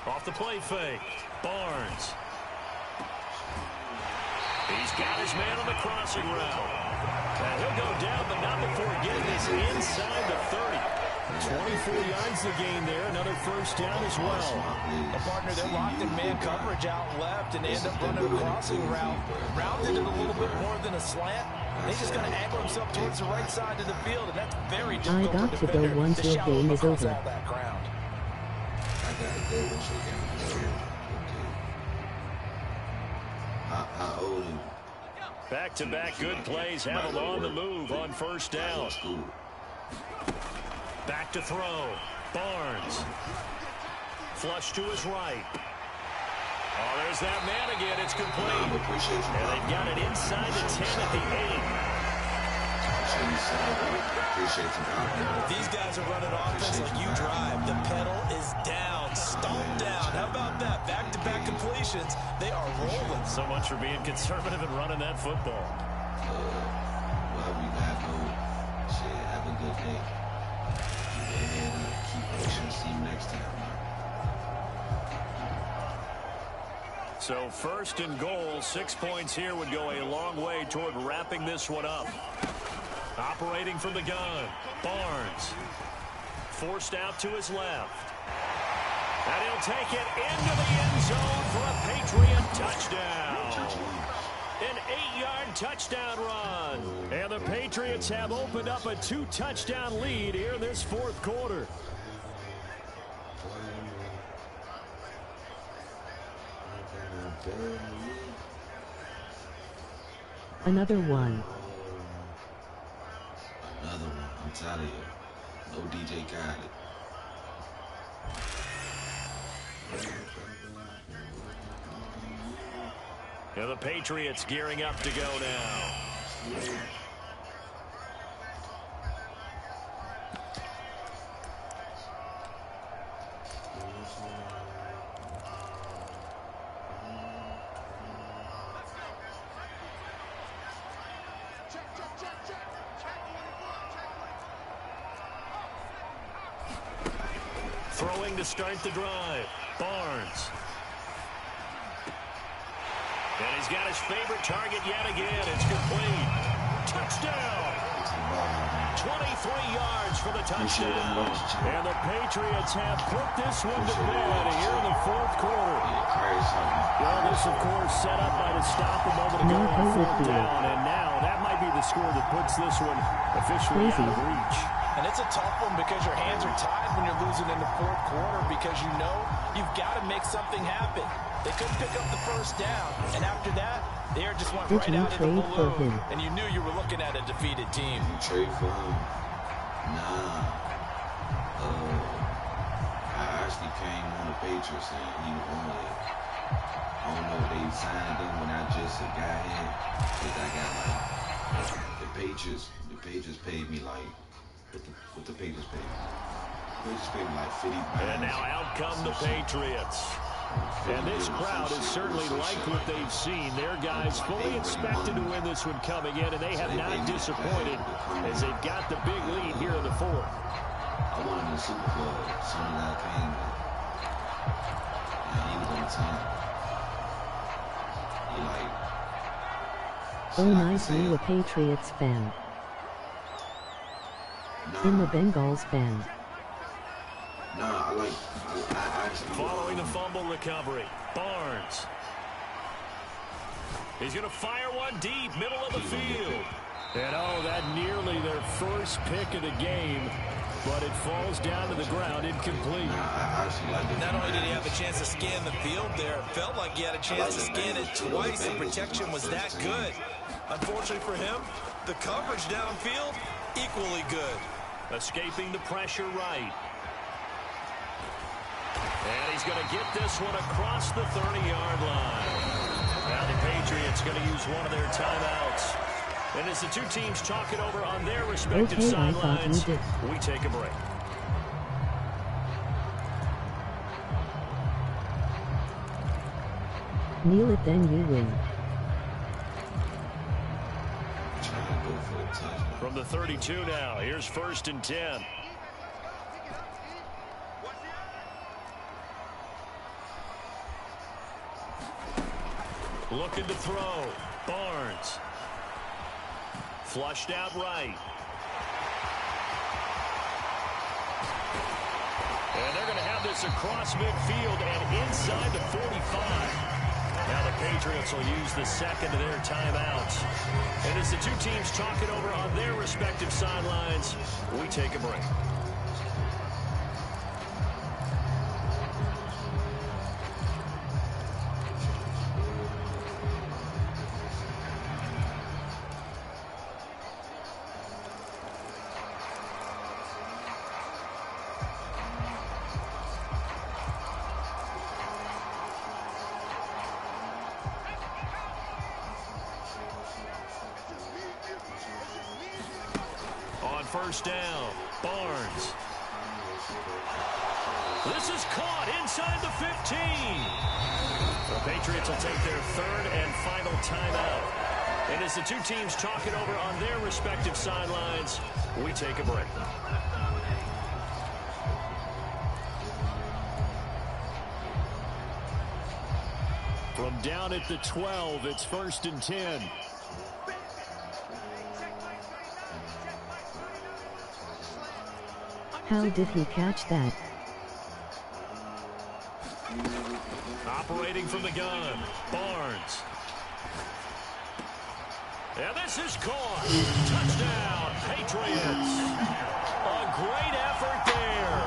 Off the play fake, Barnes. He's got his man on the crossing route. And he'll go down, but not before getting this inside the 30. 24 yards to gain there, another first down as well. A partner that locked in man coverage out left, and they end up running a crossing route. Rounded it a little bit more than a slant. He's just going to angle himself towards the right side of the field, and that's very difficult. I got to go once your game is over. All that ground. I gotta go once your game is over. Okay. How old are you? Back-to-back good plays have him on the move on first down. Back to throw. Barnes. Flush to his right. Oh, there's that man again. It's complete. And they've got it inside the 10 at the 8. These guys are running offense like you drive. The pedal is down. Stomp down. How about that? Back-to-back completions. They are rolling. So much for being conservative and running that football. Well, we got no shit. Have a good day. And keep pushing. See you next time. So 1st and goal, 6 points here would go a long way toward wrapping this one up. Operating from the gun, Barnes. Forced out to his left. And he'll take it into the end zone for a Patriot touchdown. An 8-yard touchdown run. And the Patriots have opened up a 2-touchdown lead here this 4th quarter. Another one. Another one. I'm tired of you. No DJ Khaled. And the Patriots gearing up to go now. Throwing to start the drive. Barnes. And he's got his favorite target yet again. It's complete. Touchdown. 23 yards for the touchdown. And the Patriots have put this one to bed here in the 4th quarter. Well, this, of course, set up by the stop a moment ago on 4th down. And now that might be the score that puts this one officially out of reach. And it's a tough one because your hands are tied when you're losing in the 4th quarter because you know you've got to make something happen. They couldn't pick up the first down, and after that, the air just went right out of the balloon, and you knew you were looking at a defeated team. You trade for him? Nah. I actually came on the Patriots, and he was only, I don't know if they signed him when I just got in, because I got like, the Patriots paid me like, what the Patriots paid me? The Patriots paid me like 50 pounds. And now out come the Patriots. And this crowd has certainly liked what they've seen. Their guys fully expected to win this one coming in, and they have not disappointed as they've got the big lead here in the fourth. I wanted the Super Bowl as soon as I came. And he was on time. He like... Oh, nice, you a Patriots fan. In the Bengals fan. Nah, I actually... Following the fumble recovery, Barnes. He's going to fire one deep, middle of the field. And oh, that nearly their first pick of the game, but it falls down to the ground incomplete. Not only did he have a chance to scan the field there, it felt like he had a chance to scan it twice. The protection was that good. Unfortunately for him, the coverage downfield, equally good. Escaping the pressure right. And he's going to get this one across the 30-yard line. Now the Patriots going to use one of their timeouts. And as the two teams talk it over on their respective sidelines, we take a break. Kneel it, then you win. From the 32 now, here's 1st and 10. Looking to throw. Barnes. Flushed out right. And they're going to have this across midfield and inside the 45. Now the Patriots will use the second of their timeouts. And as the two teams talk it over on their respective sidelines, we take a break. First down, Barnes. This is caught inside the 15. The Patriots will take their 3rd and final timeout. And as the two teams talk it over on their respective sidelines, we take a break. From down at the 12, it's 1st and 10. How did he catch that? Operating from the gun, Barnes. And this is caught. Touchdown, Patriots. A great effort there.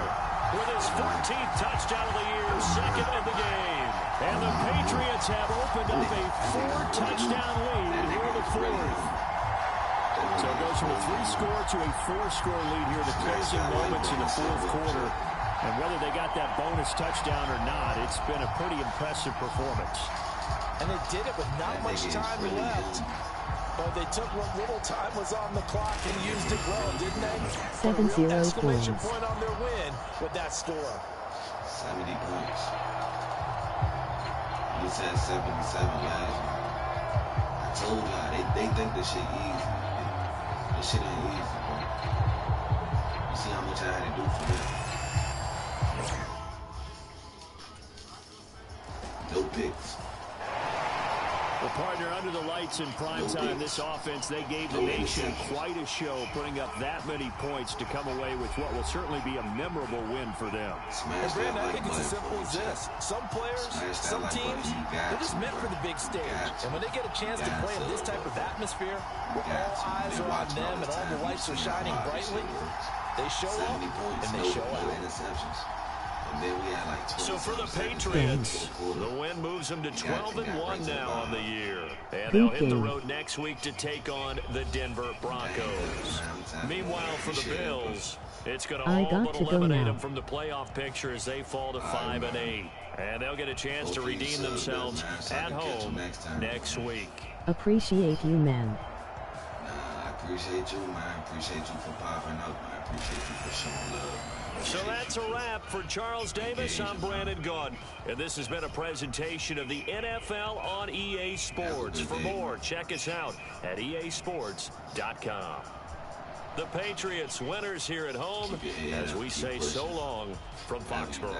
With his 14th touchdown of the year, 2nd in the game. And the Patriots have opened up a 4-touchdown lead here in the 4th. So it goes from a 3-score to a 4-score lead here in the closing moments in the 4th quarter. And whether they got that bonus touchdown or not, it's been a pretty impressive performance. And they did it with not much time left. But they took what little time was on the clock and used it well, didn't they? 7-0 exclamation points. point on their win with that score. 70 points. You said 77 last year. I told y'all, they think this shit easy. This shit ain't easy, bro. You see how much I had to do for this? No picks. Well, partner, under the lights in prime time, this offense, they gave the nation quite a show, putting up that many points to come away with what will certainly be a memorable win for them. And Brandon, I think it's as simple as this. Some players, some teams, they're just meant for the big stage. And when they get a chance to play in this type of atmosphere, where all eyes are on them and all the lights are shining brightly, they show up and they show out. So for the Patriots, the win moves them to 12-1 now on the year. And they'll hit the road next week to take on the Denver Broncos. Meanwhile, for the Bills, it's going to all but eliminate them from the playoff picture as they fall to 5-8. And they'll get a chance to redeem themselves at home next week. Appreciate you, man. I appreciate you, man. I appreciate you for popping up, man. I appreciate you for showing love, man. So that's a wrap for Charles Davis. I'm Brandon Gaudin, and this has been a presentation of the NFL on EA Sports. For more, check us out at easports.com. The Patriots winners here at home as we say so long from Foxborough.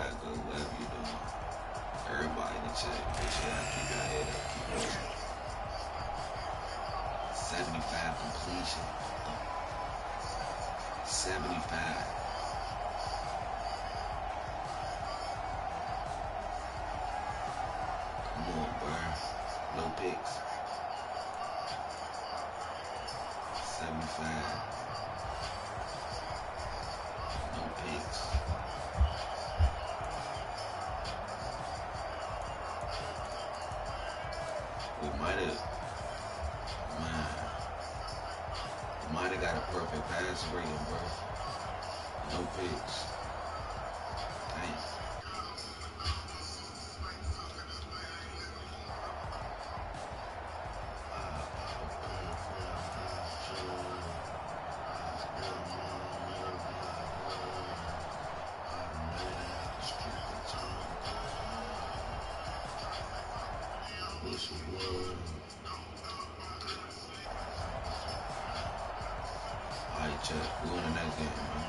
Everybody in the chat, make sure I keep your head up, keep pushing. 75 completion. 75. Come on, Burn. No picks. 75. No picks. We might have got a perfect pass rating, bro. No picks. Dang. Alright, check. We're on the next game, man.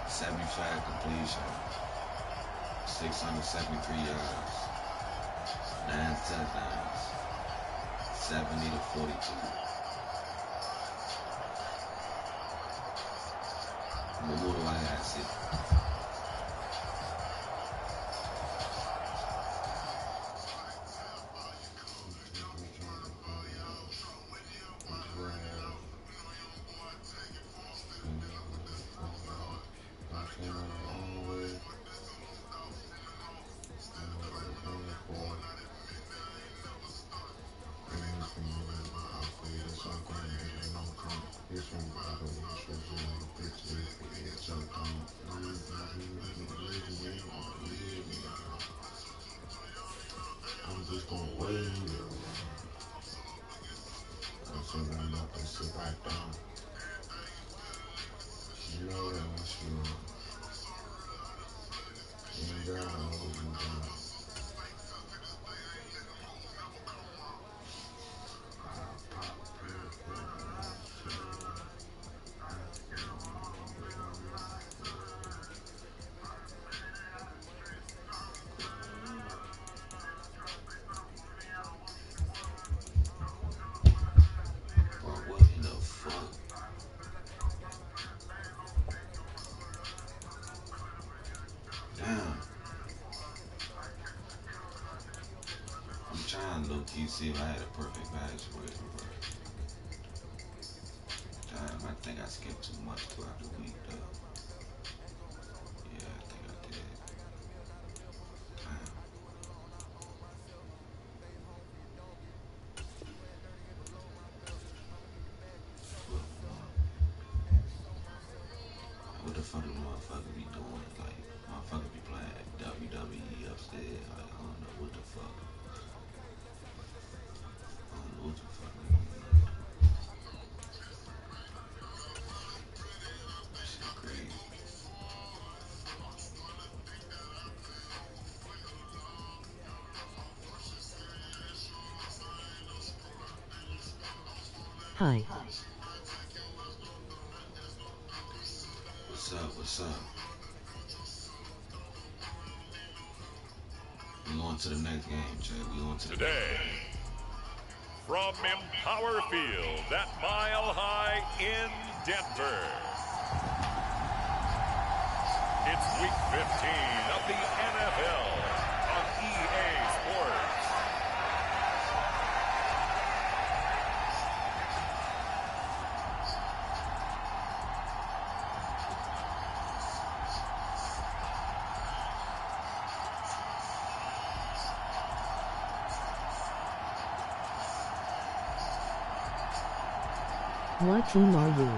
75 completion. 673 yards. 9 touchdowns. 70 to 42. What more do I gotta see? I'm just gonna wait. I'm so I'm not gonna sit back down. You know that I'm sure. And God, I'll hold you down. You see if I had a perfect match with him, bro. Damn, I think I skipped too much throughout the week, though. Yeah, I think I did. Damn. What the fuck do motherfucker be doing? Like, motherfucker be playing WWE upstairs. Like, I don't know what the fuck. Hi. What's up? What's up? We on to the next game, Jay. We on to the today. From Empower Field at Mile High in Denver. It's Week 15 of the NFL on EA Sports. What team are you?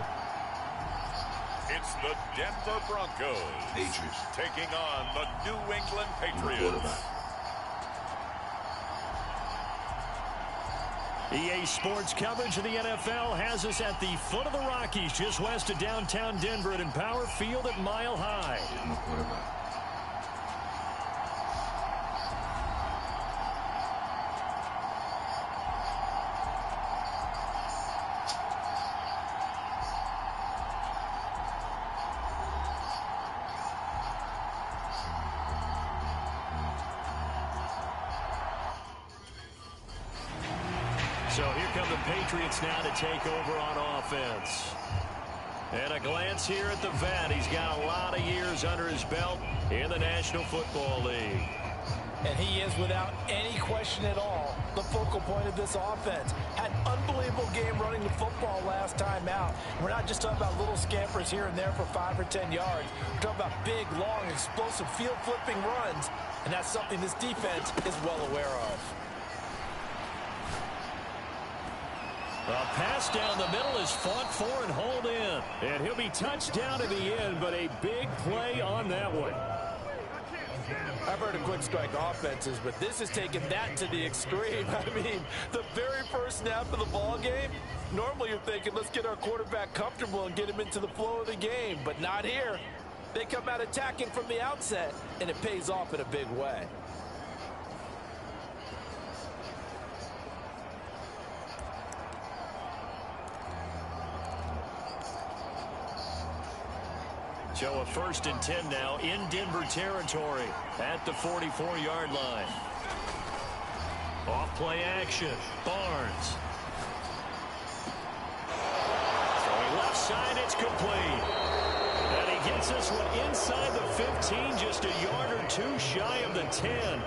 It's the Denver Broncos. Patriots. Taking on the New England Patriots. EA Sports coverage of the NFL has us at the foot of the Rockies, just west of downtown Denver at Empower Field at Mile High. I'm a quarterback. So here come the Patriots now to take over on offense. And a glance here at the vet. He's got a lot of years under his belt in the National Football League. And he is, without any question at all, the focal point of this offense. Had an unbelievable game running the football last time out. We're not just talking about little scampers here and there for 5 or 10 yards. We're talking about big, long, explosive field-flipping runs. And that's something this defense is well aware of. A pass down the middle is fought for and hauled in. And he'll be touched down to the end, but a big play on that one. I've heard of quick strike offenses, but this has taken that to the extreme. I mean, the very first snap of the ball game, normally you're thinking, let's get our quarterback comfortable and get him into the flow of the game, but not here. They come out attacking from the outset, and it pays off in a big way. So a 1st and 10 now in Denver territory at the 44-yard line. Off play action. Barnes. Throwing left side, it's complete. And he gets this one inside the 15, just a yard or two shy of the 10.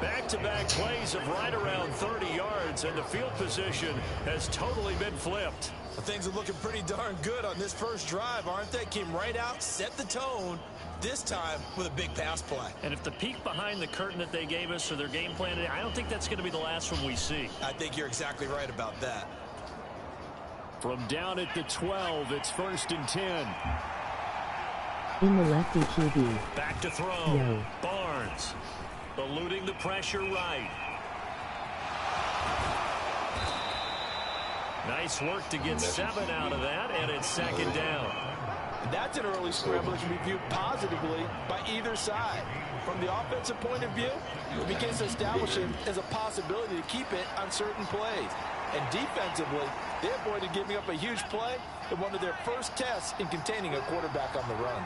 Back-to-back plays of right around 30 yards, and the field position has totally been flipped. Well, things are looking pretty darn good on this first drive, aren't they? Came right out, set the tone, this time with a big pass play. And if the peek behind the curtain that they gave us or their game plan, I don't think that's going to be the last one we see. I think you're exactly right about that. From down at the 12, it's 1st and 10. In the lefty QB. Back to throw. Yo. Barnes. Eluding the pressure right. Nice work to get 7 out of that, and it's 2nd down. That's an early scramble that should be viewed positively by either side. From the offensive point of view, it begins to establish it as a possibility to keep it on certain plays. And defensively, they avoided giving up a huge play in one of their first tests in containing a quarterback on the run.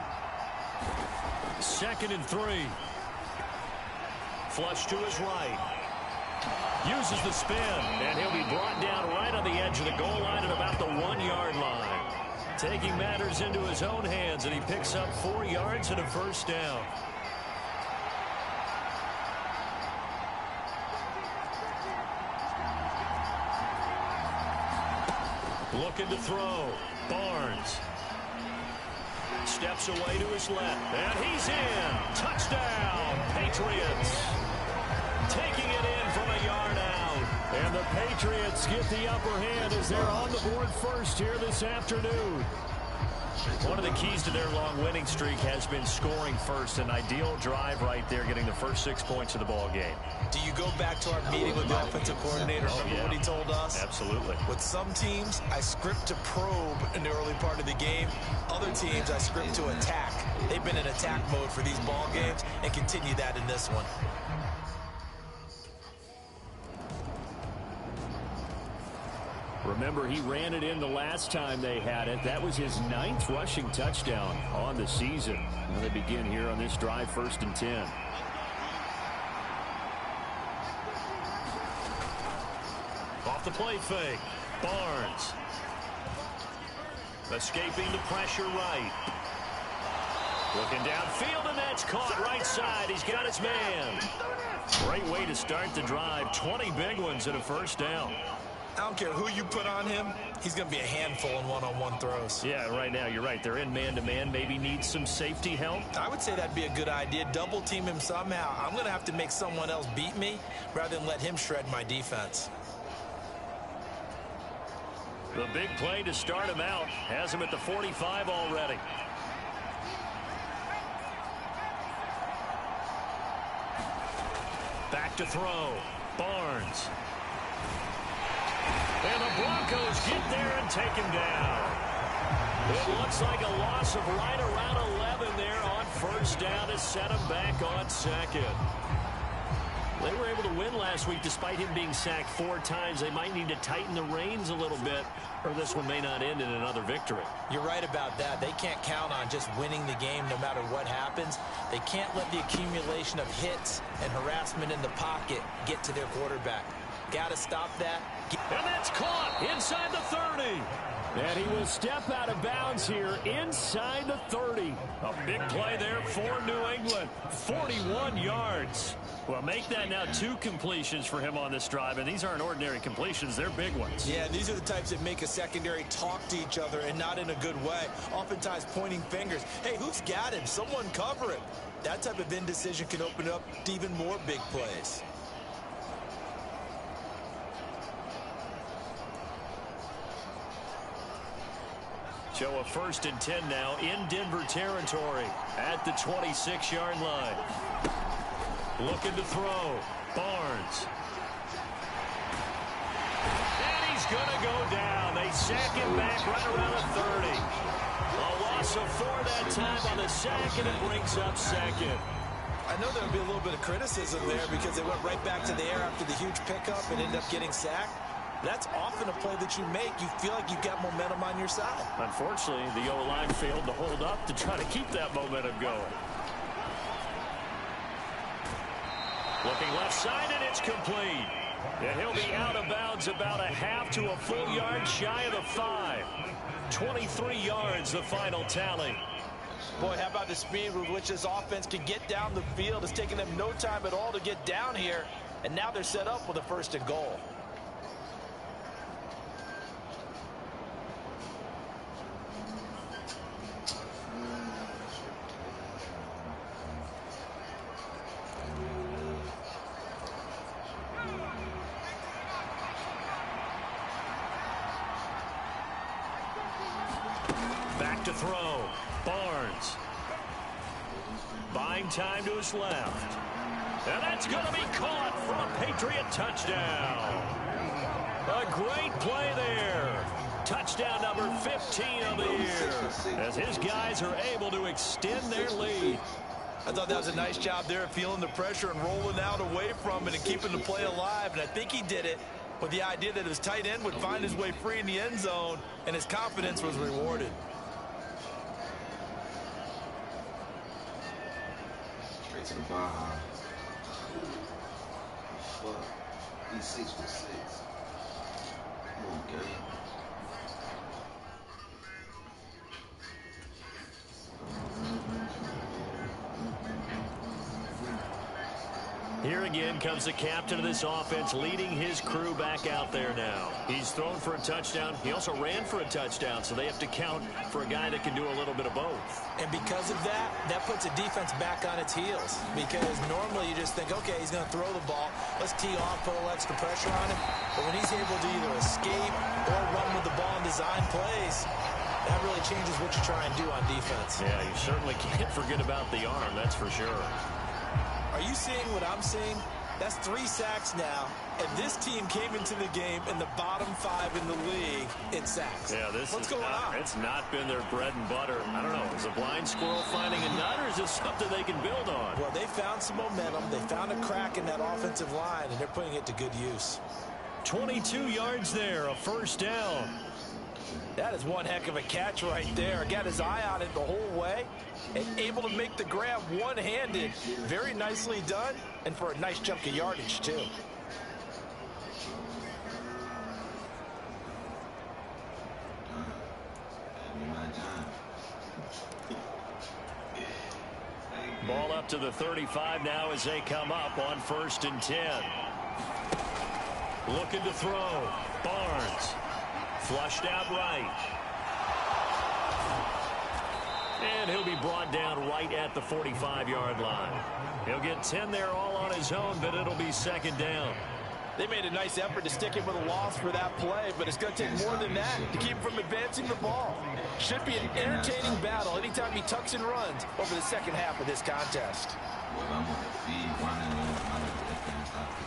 2nd and 3. Flush to his right. Uses the spin, and he'll be brought down right on the edge of the goal line at about the 1-yard line. Taking matters into his own hands, and he picks up 4 yards and a 1st down. Looking to throw. Barnes. Steps away to his left, and he's in. Touchdown, Patriots. Taking it in from a yard out. And the Patriots get the upper hand as they're on the board first here this afternoon. One of the keys to their long winning streak has been scoring first. An ideal drive right there, getting the first 6 points of the ball game. Do you go back to our meeting with the offensive coordinator? Remember what he told us? Absolutely. With some teams, I script to probe in the early part of the game. Other teams, I script to attack. They've been in attack mode for these ball games and continue that in this one. Remember, he ran it in the last time they had it. That was his 9th rushing touchdown on the season. And they begin here on this drive, 1st and 10. Off the play fake. Barnes. Escaping the pressure right. Looking downfield, and that's caught right side. He's got his man. Great way to start the drive. 20 big ones and a 1st down. I don't care who you put on him, he's going to be a handful in one-on-one throws. Yeah, right now, you're right. They're in man-to-man. Maybe needs some safety help. I would say that'd be a good idea. Double team him somehow. I'm going to have to make someone else beat me rather than let him shred my defense. The big play to start him out has him at the 45 already. Back to throw. Barnes. And the Broncos get there and take him down. It looks like a loss of right around 11 there on first down to set him back on second. They were able to win last week despite him being sacked 4 times. They might need to tighten the reins a little bit, or this one may not end in another victory. You're right about that. They can't count on just winning the game no matter what happens. They can't let the accumulation of hits and harassment in the pocket get to their quarterback. Got to stop that. And that's caught inside the 30. And he will step out of bounds here inside the 30. A big play there for New England. 41 yards. Well, make that now 2 completions for him on this drive, and these aren't ordinary completions. They're big ones. Yeah, these are the types that make a secondary talk to each other and not in a good way. Oftentimes pointing fingers. Hey, who's got him? Someone cover him. That type of indecision can open up to even more big plays. So a 1st and 10 now in Denver territory at the 26-yard line. Looking to throw. Barnes. And he's going to go down. They sack him back right around the 30. A loss of 4 that time on the sack, and it brings up second. I know there would be a little bit of criticism there because they went right back to the air after the huge pickup and ended up getting sacked. That's often a play that you make. You feel like you've got momentum on your side. Unfortunately, the O-line failed to hold up to try to keep that momentum going. Looking left side, and it's complete. And he'll be out of bounds about a half to a full yard shy of the 5. 23 yards, the final tally. Boy, how about the speed with which this offense can get down the field? It's taken them no time at all to get down here. And now they're set up with a 1st and goal. Back to throw. Barnes. Buying time to his left. And that's going to be caught for a Patriot touchdown. A great play there. Touchdown number 15 of the year, as his guys are able to extend their lead. I thought that was a nice job there of feeling the pressure and rolling out away from it and keeping the play alive. And I think he did it with the idea that his tight end would find his way free in the end zone, and his confidence was rewarded. Straight to the bar. Fuck. He's 6 for 6. Come on, game. Here again comes the captain of this offense, leading his crew back out there now. He's thrown for a touchdown. He also ran for a touchdown, so they have to count for a guy that can do a little bit of both. And because of that, that puts a defense back on its heels. Because normally you just think, okay, he's going to throw the ball. Let's tee off, put a little extra pressure on him. But when he's able to either escape or run with the ball and design plays, that really changes what you try and do on defense. Yeah, you certainly can't forget about the arm, that's for sure. Are you seeing what I'm seeing? That's 3 sacks now, and this team came into the game in the bottom 5 in the league in sacks. Yeah, What's going on? It's not been their bread and butter. I don't know, is a blind squirrel finding a nut, or is this something they can build on? Well, they found some momentum. They found a crack in that offensive line, and they're putting it to good use. 22 yards there, a 1st down. That is one heck of a catch right there. Got his eye on it the whole way and able to make the grab one-handed. Very nicely done, and for a nice chunk of yardage, too. Ball up to the 35 now as they come up on 1st and 10. Looking to throw. Barnes. Flushed out right. And he'll be brought down right at the 45-yard line. He'll get 10 there all on his own, but it'll be 2nd down. They made a nice effort to stick him with a loss for that play, but it's going to take more than that to keep him from advancing the ball. Should be an entertaining battle anytime he tucks and runs over the second half of this contest.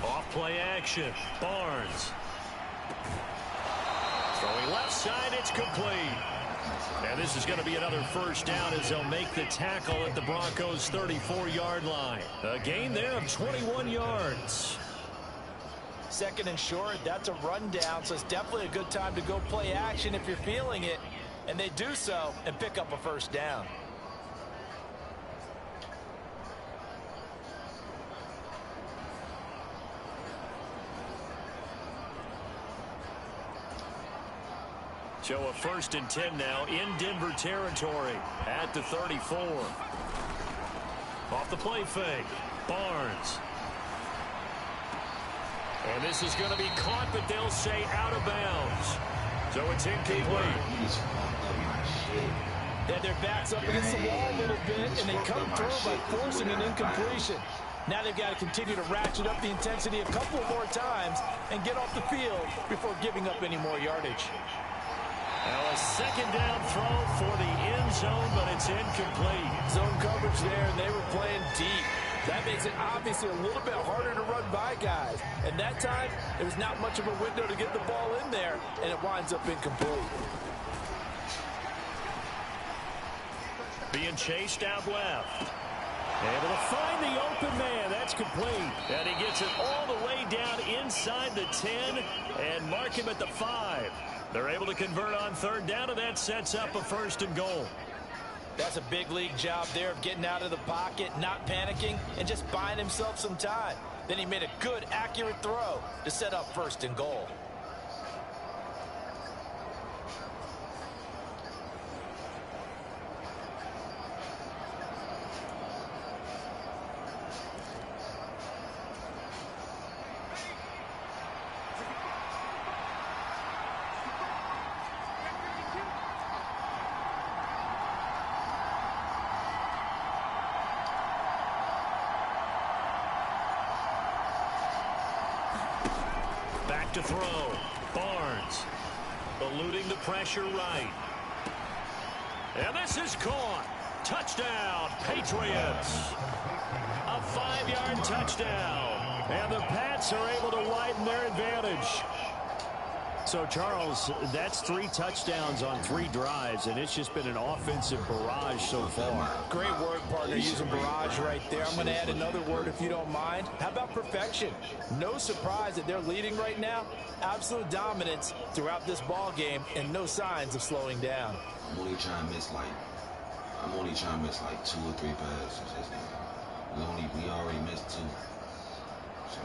Off play action. Barnes. Throwing left side, it's complete. And this is going to be another first down as they'll make the tackle at the Broncos' 34-yard line. A gain there of 21 yards. Second and short, that's a rundown, so it's definitely a good time to go play action if you're feeling it. And they do so and pick up a first down. So a 1st and 10 now in Denver territory at the 34. Off the play fake, Barnes. And this is going to be caught, but they'll say out of bounds. So it's incomplete. Then their backs up against the wall a little bit, and they come through by forcing an incompletion. Now they've got to continue to ratchet up the intensity a couple more times and get off the field before giving up any more yardage. Now a 2nd down throw for the end zone, but it's incomplete. Zone coverage there, and they were playing deep. That makes it obviously a little bit harder to run by guys. And that time, there was not much of a window to get the ball in there, and it winds up incomplete. Being chased out left. Able to find the open man. That's complete. And he gets it all the way down inside the 10 and mark him at the 5. They're able to convert on 3rd down, and that sets up a 1st and goal. That's a big league job there of getting out of the pocket, not panicking, and just buying himself some time. Then he made a good, accurate throw to set up 1st and goal. To throw. Barnes eluding the pressure right. And this is caught. Touchdown, Patriots. A 5-yard touchdown. And the Pats are able to widen their advantage. So, Charles, that's 3 touchdowns on 3 drives, and it's just been an offensive barrage so far. Great word, partner, using barrage right there. I'm going to add another word if you don't mind. How about perfection? No surprise that they're leading right now. Absolute dominance throughout this ball game, and no signs of slowing down. I'm only trying to miss like 2 or 3 passes. We already missed 2. So.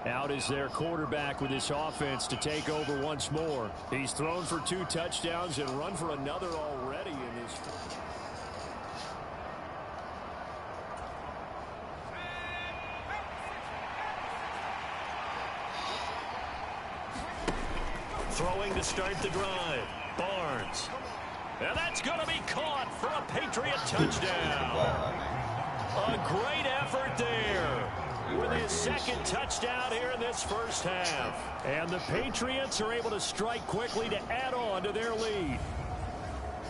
Out is their quarterback with this offense to take over once more. He's thrown for 2 touchdowns and run for another already in this. Throwing to start the drive. Barnes. And that's going to be caught for a Patriot touchdown. A great effort there. With his 2nd touchdown here in this first half. And the Patriots are able to strike quickly to add on to their lead.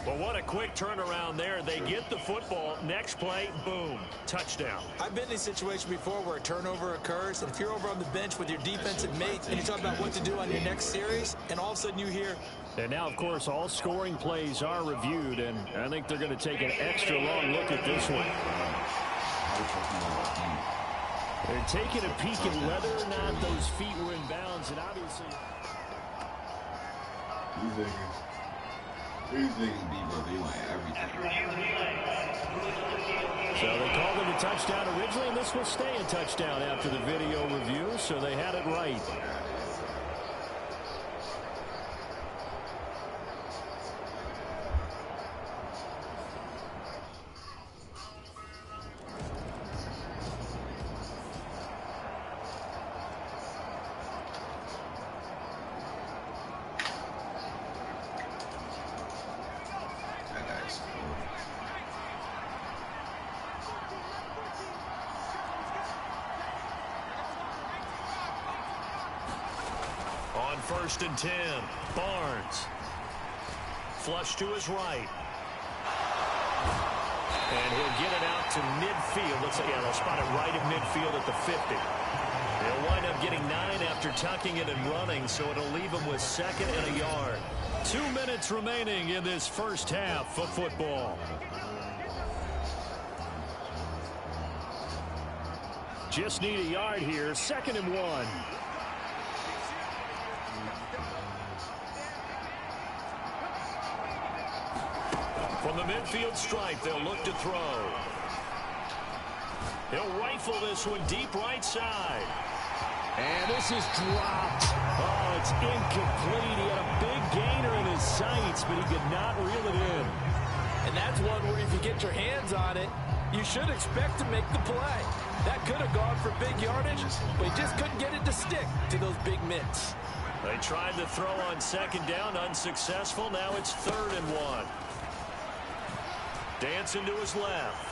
Well, what a quick turnaround there. They get the football. Next play, boom, touchdown. I've been in a situation before where a turnover occurs, and if you're over on the bench with your defensive mate and you're talking about what to do on your next series, and all of a sudden you hear... And now, of course, all scoring plays are reviewed, and I think they're going to take an extra long look at this one. They're taking a peek at whether or not those feet were in bounds, and obviously... These niggas beat reviewing everything. So they called it a touchdown originally, and this will stay a touchdown after the video review, so they had it right. On 1st and 10, Barnes. Flush to his right. And he'll get it out to midfield. Let's say, yeah, they'll spot it right at midfield at the 50. They'll wind up getting 9 after tucking it and running, so it'll leave them with 2nd and a yard. 2 minutes remaining in this first half of football. Just need a yard here. 2nd and 1. From the midfield stripe, they'll look to throw. He'll rifle this one deep right side. And this is dropped. Oh, it's incomplete. He had a big gainer in his sights, but he could not reel it in. And that's one where if you get your hands on it, you should expect to make the play. That could have gone for big yardage, but he just couldn't get it to stick to those big mitts. They tried to throw on 2nd down, unsuccessful. Now it's 3rd and 1. Dancing to his left.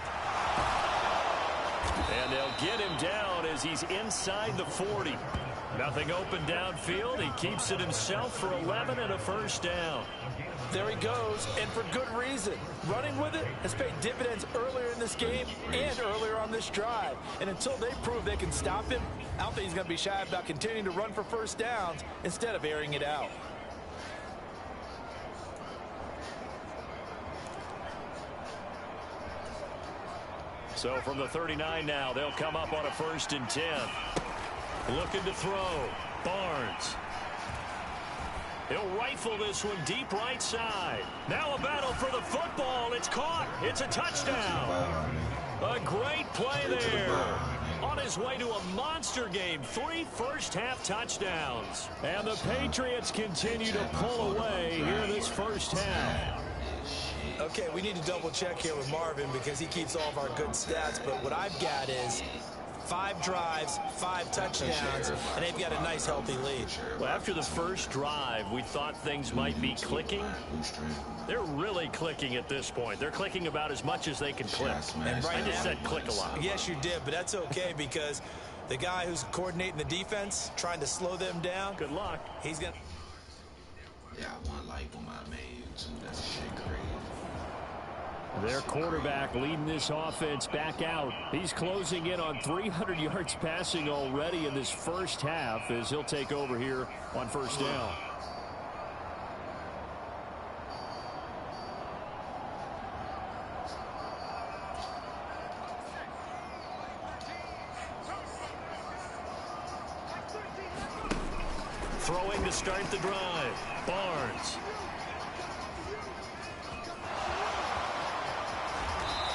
And they'll get him down as he's inside the 40. Nothing open downfield. He keeps it himself for 11 and a first down. There he goes, and for good reason. Running with it has paid dividends earlier in this game and earlier on this drive. And until they prove they can stop him, I don't think he's going to be shy about continuing to run for first downs instead of airing it out. So from the 39 now, they'll come up on a 1st and 10. Looking to throw. Barnes. He'll rifle this one deep right side. Now a battle for the football. It's caught. It's a touchdown. A great play there. On his way to a monster game. 3 first-half touchdowns. And the Patriots continue to pull away here in this first half. Okay, we need to double-check here with Marvin because he keeps all of our good stats. But what I've got is 5 drives, 5 touchdowns, and they've got a nice, healthy lead. Well, after the first drive, we thought things might be clicking. They're really clicking at this point. They're clicking about as much as they can click. And right I just now, said click a lot. Yes, you did, but that's okay because the guy who's coordinating the defense, trying to slow them down. Good luck. He's going to... Yeah, I want life on my man, too. That's shit crazy. Their quarterback leading this offense back out. He's closing in on 300 yards passing already in this first half as he'll take over here on first down. Throwing to start the drive. Barnes.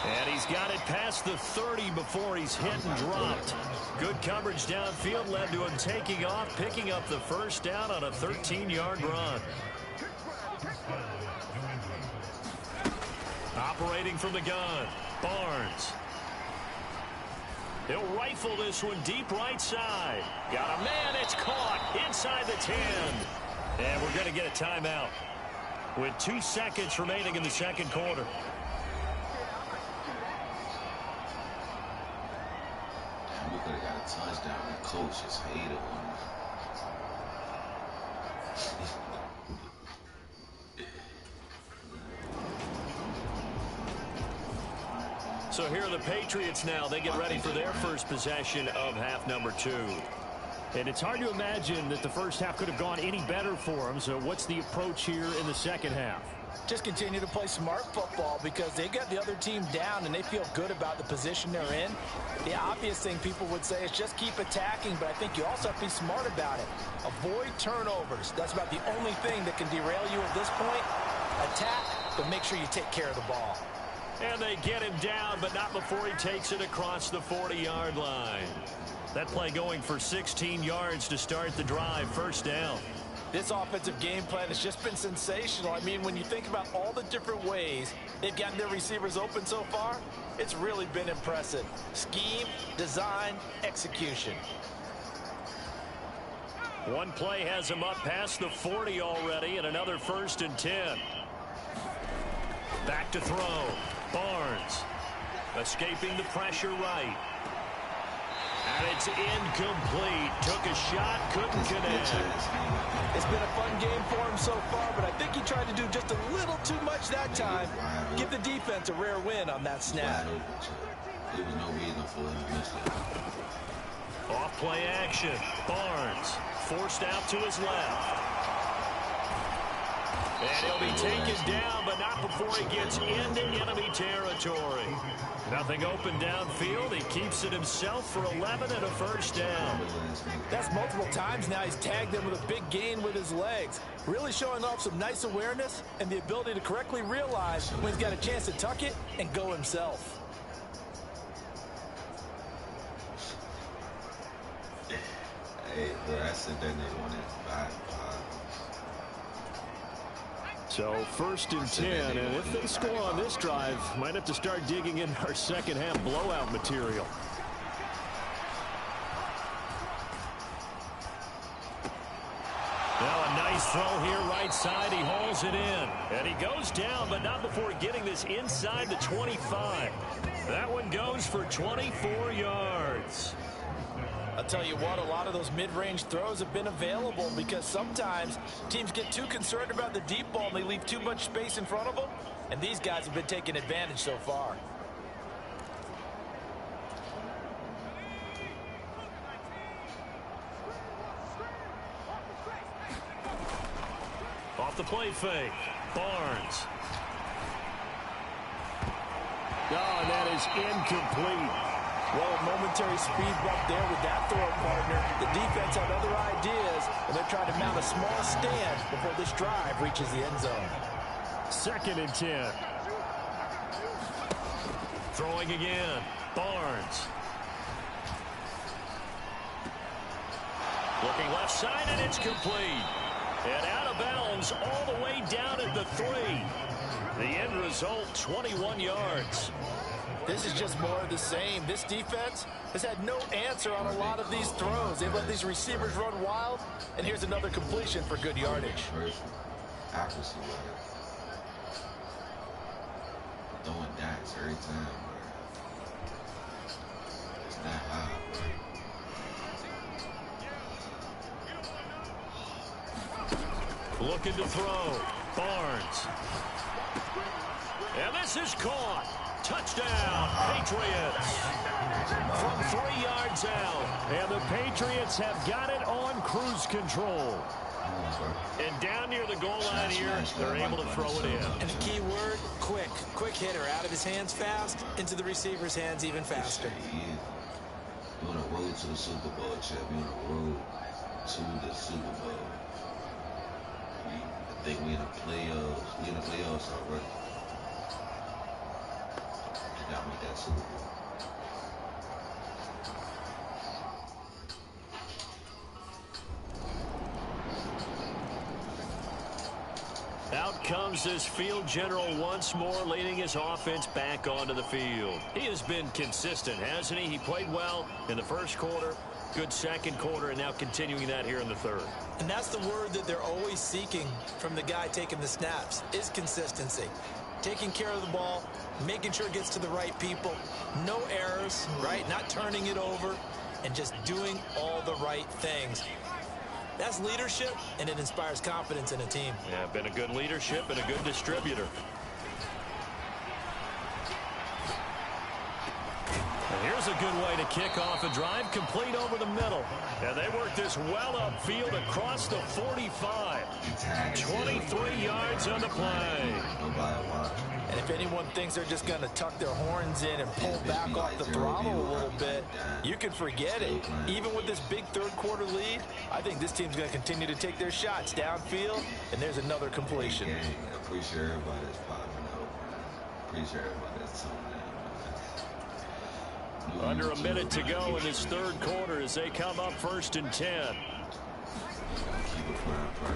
And he's got it past the 30 before he's hit and dropped. Good coverage downfield led to him taking off, picking up the first down on a 13-yard run. Operating from the gun, Barnes. He'll rifle this one deep right side. Got a man, it's caught inside the 10. And we're going to get a timeout with 2 seconds remaining in the second quarter. We could have got a touchdown. The coach just hated on us. So here are the Patriots now. They get ready for their first possession of half number 2. And it's hard to imagine that the first half could have gone any better for them. So what's the approach here in the second half? Just continue to play smart football because they got the other team down and they feel good about the position they're in. The obvious thing people would say is just keep attacking, but I think you also have to be smart about it. Avoid turnovers. That's about the only thing that can derail you at this point. Attack, but make sure you take care of the ball. And they get him down, but not before he takes it across the 40-yard line. That play going for 16 yards to start the drive. First down. This offensive game plan has just been sensational. I mean, when you think about all the different ways they've gotten their receivers open so far, it's really been impressive. Scheme, design, execution. One play has him up past the 40 already, and another 1st and 10. Back to throw. Barnes escaping the pressure right. And it's incomplete. Took a shot, couldn't connect. It's been a fun game for him so far, but I think he tried to do just a little too much that time. Give the defense a rare win on that snap. There was no reason for him to miss it. Off play action. Barnes forced out to his left. And he'll be taken down, but not before he gets into enemy territory. Nothing open downfield. He keeps it himself for 11 and a first down. That's multiple times now he's tagged him with a big gain with his legs. Really showing off some nice awareness and the ability to correctly realize when he's got a chance to tuck it and go himself. Hey, bro, I said that nigga wanted 5. So first and 10, and if they score on this drive, might have to start digging in our second half blowout material. Now a nice throw here right side. He hauls it in. And he goes down, but not before getting this inside the 25. That one goes for 24 yards. I'll tell you what, a lot of those mid-range throws have been available because sometimes teams get too concerned about the deep ball and they leave too much space in front of them. And these guys have been taking advantage so far. Off the play fake. Barnes. Oh, and that is incomplete. Well, a momentary speed bump there with that throw partner. The defense had other ideas, and they're trying to mount a small stand before this drive reaches the end zone. Second and 10. Throwing again. Barnes. Looking left side, and it's complete. And out of bounds all the way down at the 3. The end result, 21 yards. This is just more of the same. This defense has had no answer on a lot of these throws. They've let these receivers run wild, and here's another completion for good yardage. Accuracy, throwing dats every time, bro. It's not high, bro. Looking to throw. Barnes. And this is caught. Touchdown, Patriots. From 3 yards out. And the Patriots have got it on cruise control. And down near the goal line here, they're able to throw it in. And the key word, quick. Quick hitter, out of his hands fast, into the receiver's hands even faster. We're on the road to the Super Bowl, Chad. We're on the road to the Super Bowl. I think we're in the playoffs. We're in the playoffs already. Got me that Super Bowl. Out comes this field general once more, leading his offense back onto the field. He has been consistent, hasn't he? He played well in the first quarter, good second quarter, and now continuing that here in the third. And that's the word that they're always seeking from the guy taking the snaps, is consistency. Taking care of the ball, making sure it gets to the right people, no errors, right? Not turning it over, and just doing all the right things. That's leadership, and it inspires confidence in a team. Yeah, been a good leadership and a good distributor. And here's a good way to kick off a drive, complete over the middle. And they work this well upfield across the 45. 23 yards on the play. And if anyone thinks they're just going to tuck their horns in and pull back off the throttle a little bit, you can forget it. Even with this big third quarter lead, I think this team's going to continue to take their shots downfield, and there's another completion. Appreciate everybody that's popping up. Appreciate everybody that's tuning in. Under a minute to go in this third quarter as they come up first and 10.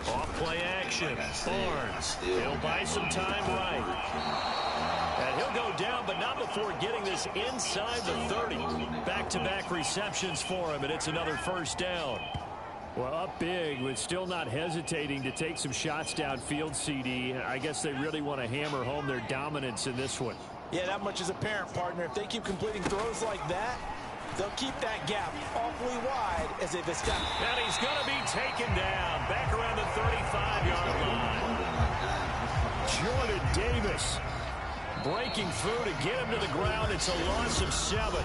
Off play action. Barnes. He'll buy some time right. And he'll go down, but not before getting this inside the 30. Back-to-back receptions for him, and it's another first down. Well, up big, but still not hesitating to take some shots downfield, CD. I guess they really want to hammer home their dominance in this one. Yeah, that much is apparent, partner. If they keep completing throws like that, They'll keep that gap awfully wide as they've established. And he's going to be taken down back around the 35-yard line. Jordan Davis breaking through to get him to the ground. It's a loss of 7.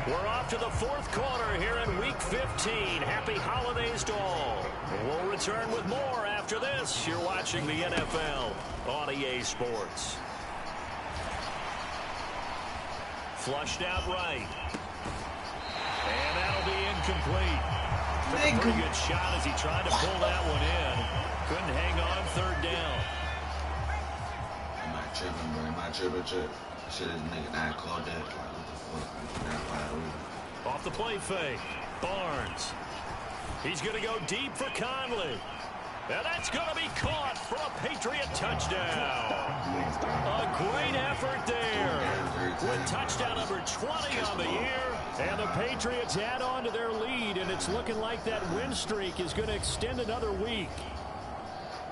We're off to the fourth quarter here in Week 15. Happy holidays to all. We'll return with more after this. You're watching the NFL on EA Sports. Flushed out right. And that'll be incomplete. Took a pretty good shot as he tried to pull that one in. Couldn't hang on, third down. Am I tripping, bro? Am I tripping? Shit, this nigga not called that. Like, what the fuck? Off the play fake. Barnes. He's going to go deep for Conley. And that's going to be caught for a Patriot touchdown. A great effort there. With touchdown number 20 on the year. And the Patriots add on to their lead. And it's looking like that win streak is going to extend another week.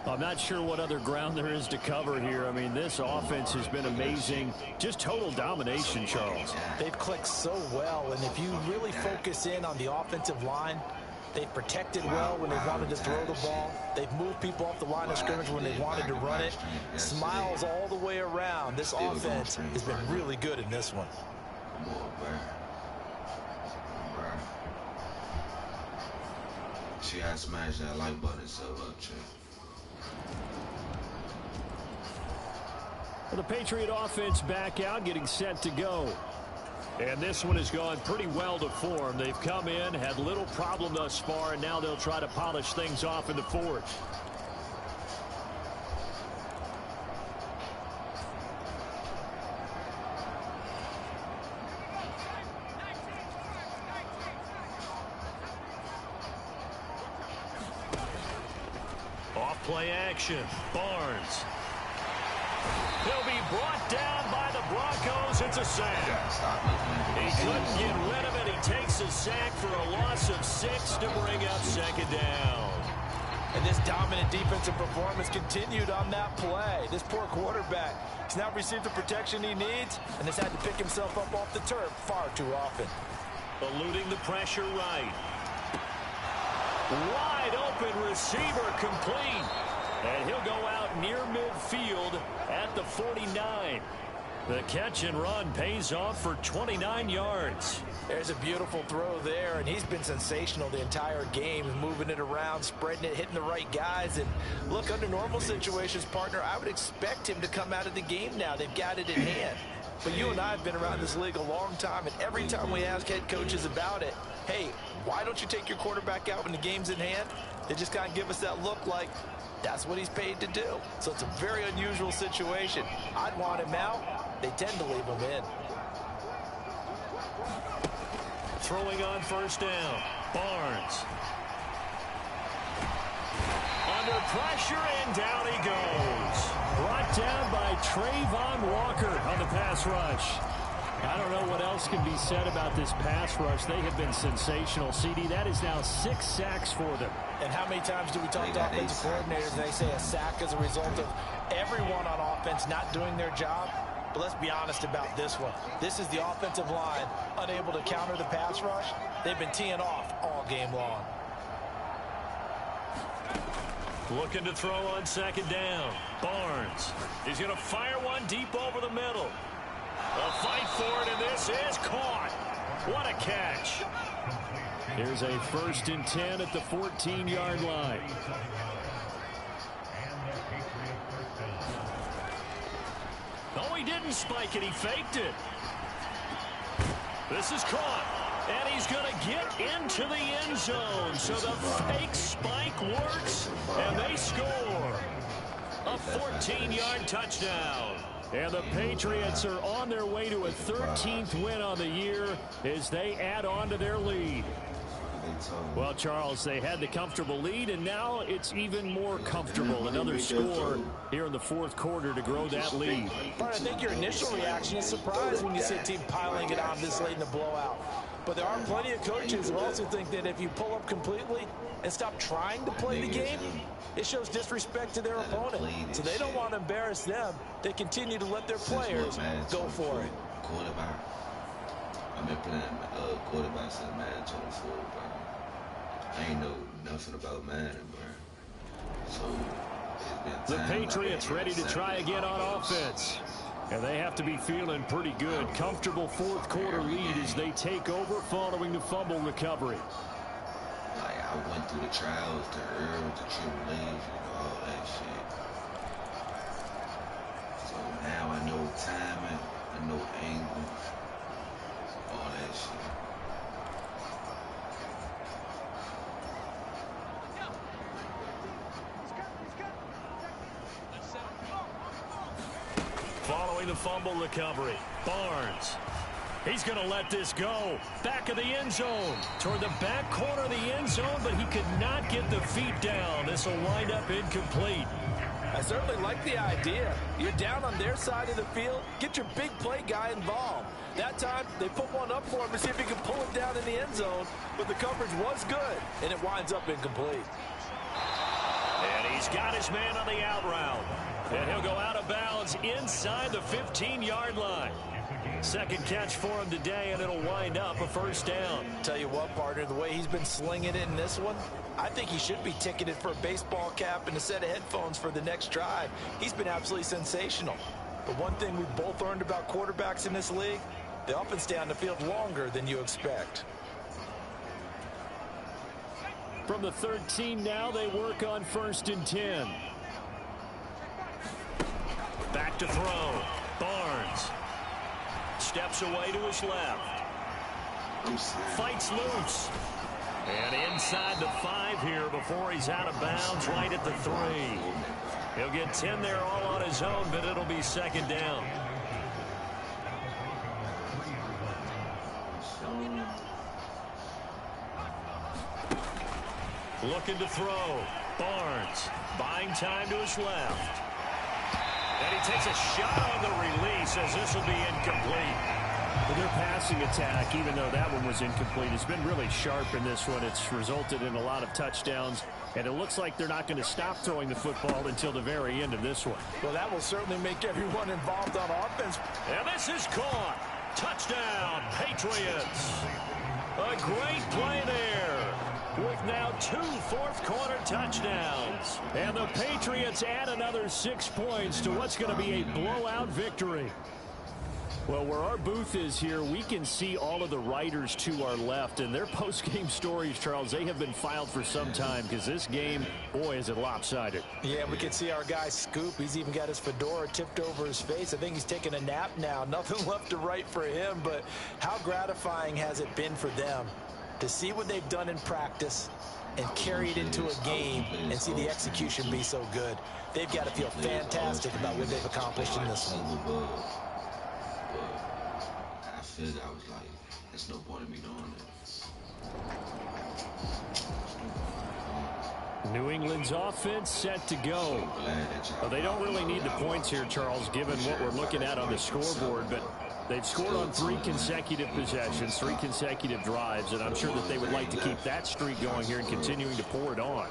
I'm not sure what other ground there is to cover here. I mean, this offense has been amazing. Just total domination, Charles. They've clicked so well. And if you really focus in on the offensive line, they've protected well when they wanted to throw the ball. They've moved people off the line of scrimmage when they wanted to run it. Smiles all the way around. This offense has been really good in this one. She had smashed that like button so up, chick. Well, the Patriot offense back out, getting set to go. And this one has gone pretty well to form. They've come in, had little problem thus far, and now they'll try to polish things off in the fourth. Off play action. Barnes. He'll be brought down by the Broncos. It's a sack. He couldn't get rid of it. He takes a sack for a loss of 6 to bring up second down. And this dominant defensive performance continued on that play. This poor quarterback has now received the protection he needs and has had to pick himself up off the turf far too often. Eluding the pressure right. Wide open receiver complete. And he'll go out near midfield at the 49. The catch and run pays off for 29 yards. There's a beautiful throw there, and he's been sensational the entire game, moving it around, spreading it, hitting the right guys. And look, under normal situations, partner, I would expect him to come out of the game now. They've got it in hand. But you and I have been around this league a long time, and every time we ask head coaches about it, hey, why don't you take your quarterback out when the game's in hand? They just kind of give us that look like, that's what he's paid to do. So it's a very unusual situation. I'd want him out. They tend to leave him in. Throwing on first down. Barnes. Under pressure, and down he goes. Brought down by Trayvon Walker on the pass rush. I don't know what else can be said about this pass rush. They have been sensational. CD, that is now 6 sacks for them. And how many times do we talk to offensive coordinators and they say a sack as a result of everyone on offense not doing their job? But let's be honest about this one. This is the offensive line unable to counter the pass rush. They've been teeing off all game long. Looking to throw on second down. Barnes. He's going to fire one deep over the middle. A fight for it, and this is caught. What a catch. Here's a 1st and 10 at the 14-yard line. Oh, he didn't spike it. He faked it. This is caught. And he's going to get into the end zone. So the fake spike works, and they score. A 14-yard touchdown. And the Patriots are on their way to a 13th win on the year as they add on to their lead. Well, Charles, they had the comfortable lead, and now it's even more comfortable. Another score here in the fourth quarter to grow that lead. But I think your initial reaction is surprise when you see a team piling it on this late in the blowout. But there are plenty of coaches who also think that if you pull up completely and stop trying to play the game, it shows disrespect to their opponent. So they don't want to embarrass them. They continue to let their players go for it. I've been playing quarterbacks in Madden 24, bro. I ain't know nothing about Madden, bro. So it's been the Patriots ready to try again on offense. And they have to be feeling pretty good. Comfortable fourth quarter lead as they take over following the fumble recovery. Like, I went through the trials, the early, the tribulations, all that shit. So now I know timing, I know angles, all that shit. Following the fumble recovery, Barnes. He's going to let this go. Back of the end zone. Toward the back corner of the end zone, but he could not get the feet down. This will wind up incomplete. I certainly like the idea. You're down on their side of the field. Get your big play guy involved. That time, they put one up for him to see if he can pull it down in the end zone. But the coverage was good, and it winds up incomplete. And he's got his man on the out route. And he'll go out of bounds inside the 15-yard line. Second catch for him today, and it'll wind up a first down. Tell you what, partner, the way he's been slinging it in this one, I think he should be ticketed for a baseball cap and a set of headphones for the next drive. He's been absolutely sensational. But one thing we've both learned about quarterbacks in this league, they often stay on the field longer than you expect. From the 13 now, they work on 1st and 10. Back to throw. Barnes steps away to his left. Fights loose. And inside the 5 here before he's out of bounds right at the 3. He'll get 10 there all on his own, but it'll be second down. Looking to throw. Barnes buying time to his left. And he takes a shot on the release as this will be incomplete. Well, their passing attack, even though that one was incomplete, has been really sharp in this one. It's resulted in a lot of touchdowns, and it looks like they're not going to stop throwing the football until the very end of this one. Well, that will certainly make everyone involved on offense. And this is caught. Touchdown, Patriots. A great play there, with now 2 fourth-quarter touchdowns. And the Patriots add another 6 points to what's going to be a blowout victory. Well, where our booth is here, we can see all of the writers to our left. And their post-game stories, Charles, they have been filed for some time because this game, boy, is it lopsided. Yeah, we can see our guy Scoop. He's even got his fedora tipped over his face. I think he's taking a nap now. Nothing left to write for him, but how gratifying has it been for them to see what they've done in practice and carry it into a game and see the execution be so good. They've got to feel fantastic about what they've accomplished in this one. I figured, I was like, there's no point in me doing it. New England's offense set to go. Well, they don't really need the points here, Charles, given what we're looking at on the scoreboard, but they've scored on 3 consecutive possessions, 3 consecutive drives, and I'm sure that they would like to keep that streak going here and continuing to pour it on.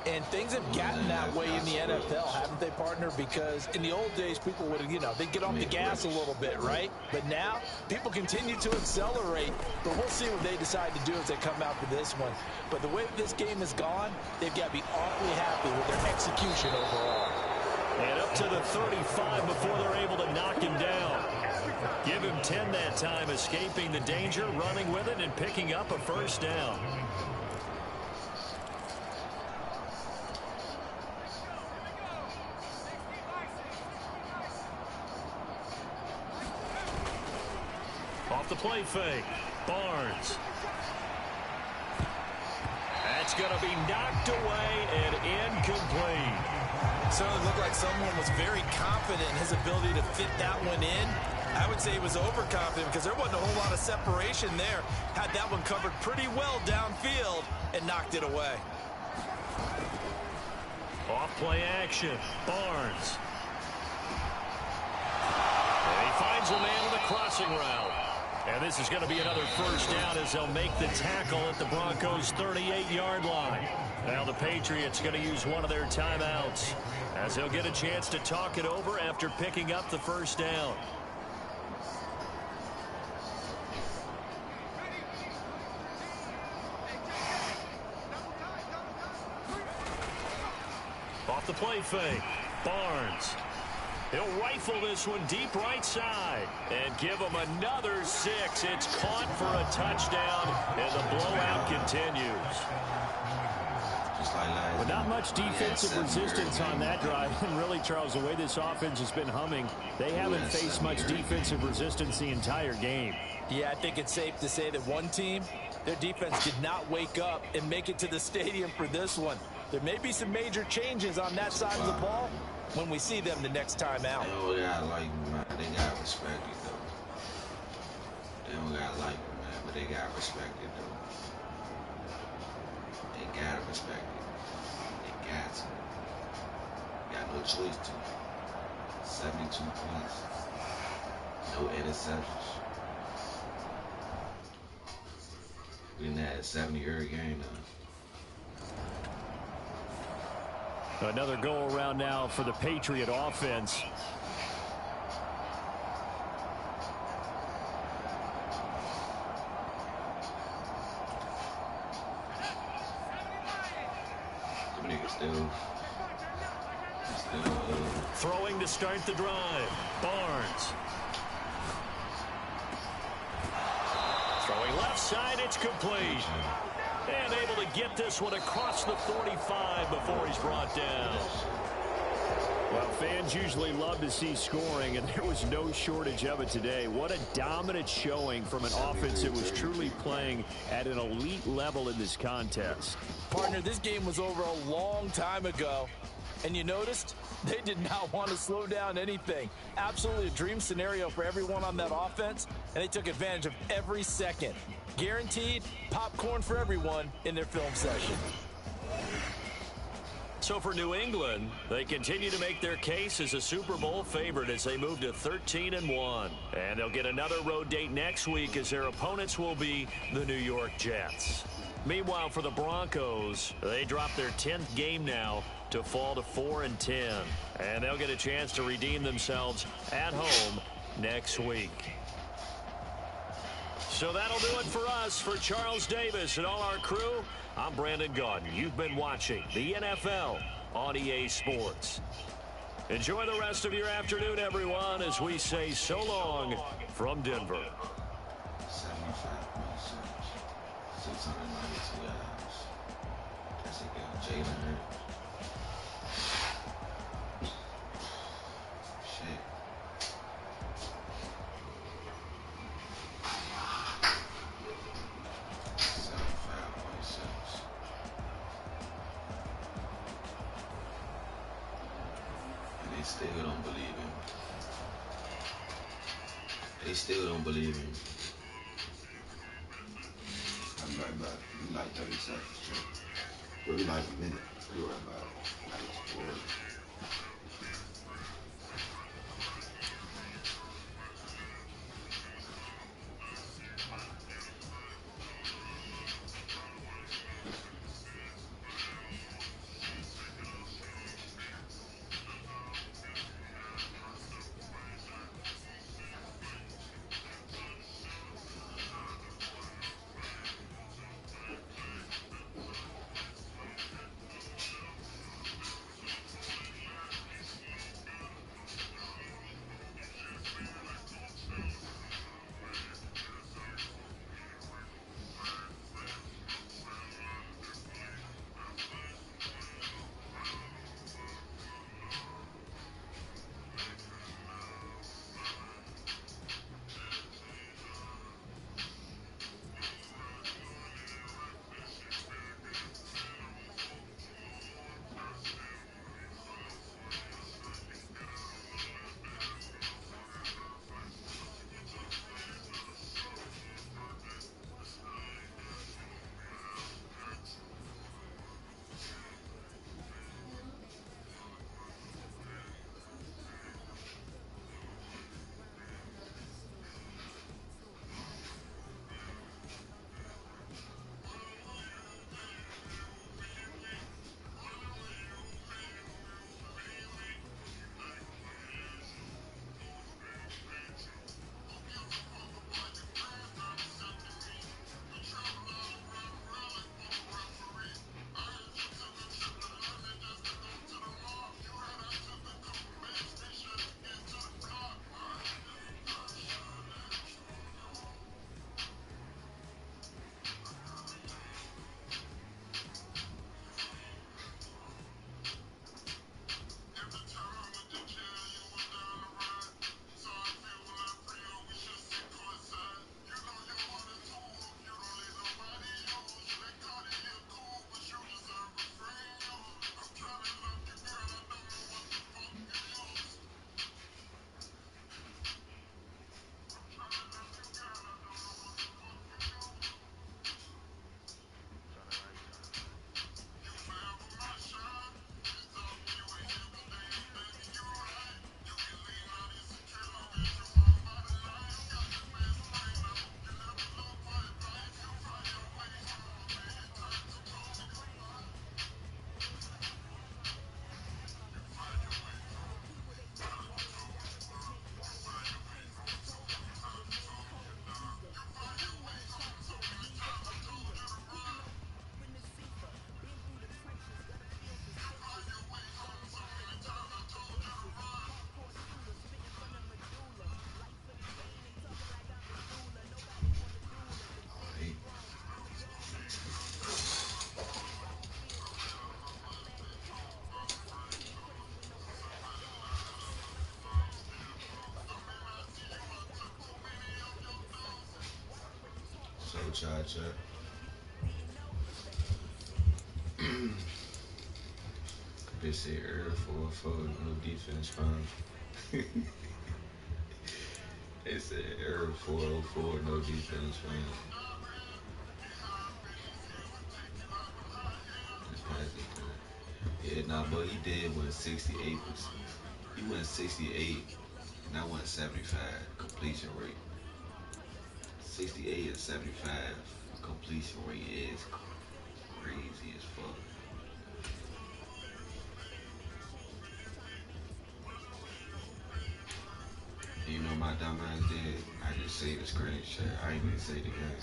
And things have gotten that way in the NFL, haven't they, partner? Because in the old days, people would, they'd get off the gas a little bit, right? But now, people continue to accelerate. But we'll see what they decide to do as they come out for this one. But the way this game has gone, they've got to be awfully happy with their execution overall. And up to the 35 before they're able to knock him down. Give him 10 that time, escaping the danger, running with it, and picking up a first down. Off the play fake, Barnes. That's going to be knocked away and incomplete. Certainly looked like someone was very confident in his ability to fit that one in. I would say he was overconfident because there wasn't a whole lot of separation there. Had that one covered pretty well downfield and knocked it away. Off play action, Barnes. And he finds a man on the crossing route. And this is going to be another first down as they'll make the tackle at the Broncos' 38-yard line. Now the Patriots going to use one of their timeouts as they'll get a chance to talk it over after picking up the first down. play fake. Barnes. He'll rifle this one deep right side and give him another 6. It's caught for a touchdown, and the blowout continues. But not much defensive resistance on that drive. And really, Charles, the way this offense has been humming, they haven't faced much defensive resistance the entire game. Yeah, I think it's safe to say that one team, their defense did not wake up and make it to the stadium for this one. There may be some major changes on that side of the ball when we see them the next time out. They don't got like me, man. They got respected, though. They don't got like me, man, but they got respected, though. They got respected. They got to. Got no choice to. 72 points. No interceptions. We didn't have a 70-yard game, though. Another go around now for the Patriot offense. Throwing to start the drive. Barnes. Throwing left side, it's complete. And able to get this one across the 45 before he's brought down. Well, fans usually love to see scoring, and there was no shortage of it today. What a dominant showing from an offense that was truly playing at an elite level in this contest. Partner, this game was over a long time ago, and you noticed they did not want to slow down anything. Absolutely a dream scenario for everyone on that offense, and they took advantage of every second. Guaranteed popcorn for everyone in their film session. So for New England, they continue to make their case as a Super Bowl favorite as they move to 13-1. And they'll get another road date next week as their opponents will be the New York Jets. Meanwhile, for the Broncos, they drop their 10th game now to fall to 4-10. And they'll get a chance to redeem themselves at home next week. So that'll do it for us. For Charles Davis and all our crew, I'm Brandon Gaudin. You've been watching the NFL on EA Sports. Enjoy the rest of your afternoon, everyone, as we say so long from Denver. 692 yards. That's a good Jalen Hurts. Shit. They still don't believe him. They still don't believe him. I'm right about like 30 seconds. Really like a minute. We're right about like 4. charge up. Bitch said Earl 4-4, no defense fine. They said Earl 404, no defense fine. Yeah, nah, but he did win 68%. He went 68, and I went 75 completion rate. 68 and 75 completion rate is crazy as fuck. You know my dumb ass did? I just saved the screenshot. I ain't even say the game.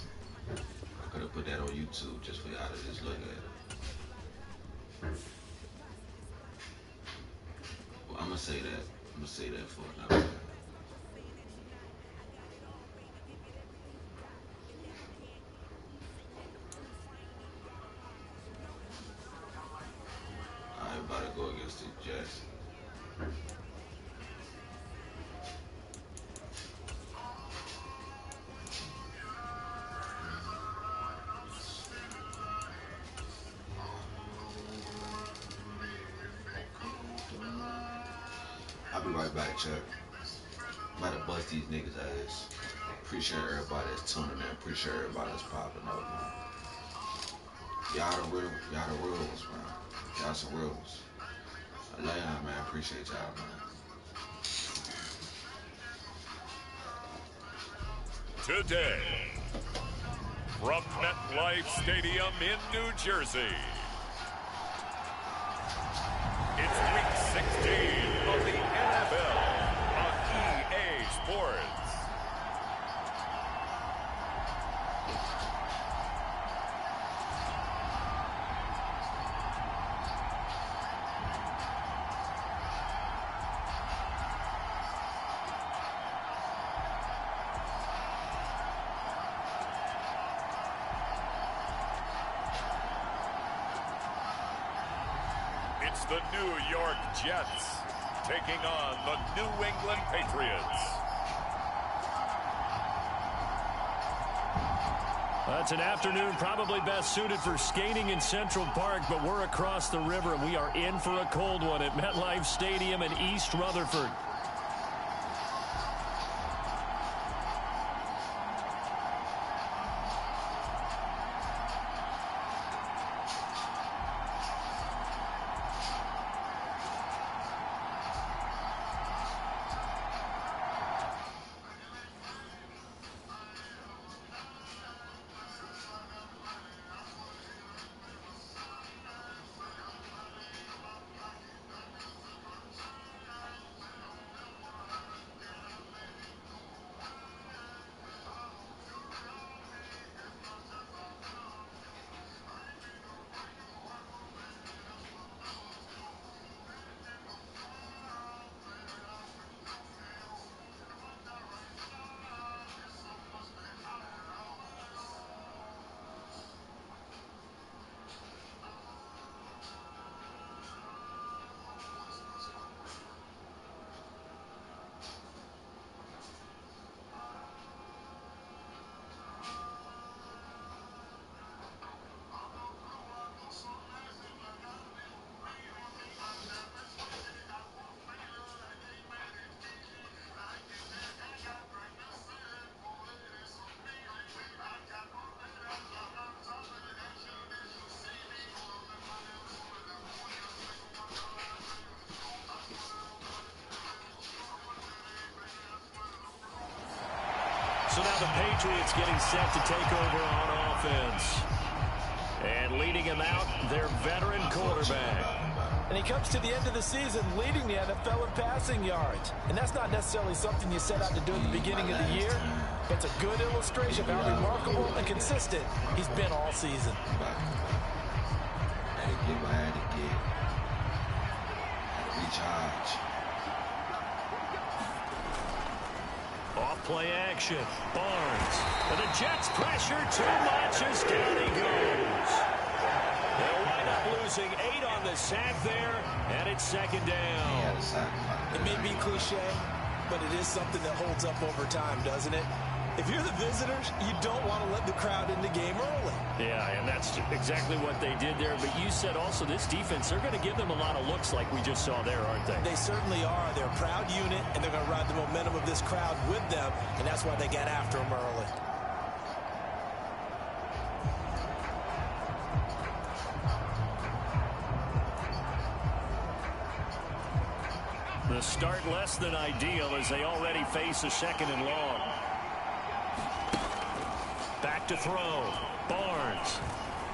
I could have put that on YouTube just for y'all to just look at it. Well, I'm gonna say that. I'm gonna say that for another time. I'm about to go against the Jets. I'll be right back, Chuck. I'm about to bust these niggas' ass. Appreciate everybody that's tuning in. Appreciate everybody that's popping up, man. Y'all the real ones, man. Y'all some real ones. I love y'all, man. Appreciate y'all, man. Today, from MetLife Stadium in New Jersey, it's Week 16 of the NFL on EA Sports. It's the New York Jets taking on the New England Patriots. That's an afternoon probably best suited for skating in Central Park, but we're across the river and we are in for a cold one at MetLife Stadium in East Rutherford. So now the Patriots getting set to take over on offense. And leading him out, their veteran quarterback. And he comes to the end of the season leading the NFL in passing yards. And that's not necessarily something you set out to do at the beginning of the year, but it's a good illustration of how remarkable and consistent he's been all season. Had to recharge. Off-play action. Barnes. And the Jets pressure too much as down he goes. They'll wind up losing 8 on the sack there, and it's second down. It may be cliche, but it is something that holds up over time, doesn't it? If you're the visitors, you don't want to let the crowd in the game early. Yeah, and that's exactly what they did there. But you said also this defense, they're going to give them a lot of looks like we just saw there, aren't they? They certainly are. They're a proud unit, and they're going to ride the momentum of this crowd with them, and that's why they got after them early. The start less than ideal as they already face a 2nd and long. Back to throw. Barnes.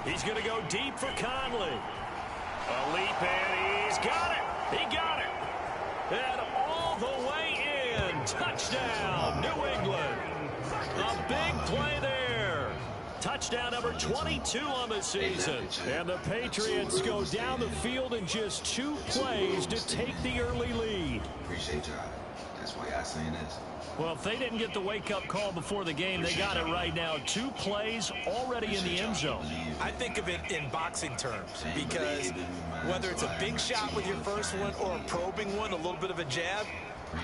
He's going to go deep for Conley. A leap in. He's got it. He got it. And all the way in. Touchdown, New England. A big play there. Touchdown number 22 on the season. And the Patriots go down the field in just 2 plays to take the early lead. Appreciate y'all. That's why y'all saying this. Well, if they didn't get the wake-up call before the game, they got it right now. 2 plays already in the end zone. I think of it in boxing terms because whether it's a big shot with your first one or a probing one, a little bit of a jab,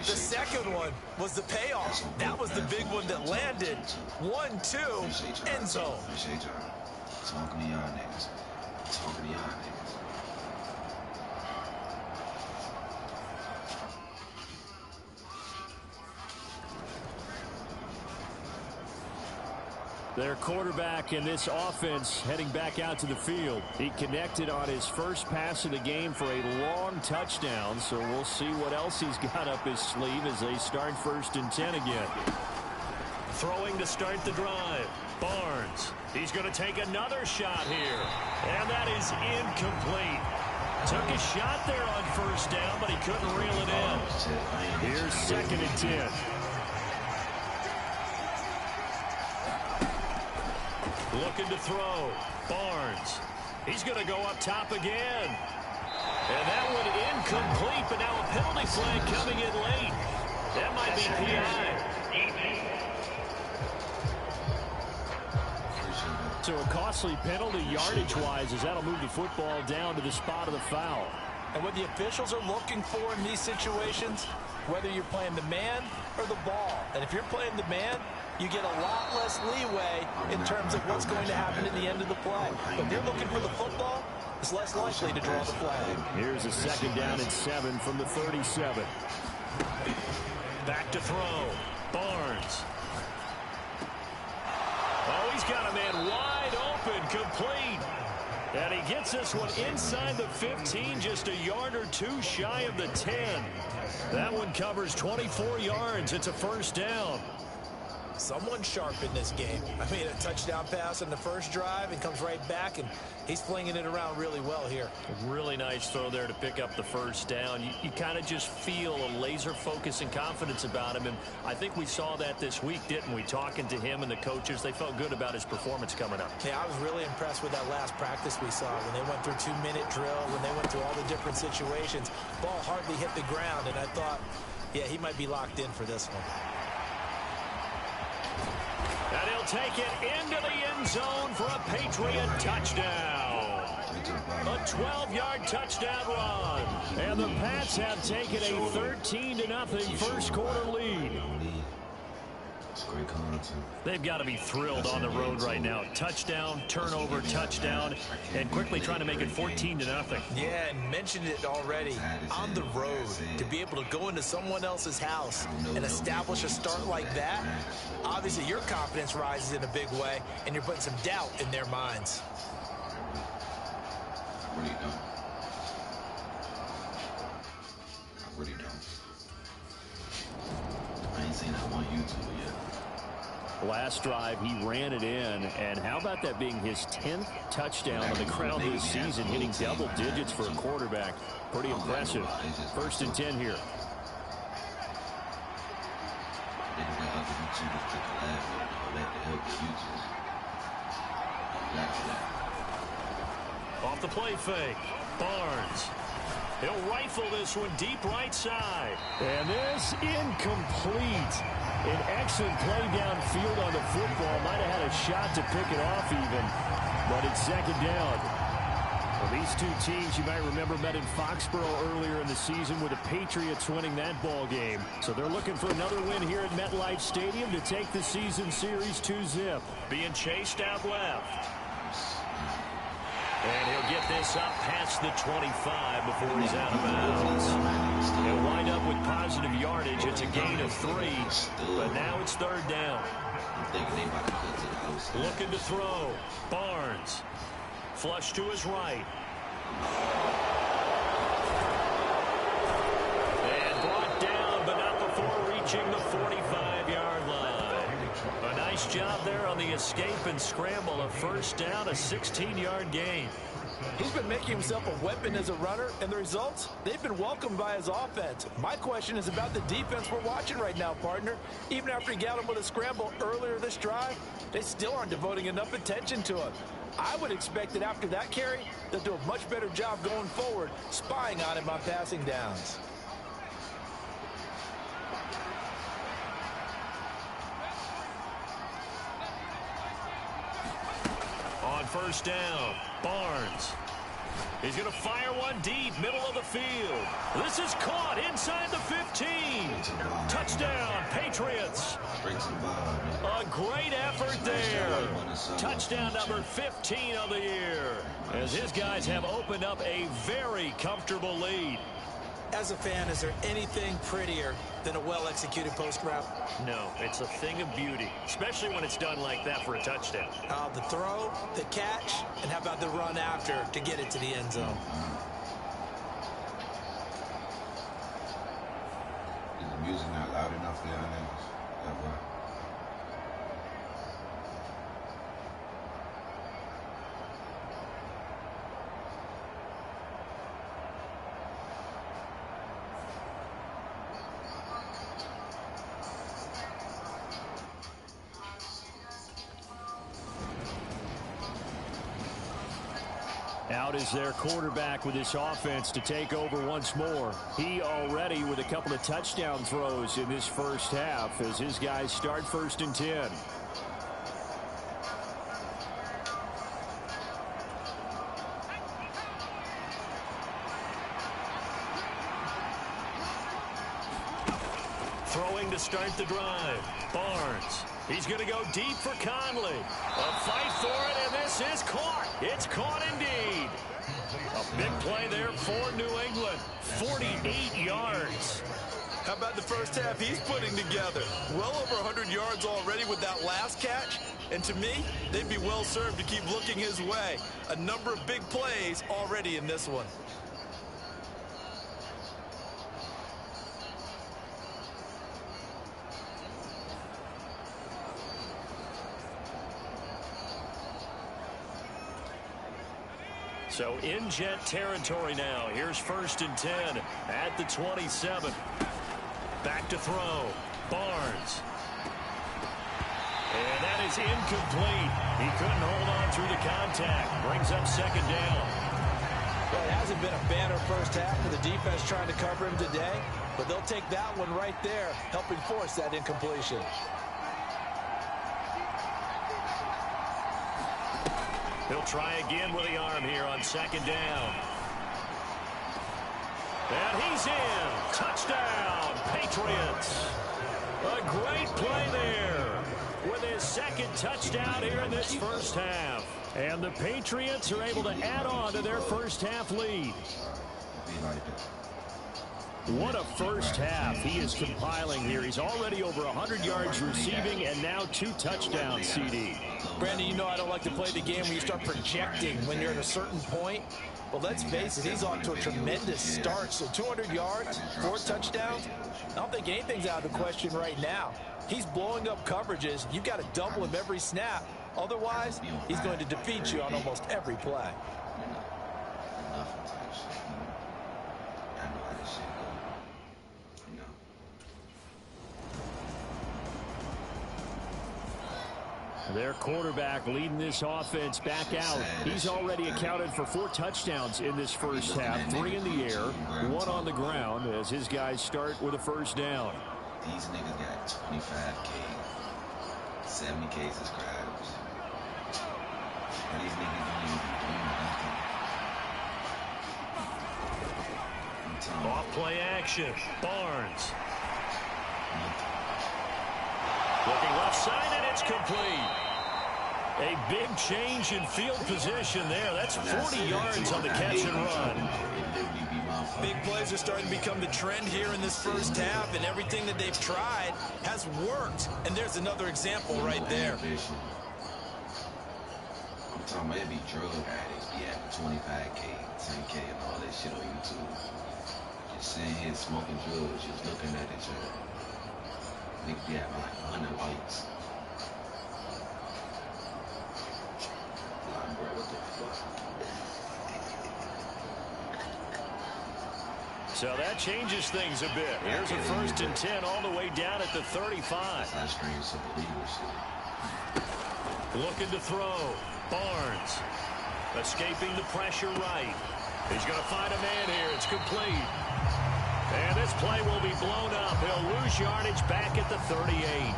the second one was the payoff. That was the big one that landed. 1-2, end zone. Appreciate y'all. Talking to y'all niggas. Talking to y'all niggas. Their quarterback in this offense heading back out to the field. He connected on his first pass of the game for a long touchdown, so we'll see what else he's got up his sleeve as they start 1st and 10 again. Throwing to start the drive. Barnes. He's going to take another shot here, and that is incomplete. Took a shot there on 1st down, but he couldn't reel it in. Here's 2nd and 10. Looking to throw. Barnes. He's going to go up top again. And that one incomplete, but now a penalty flag coming in late. That might be PI. So a costly penalty yardage-wise as that'll move the football down to the spot of the foul. And what the officials are looking for in these situations, whether you're playing the man or the ball. And if you're playing the man, you get a lot less leeway in terms of what's going to happen at the end of the play. But if you're looking for the football, it's less likely to draw the flag. Here's a 2nd down and 7 from the 37. Back to throw. Barnes. Oh, he's got a man wide open, complete. And he gets this one inside the 15, just a yard or 2 shy of the 10. That one covers 24 yards. It's a 1st down. Someone sharp in this game. I mean, a touchdown pass in the first drive and comes right back, and he's flinging it around really well here. A really nice throw there to pick up the 1st down. You kind of just feel a laser focus and confidence about him, and I think we saw that this week, didn't we? Talking to him and the coaches, they felt good about his performance coming up. Yeah, I was really impressed with that last practice we saw when they went through 2-minute drill, when they went through all the different situations. Ball hardly hit the ground, and I thought, yeah, he might be locked in for this one. And he'll take it into the end zone for a Patriot touchdown. A 12-yard touchdown run. And the Pats have taken a 13-0 first quarter lead. They've got to be thrilled on the road right now. Touchdown, turnover, touchdown, and quickly trying to make it 14-0. Yeah, and mentioned it already. On the road, to be able to go into someone else's house and establish a start like that, obviously your confidence rises in a big way, and you're putting some doubt in their minds. I really don't. I really don't. I ain't seen that one YouTube yet. Last drive, he ran it in, and how about that being his 10th touchdown on the ground this season, hitting double digits for a quarterback. Pretty impressive. 1st and 10 here. Off the play fake, Barnes. He'll rifle this one deep right side. And this incomplete. An excellent play downfield on the football. Might have had a shot to pick it off even. But it's 2nd down. Well, these two teams, you might remember, met in Foxborough earlier in the season with the Patriots winning that ball game. So they're looking for another win here at MetLife Stadium to take the season series 2-zip. Being chased out left. And he'll get this up past the 25 before he's out of bounds. He'll wind up with positive yardage. It's a gain of 3, but now it's 3rd down. Looking to throw. Barnes. Flush to his right. And brought down, but not before reaching the 45-yard line. A nice job there on the escape and scramble. A 1st down, a 16-yard gain. He's been making himself a weapon as a runner, and the results, they've been welcomed by his offense. My question is about the defense we're watching right now, partner. Even after he got him with a scramble earlier this drive, they still aren't devoting enough attention to him. I would expect that after that carry, they'll do a much better job going forward, spying on him on passing downs. On 1st down, Barnes. He's going to fire one deep, middle of the field. This is caught inside the 15. Touchdown, Patriots. A great effort there. Touchdown number 15 of the year, as his guys have opened up a very comfortable lead. As a fan, is there anything prettier than a well-executed post route? No, it's a thing of beauty, especially when it's done like that for a touchdown. The throw, the catch, and how about the run after to get it to the end zone? Is the music not loud enough for y'all niggas? That why? Out is their quarterback with this offense to take over once more. He already with a couple of touchdown throws in this 1st half as his guys start 1st and 10. Throwing to start the drive. Barnes. He's going to go deep for Conley. A fight for it, and this is caught. It's caught indeed. A big play there for New England. 48 yards. How about the 1st half he's putting together? Well over 100 yards already with that last catch. And to me, they'd be well served to keep looking his way. A number of big plays already in this one. So in Jet territory now. Here's 1st and 10 at the 27. Back to throw. Barnes. And that is incomplete. He couldn't hold on through the contact. Brings up 2nd down. Well, it hasn't been a banner 1st half for the defense trying to cover him today, but they'll take that one right there, helping force that incompletion. He'll try again with the arm here on 2nd down. And he's in. Touchdown, Patriots. A great play there with his 2nd touchdown here in this 1st half. And the Patriots are able to add on to their 1st half lead. What a 1st half he is compiling here. He's already over 100 yards receiving and now 2 touchdowns, CD. Brandon, you know I don't like to play the game where you start projecting when you're at a certain point. But let's face it, he's off to a tremendous start. So 200 yards, 4 touchdowns. I don't think anything's out of the question right now. He's blowing up coverages. You've got to double him every snap. Otherwise, he's going to defeat you on almost every play. Their quarterback leading this offense back out. He's already accounted for 4 touchdowns in this 1st half. 3 in the air, 1 on the ground as his guys start with a 1st down. These niggas got 25K, 70K subscribers. And these niggas don't even do nothing. Off play action. Barnes. Looking left side, and it's complete. A big change in field position there. That's 40 yards on the catch and run. Big plays are starting to become the trend here in this first half, and everything that they've tried has worked. And there's another example right there. I'm talking about it be drug addicts, be having 25K, 10K, and all that shit on YouTube. Just sitting here smoking drugs, just looking at each other. Niggas be having like 100 likes. Like, bro, what the fuck? So that changes things a bit. Here's a 1st and 10 all the way down at the 35. Looking to throw. Barnes. Escaping the pressure right. He's going to find a man here. It's complete. And this play will be blown up. He'll lose yardage back at the 38.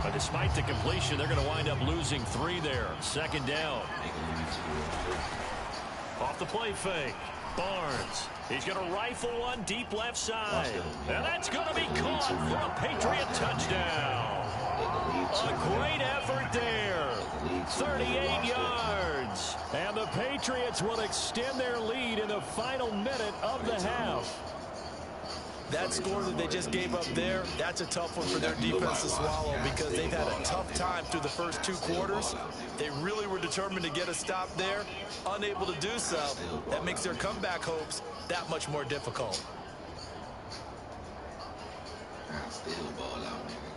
But despite the completion, they're going to wind up losing 3 there. 2nd down. Off the play fake. Barnes. He's going to rifle one deep left side. And that's going to be caught for a Patriot touchdown. A great effort there. 38 yards. And the Patriots will extend their lead in the final minute of the half. That score that they just gave up there, that's a tough one for their defense to swallow because they've had a tough time through the first 2 quarters. They really were determined to get a stop there, unable to do so. That makes their comeback hopes that much more difficult. Still ball out, nigga.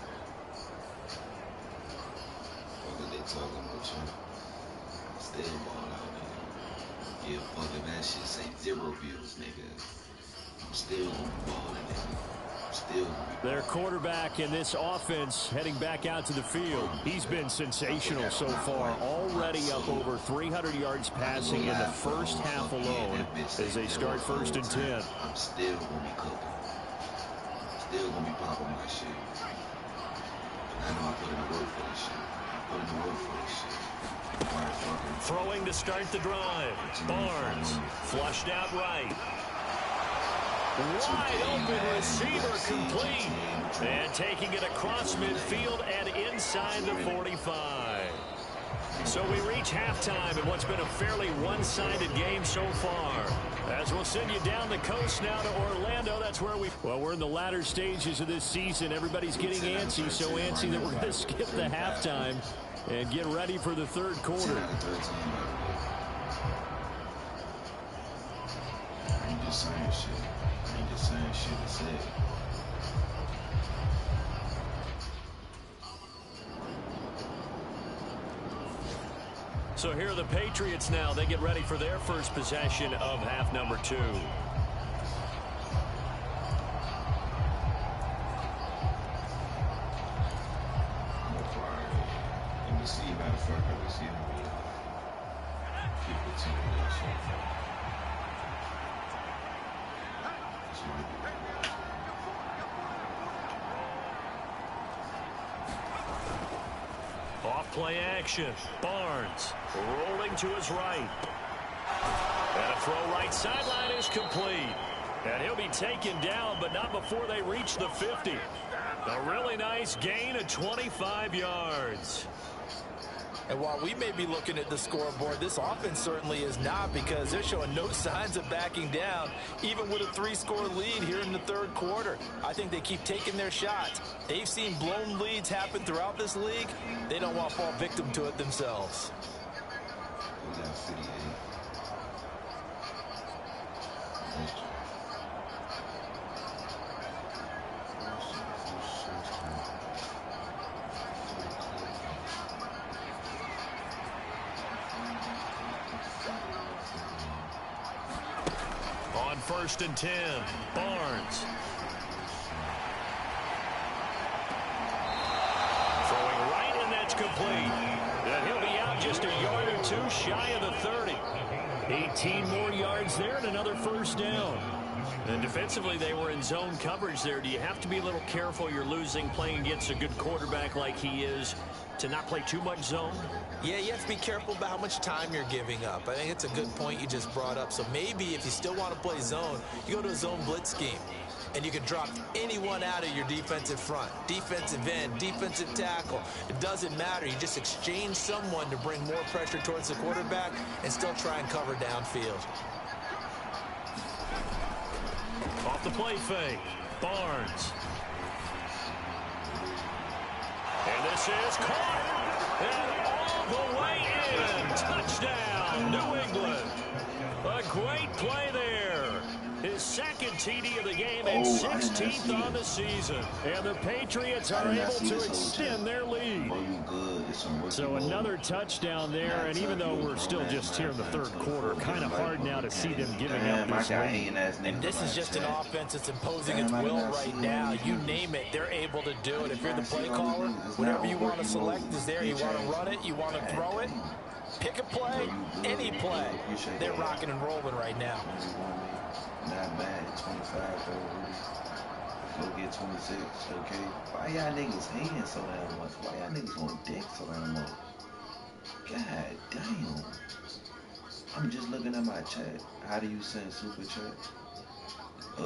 What are they talking about, you? Still ball out, nigga. Yeah, fuck if that shit say 0 views, nigga. I'm still on the ball, nigga. Still. Their quarterback in this offense heading back out to the field. He's been sensational so far. Already up over 300 yards passing in the first half alone as they start 1st and 10. I'm still going to be cooking. Still going to be popping my shit. I know I put in the work for this shit. Throwing to start the drive. Barnes. Flushed out right. Wide open receiver complete. And taking it across midfield and inside the 45. So we reach halftime in what's been a fairly one-sided game so far. As we'll send you down the coast now to Orlando. That's where we're in the latter stages of this season. Everybody's getting antsy, so antsy that we're going to skip the halftime and get ready for the 3rd quarter. I'm just saying shit. I'm just saying shit to say. So here are the Patriots now. They get ready for their first possession of half number 2. Let me see, matter of fact, let me see how many people team that shit. Off play action. Barnes rolling to his right. And a throw right sideline is complete. And he'll be taken down, but not before they reach the 50. A really nice gain of 25 yards. And while we may be looking at the scoreboard, this offense certainly is not, because they're showing no signs of backing down, even with a 3-score lead here in the 3rd quarter. I think they keep taking their shots. They've seen blown leads happen throughout this league. They don't want to fall victim to it themselves. On 1st and 10, Barnes. Throwing right, and that's complete. And he'll be out just a yard or 2 shy of the 30. 18 more yards there and another 1st down. And defensively, they were in zone coverage there. Do you have to be a little careful? You're losing playing against a good quarterback like he is to not play too much zone? Yeah, you have to be careful about how much time you're giving up. I think it's a good point you just brought up. So maybe if you still want to play zone, you go to a zone blitz scheme. And you can drop anyone out of your defensive front. Defensive end, defensive tackle. It doesn't matter. You just exchange someone to bring more pressure towards the quarterback and still try and cover downfield. Off the play fake, Barnes. And this is caught. And all the way in. Touchdown, New England. A great play there. His second TD of the game and 16th on the season. And the Patriots are able to extend their lead. So another touchdown there, and even though we're still just here in the third quarter, kind of hard now to see them giving up this lead. And this is just an offense that's imposing its will right now. You name it, they're able to do it. If you're the play caller, whatever you want to select is there. You want to run it, you want to throw it, pick a play, any play. They're rocking and rolling right now. Not bad, 25 though. Go get 26, okay? Why y'all niggas hating so damn much? Why y'all niggas on dick so damn much? God damn. I'm just looking at my chat. How do you send super chat? I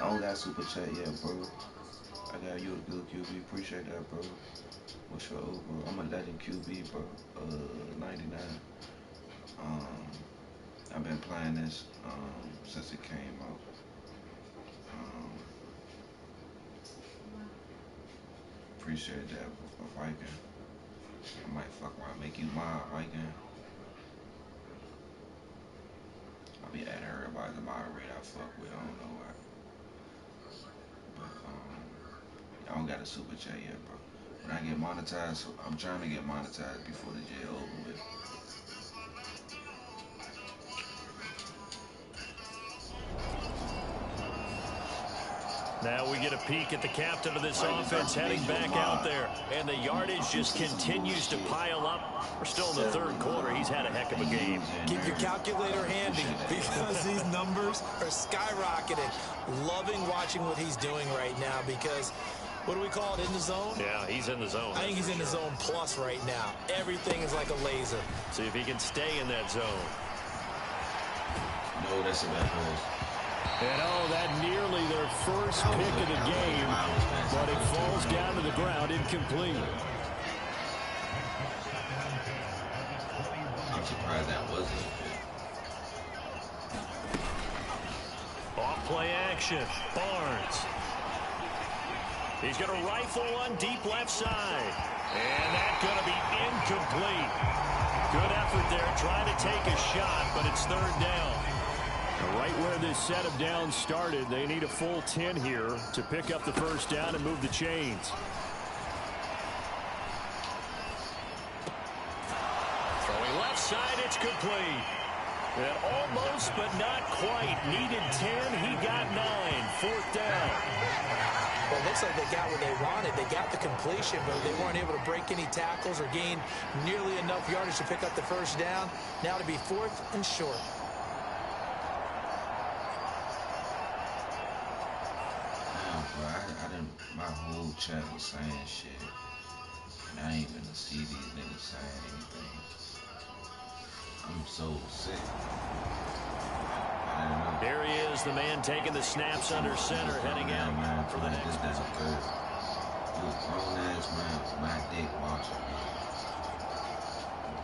don't got super chat yet, bro. I got you a good QB. Appreciate that, bro. What's your over? I'm a legend QB, bro. 99. I've been playing this since it came out. Appreciate that, Viking. I might fuck around, make you my Viking. I'll be at everybody's moderator I fuck with. I don't know why. But I don't got a super chat yet, bro. When I get monetized, I'm trying to get monetized before the jail over with. Now we get a peek at the captain of this offense heading back out there. And the yardage just continues to pile up. We're still in the third quarter. He's had a heck of a game. Keep your calculator handy because these numbers are skyrocketing. Loving watching what he's doing right now because, what do we call it, in the zone? Yeah, he's in the zone. I think he's in the zone plus right now. Everything is like a laser. See if he can stay in that zone. No, that's a bad pass. And oh, that nearly their first pick of the game, but it falls down to the ground incomplete. I'm surprised that wasn't. Off play action, Barnes. He's going to rifle one deep left side. And that's going to be incomplete. Good effort there, trying to take a shot, but it's third down. Right where this set of downs started, they need a full 10 here to pick up the first down and move the chains. Throwing left side, it's complete. And almost, but not quite. Needed 10, he got 9. Fourth down. Well, it looks like they got what they wanted. They got the completion, but they weren't able to break any tackles or gain nearly enough yardage to pick up the first down. Now to be fourth and short. My whole chat was saying shit, and I ain't gonna see these niggas saying anything. I'm so sick. There he is, the man taking the snaps under center, heading out for the next possession. You a grown ass man with my dick watching me.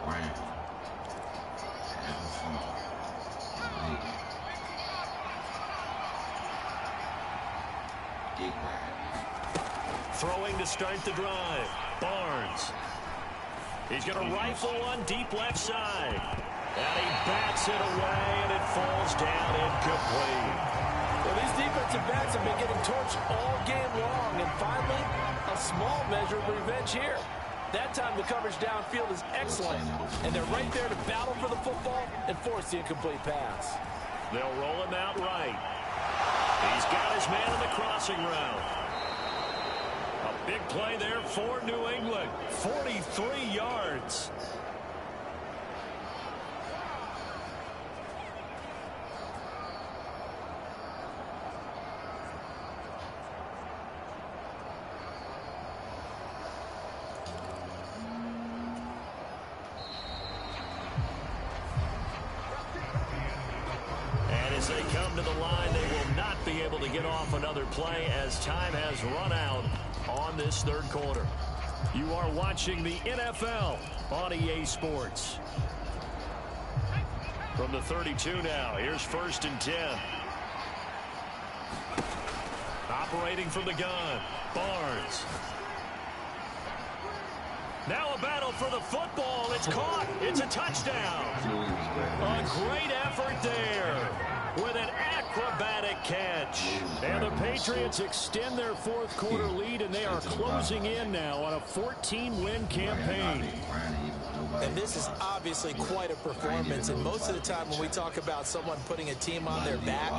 Brown. Having fun. Dick ride. Throwing to start the drive. Barnes. He's going to rifle one deep left side. And he bats it away, and it falls down incomplete. Well, these defensive backs have been getting torched all game long, and finally, a small measure of revenge here. That time, the coverage downfield is excellent, and they're right there to battle for the football and force the incomplete pass. They'll roll him out right. He's got his man in the crossing route. A big play there for New England. 43 yards. able to get off another play as time has run out on this third quarter. You are watching the NFL on EA Sports. From the 32 now, here's 1st and 10. Operating from the gun, Barnes. Now a battle for the football. It's caught. It's a touchdown. A great effort there with an acrobatic catch. And the Patriots extend their fourth quarter lead, and they are closing in now on a 14-win campaign. And this is obviously quite a performance. And most of the time when we talk about someone putting a team on their back,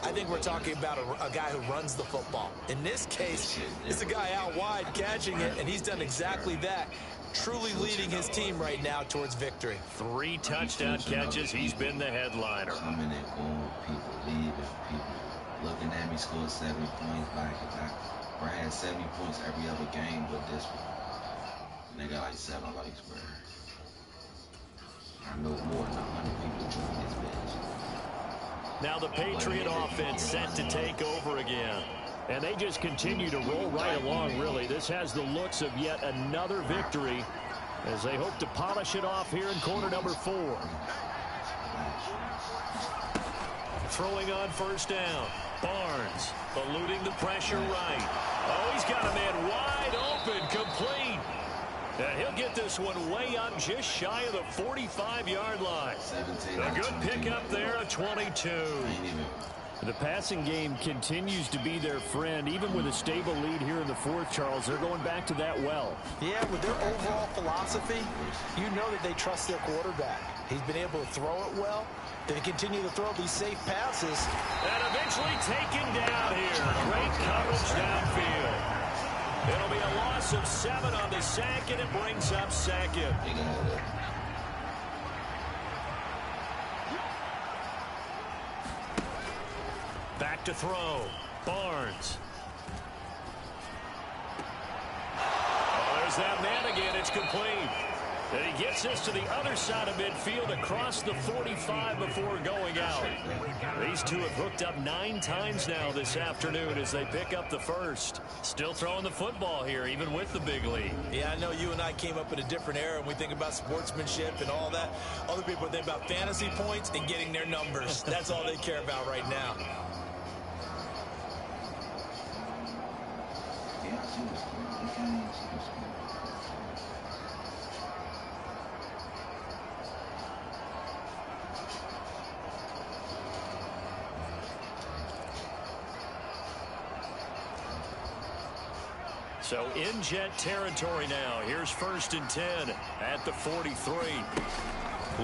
I think we're talking about a guy who runs the football. In this case, it's a guy out wide catching it, and he's done exactly that. Truly leading his team right now towards victory. 3 touchdown catches. He's been the headliner. Coming and going, people leaving, people looking at me, scored 70 points back to back. I had 70 points every other game but this one. And they got like 7 likes, bro. I know more than 100 people join this bitch. Now the Patriot offense set to take over again. And they just continue to roll right along, really. This has the looks of yet another victory as they hope to polish it off here in quarter number 4. Throwing on 1st down. Barnes eluding the pressure right. Oh, he's got a man wide open, complete. And he'll get this one way up just shy of the 45-yard line. A good pickup there at 22. The passing game continues to be their friend. Even with a stable lead here in the 4th, Charles, they're going back to that well. Yeah, with their overall philosophy, you know that they trust their quarterback. He's been able to throw it well. They continue to throw these safe passes. And eventually taken down here. Great coverage downfield. It'll be a loss of 7 on the sack, and it brings up 2nd. Back to throw. Barnes. Oh, there's that man again. It's complete. And he gets this to the other side of midfield across the 45 before going out. These two have hooked up 9 times now this afternoon as they pick up the first. Still throwing the football here, even with the big lead. Yeah, I know you and I came up in a different era, and we think about sportsmanship and all that. Other people think about fantasy points and getting their numbers. That's all they care about right now. So in jet territory now. Here's 1st and 10 at the 43.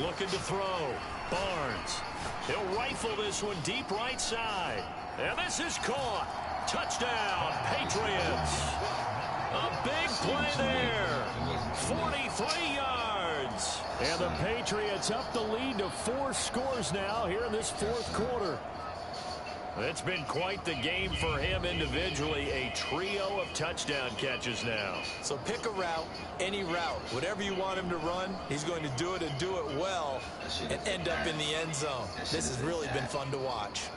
Looking to throw. Barnes. He'll rifle this one deep right side. And this is caught. Touchdown, Patriots. A big play there. 43 yards. And the Patriots up the lead to 4 scores now here in this 4th quarter. It's been quite the game for him individually. A trio of touchdown catches now. So pick a route, any route. Whatever you want him to run, he's going to do it and do it well and end up in the end zone. This has really been fun to watch.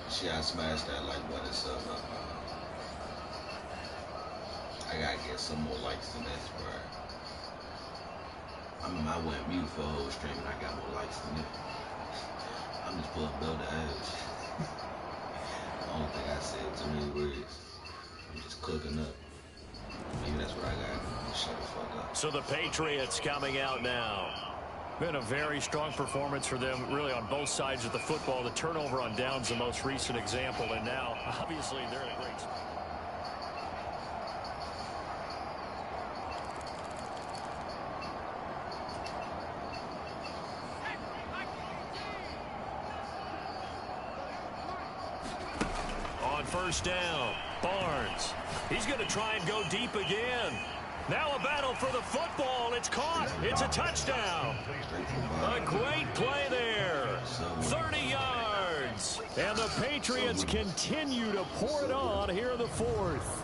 I smashed that like button sub up. I gotta get some more likes than this, bro. I mean, I went mute for a whole stream and I got more likes than this. I'm just pulling below the edge. I don't think I said too many words. I'm just cooking up. Maybe that's what I got. Shut the fuck up. So the Patriots coming out now. Been a very strong performance for them, really, on both sides of the football. The turnover on downs, the most recent example, and now, obviously, they're in a great spot. On 1st down, Barnes. He's going to try and go deep again. Now a battle for the football. It's caught. It's a touchdown. A great play there. 30 yards. And the Patriots continue to pour it on here in the 4th.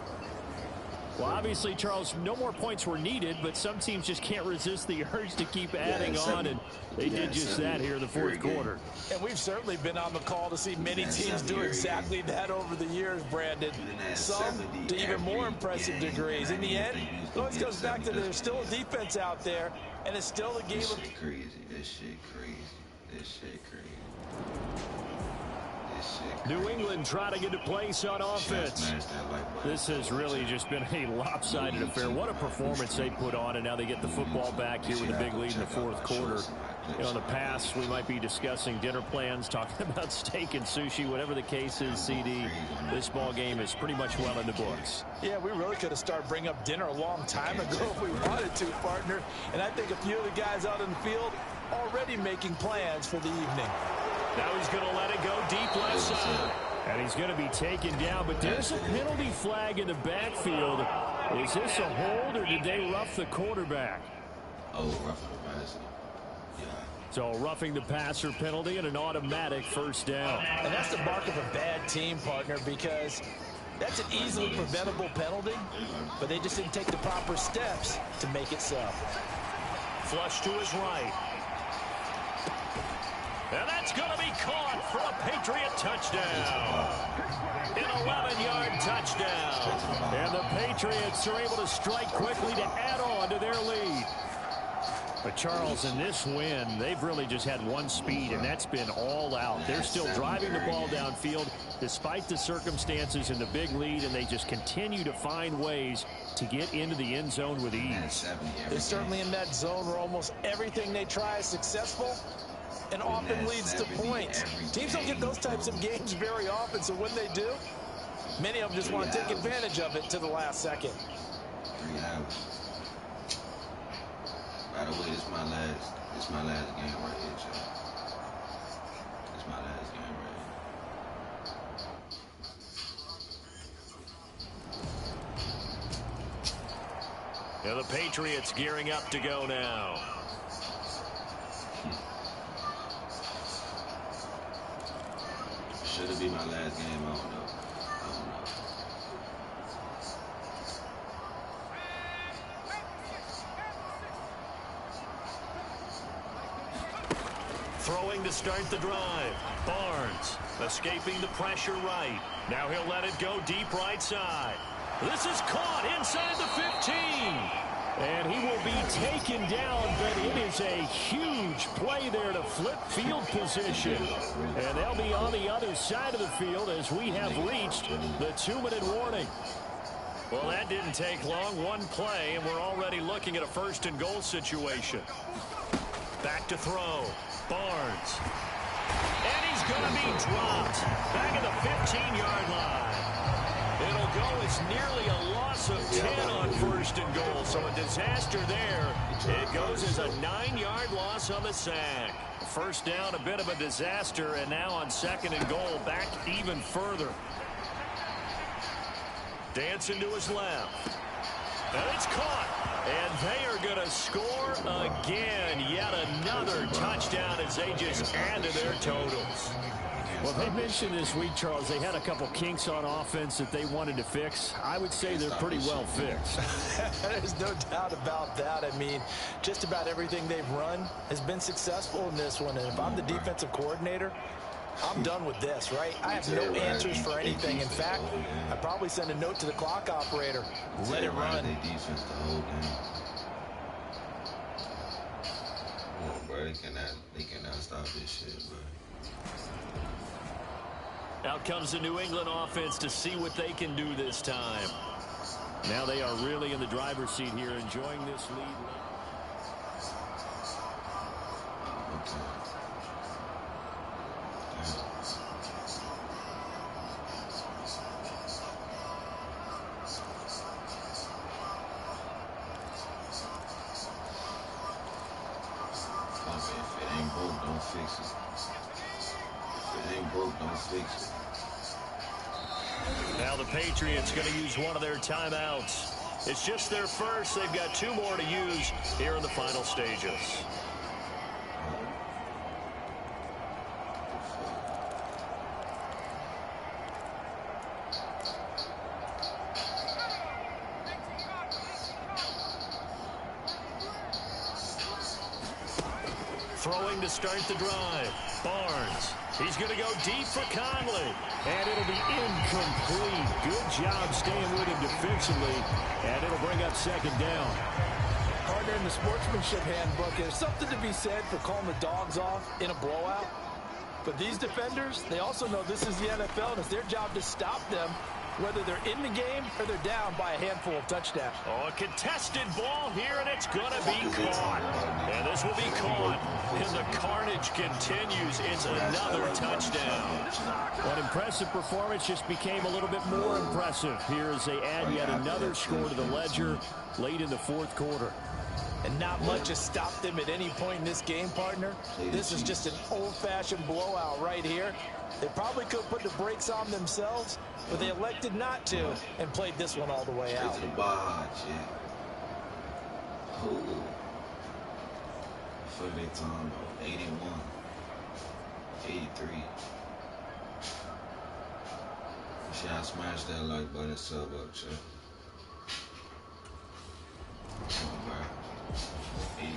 Well, obviously, Charles, no more points were needed, but some teams just can't resist the urge to keep adding on, and they did just that here in the fourth quarter. And we've certainly been on the call to see many teams do exactly that over the years, Brandon. Some to even more impressive degrees. In the end, it always goes back to there's still a defense out there, and it's still a game of... This shit crazy. This shit crazy. This shit crazy. New England trying to get to place on offense. This has really just been a lopsided affair. What a performance they put on, and now they get the football back here with a big lead in the fourth quarter. You know, in the past, we might be discussing dinner plans, talking about steak and sushi, whatever the case is, CD. This ball game is pretty much well in the books. Yeah, we really could have started bringing up dinner a long time ago if we wanted to, partner. And I think a few of the guys out in the field already making plans for the evening. Now he's going to let it go deep left side. And he's going to be taken down, but there's a penalty flag in the backfield. Is this a hold, or did they rough the quarterback? Oh, roughing the passer. Yeah. So roughing the passer penalty and an automatic first down. And that's the mark of a bad team, partner, because that's an easily preventable penalty, but they just didn't take the proper steps to make it so. Flush to his right. And that's going to be caught for a Patriot touchdown. An 11-yard touchdown. And the Patriots are able to strike quickly to add on to their lead. But, Charles, in this win, they've really just had one speed, and that's been all out. They're still driving the ball downfield despite the circumstances and the big lead, and they just continue to find ways to get into the end zone with ease. They're certainly in that zone where almost everything they try is successful and often leads to points. Teams don't get those types of games very often, so when they do, many of them just want to take advantage of it to the last second. 3 hours. By the way, this is my last game right here, y'all. This is my last game right here. Now the Patriots gearing up to go now. Should it be my last game? I don't know. Throwing to start the drive. Barnes escaping the pressure right. Now he'll let it go deep right side. This is caught inside the 15. And he will be taken down, but it is a huge play there to flip field position. And they'll be on the other side of the field as we have reached the 2-minute warning. Well, that didn't take long. One play, and we're already looking at a first and goal situation. Back to throw. Barnes. And he's going to be dropped back at the 15-yard line. It'll go as nearly a loss of 10 on first and goal. So a disaster there. It goes as a 9-yard loss on the sack. First down, a bit of a disaster. And now on second and goal, back even further. Dancing to his left. And it's caught. And they are going to score again. Yet another touchdown as they just add to their totals. Well, they mentioned this week, Charles, they had a couple kinks on offense that they wanted to fix. I would say they're pretty well fixed. There's no doubt about that. I mean, just about everything they've run has been successful in this one. And if I'm the defensive coordinator, I'm done with this, right? I have no answers for anything. In fact, I'd probably send a note to the clock operator. Let it run. Defense the whole game. Oh, bro, they cannot stop this shit, bro. Out comes the New England offense to see what they can do this time. Now they are really in the driver's seat here, enjoying this lead. If it ain't broke, don't fix it. If it ain't broke, don't fix it. Now the Patriots going to use one of their timeouts. It's just their first. They've got 2 more to use here in the final stages. Throwing to start the drive. Barnes. He's going to go deep for Conley. And it'll be incomplete. Good job staying with him defensively. And it'll bring up second down. Partner, in the sportsmanship handbook, there's something to be said for calling the dogs off in a blowout. But these defenders, they also know this is the NFL, and it's their job to stop them, whether they're in the game or they're down by a handful of touchdowns. Oh, a contested ball here, and it's going to be caught. And this will be caught. And the carnage continues. It's another touchdown. What impressive performance just became a little bit more impressive here as they add yet another score to the ledger late in the fourth quarter. And not much has stopped them at any point in this game, partner. This is just an old-fashioned blowout right here. They probably could put the brakes on themselves, but they elected not to and played this one all the way out. To the bar, yeah. Cool. For they time, 81, 83. Should I smash that like button, sub up, chat? Come on, bro. 84.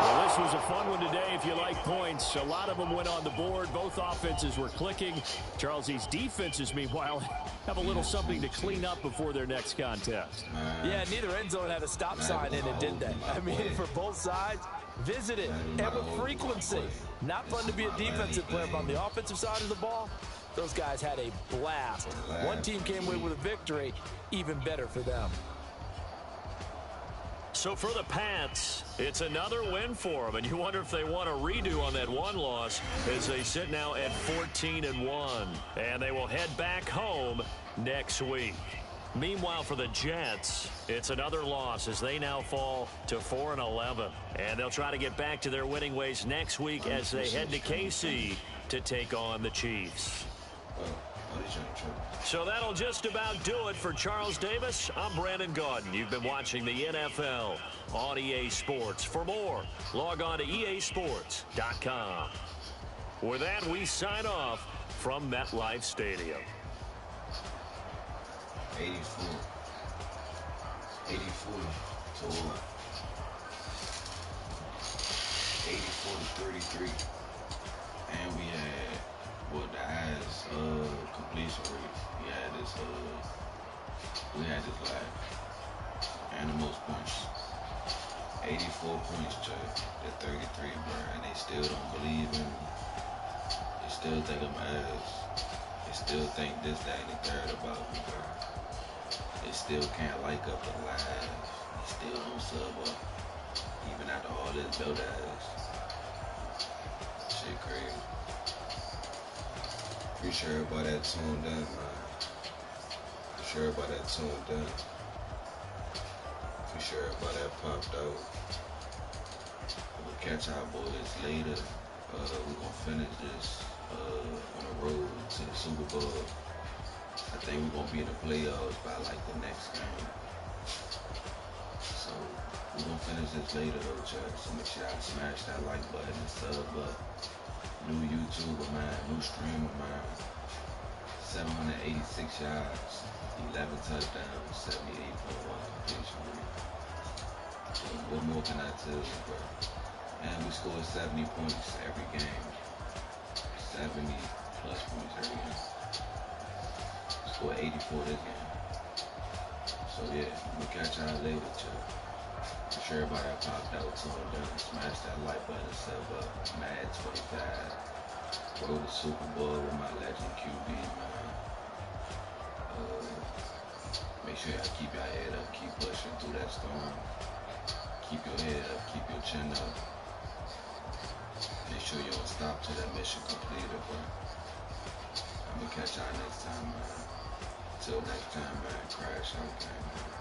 Well, this was a fun one today if you like points. A lot of them went on the board. Both offenses were clicking. Charles, these defenses, meanwhile, have a little something to clean up before their next contest. Yeah, neither end zone had a stop sign in it, did they? I mean, for both sides, visit it, and with frequency. Not fun to be a defensive player, but on the offensive side of the ball, those guys had a blast. One team came away with a victory, even better for them. So for the Pats, it's another win for them, and you wonder if they want a redo on that one loss as they sit now at 14-1, and they will head back home next week. Meanwhile, for the Jets, it's another loss as they now fall to 4-11, and they'll try to get back to their winning ways next week as they head to KC to take on the Chiefs. So that'll just about do it for Charles Davis. I'm Brandon Gaudin. You've been watching the NFL on EA Sports. For more, log on to easports.com. With that, we sign off from MetLife Stadium. 84. 84 to what? 84 to 33. And we had the highest completion rate. We had this live. And the most points. 84 points, Jay. They're 33, bro. And they still don't believe in me. They still think I'm ass. They still think this, that, and the third about me, bro. They still can't like up the live. They still don't sub up. Even after all this belt ass. Shit crazy. Pretty sure everybody that tuned in, man. Pretty sure everybody that tuned in. Pretty sure everybody that popped out. We'll catch our boys later. We're gonna finish this on the road to the Super Bowl. I think we're gonna be in the playoffs by like the next game. So we're gonna finish this later though, chat. So make sure y'all smash that like button and sub up. New YouTuber, man. New streamer, man. 786 yards, 11 touchdowns, 78.1 completion rate. So what more can I tell you, bro? And we scored 70 points every game. 70 plus points every game. We scored 84 this game. So yeah, we'll catch y'all later, too. For sure everybody that popped out, tuned in, smash that like button, sub up, Mad 25. Road to Super Bowl with my legend QB, man. Make sure y'all keep your head up, keep pushing through that storm. Keep your head up, keep your chin up. Make sure you don't stop till that mission completed, bro. I'm gonna catch y'all next time, man. Till next time, man. Crash out, man.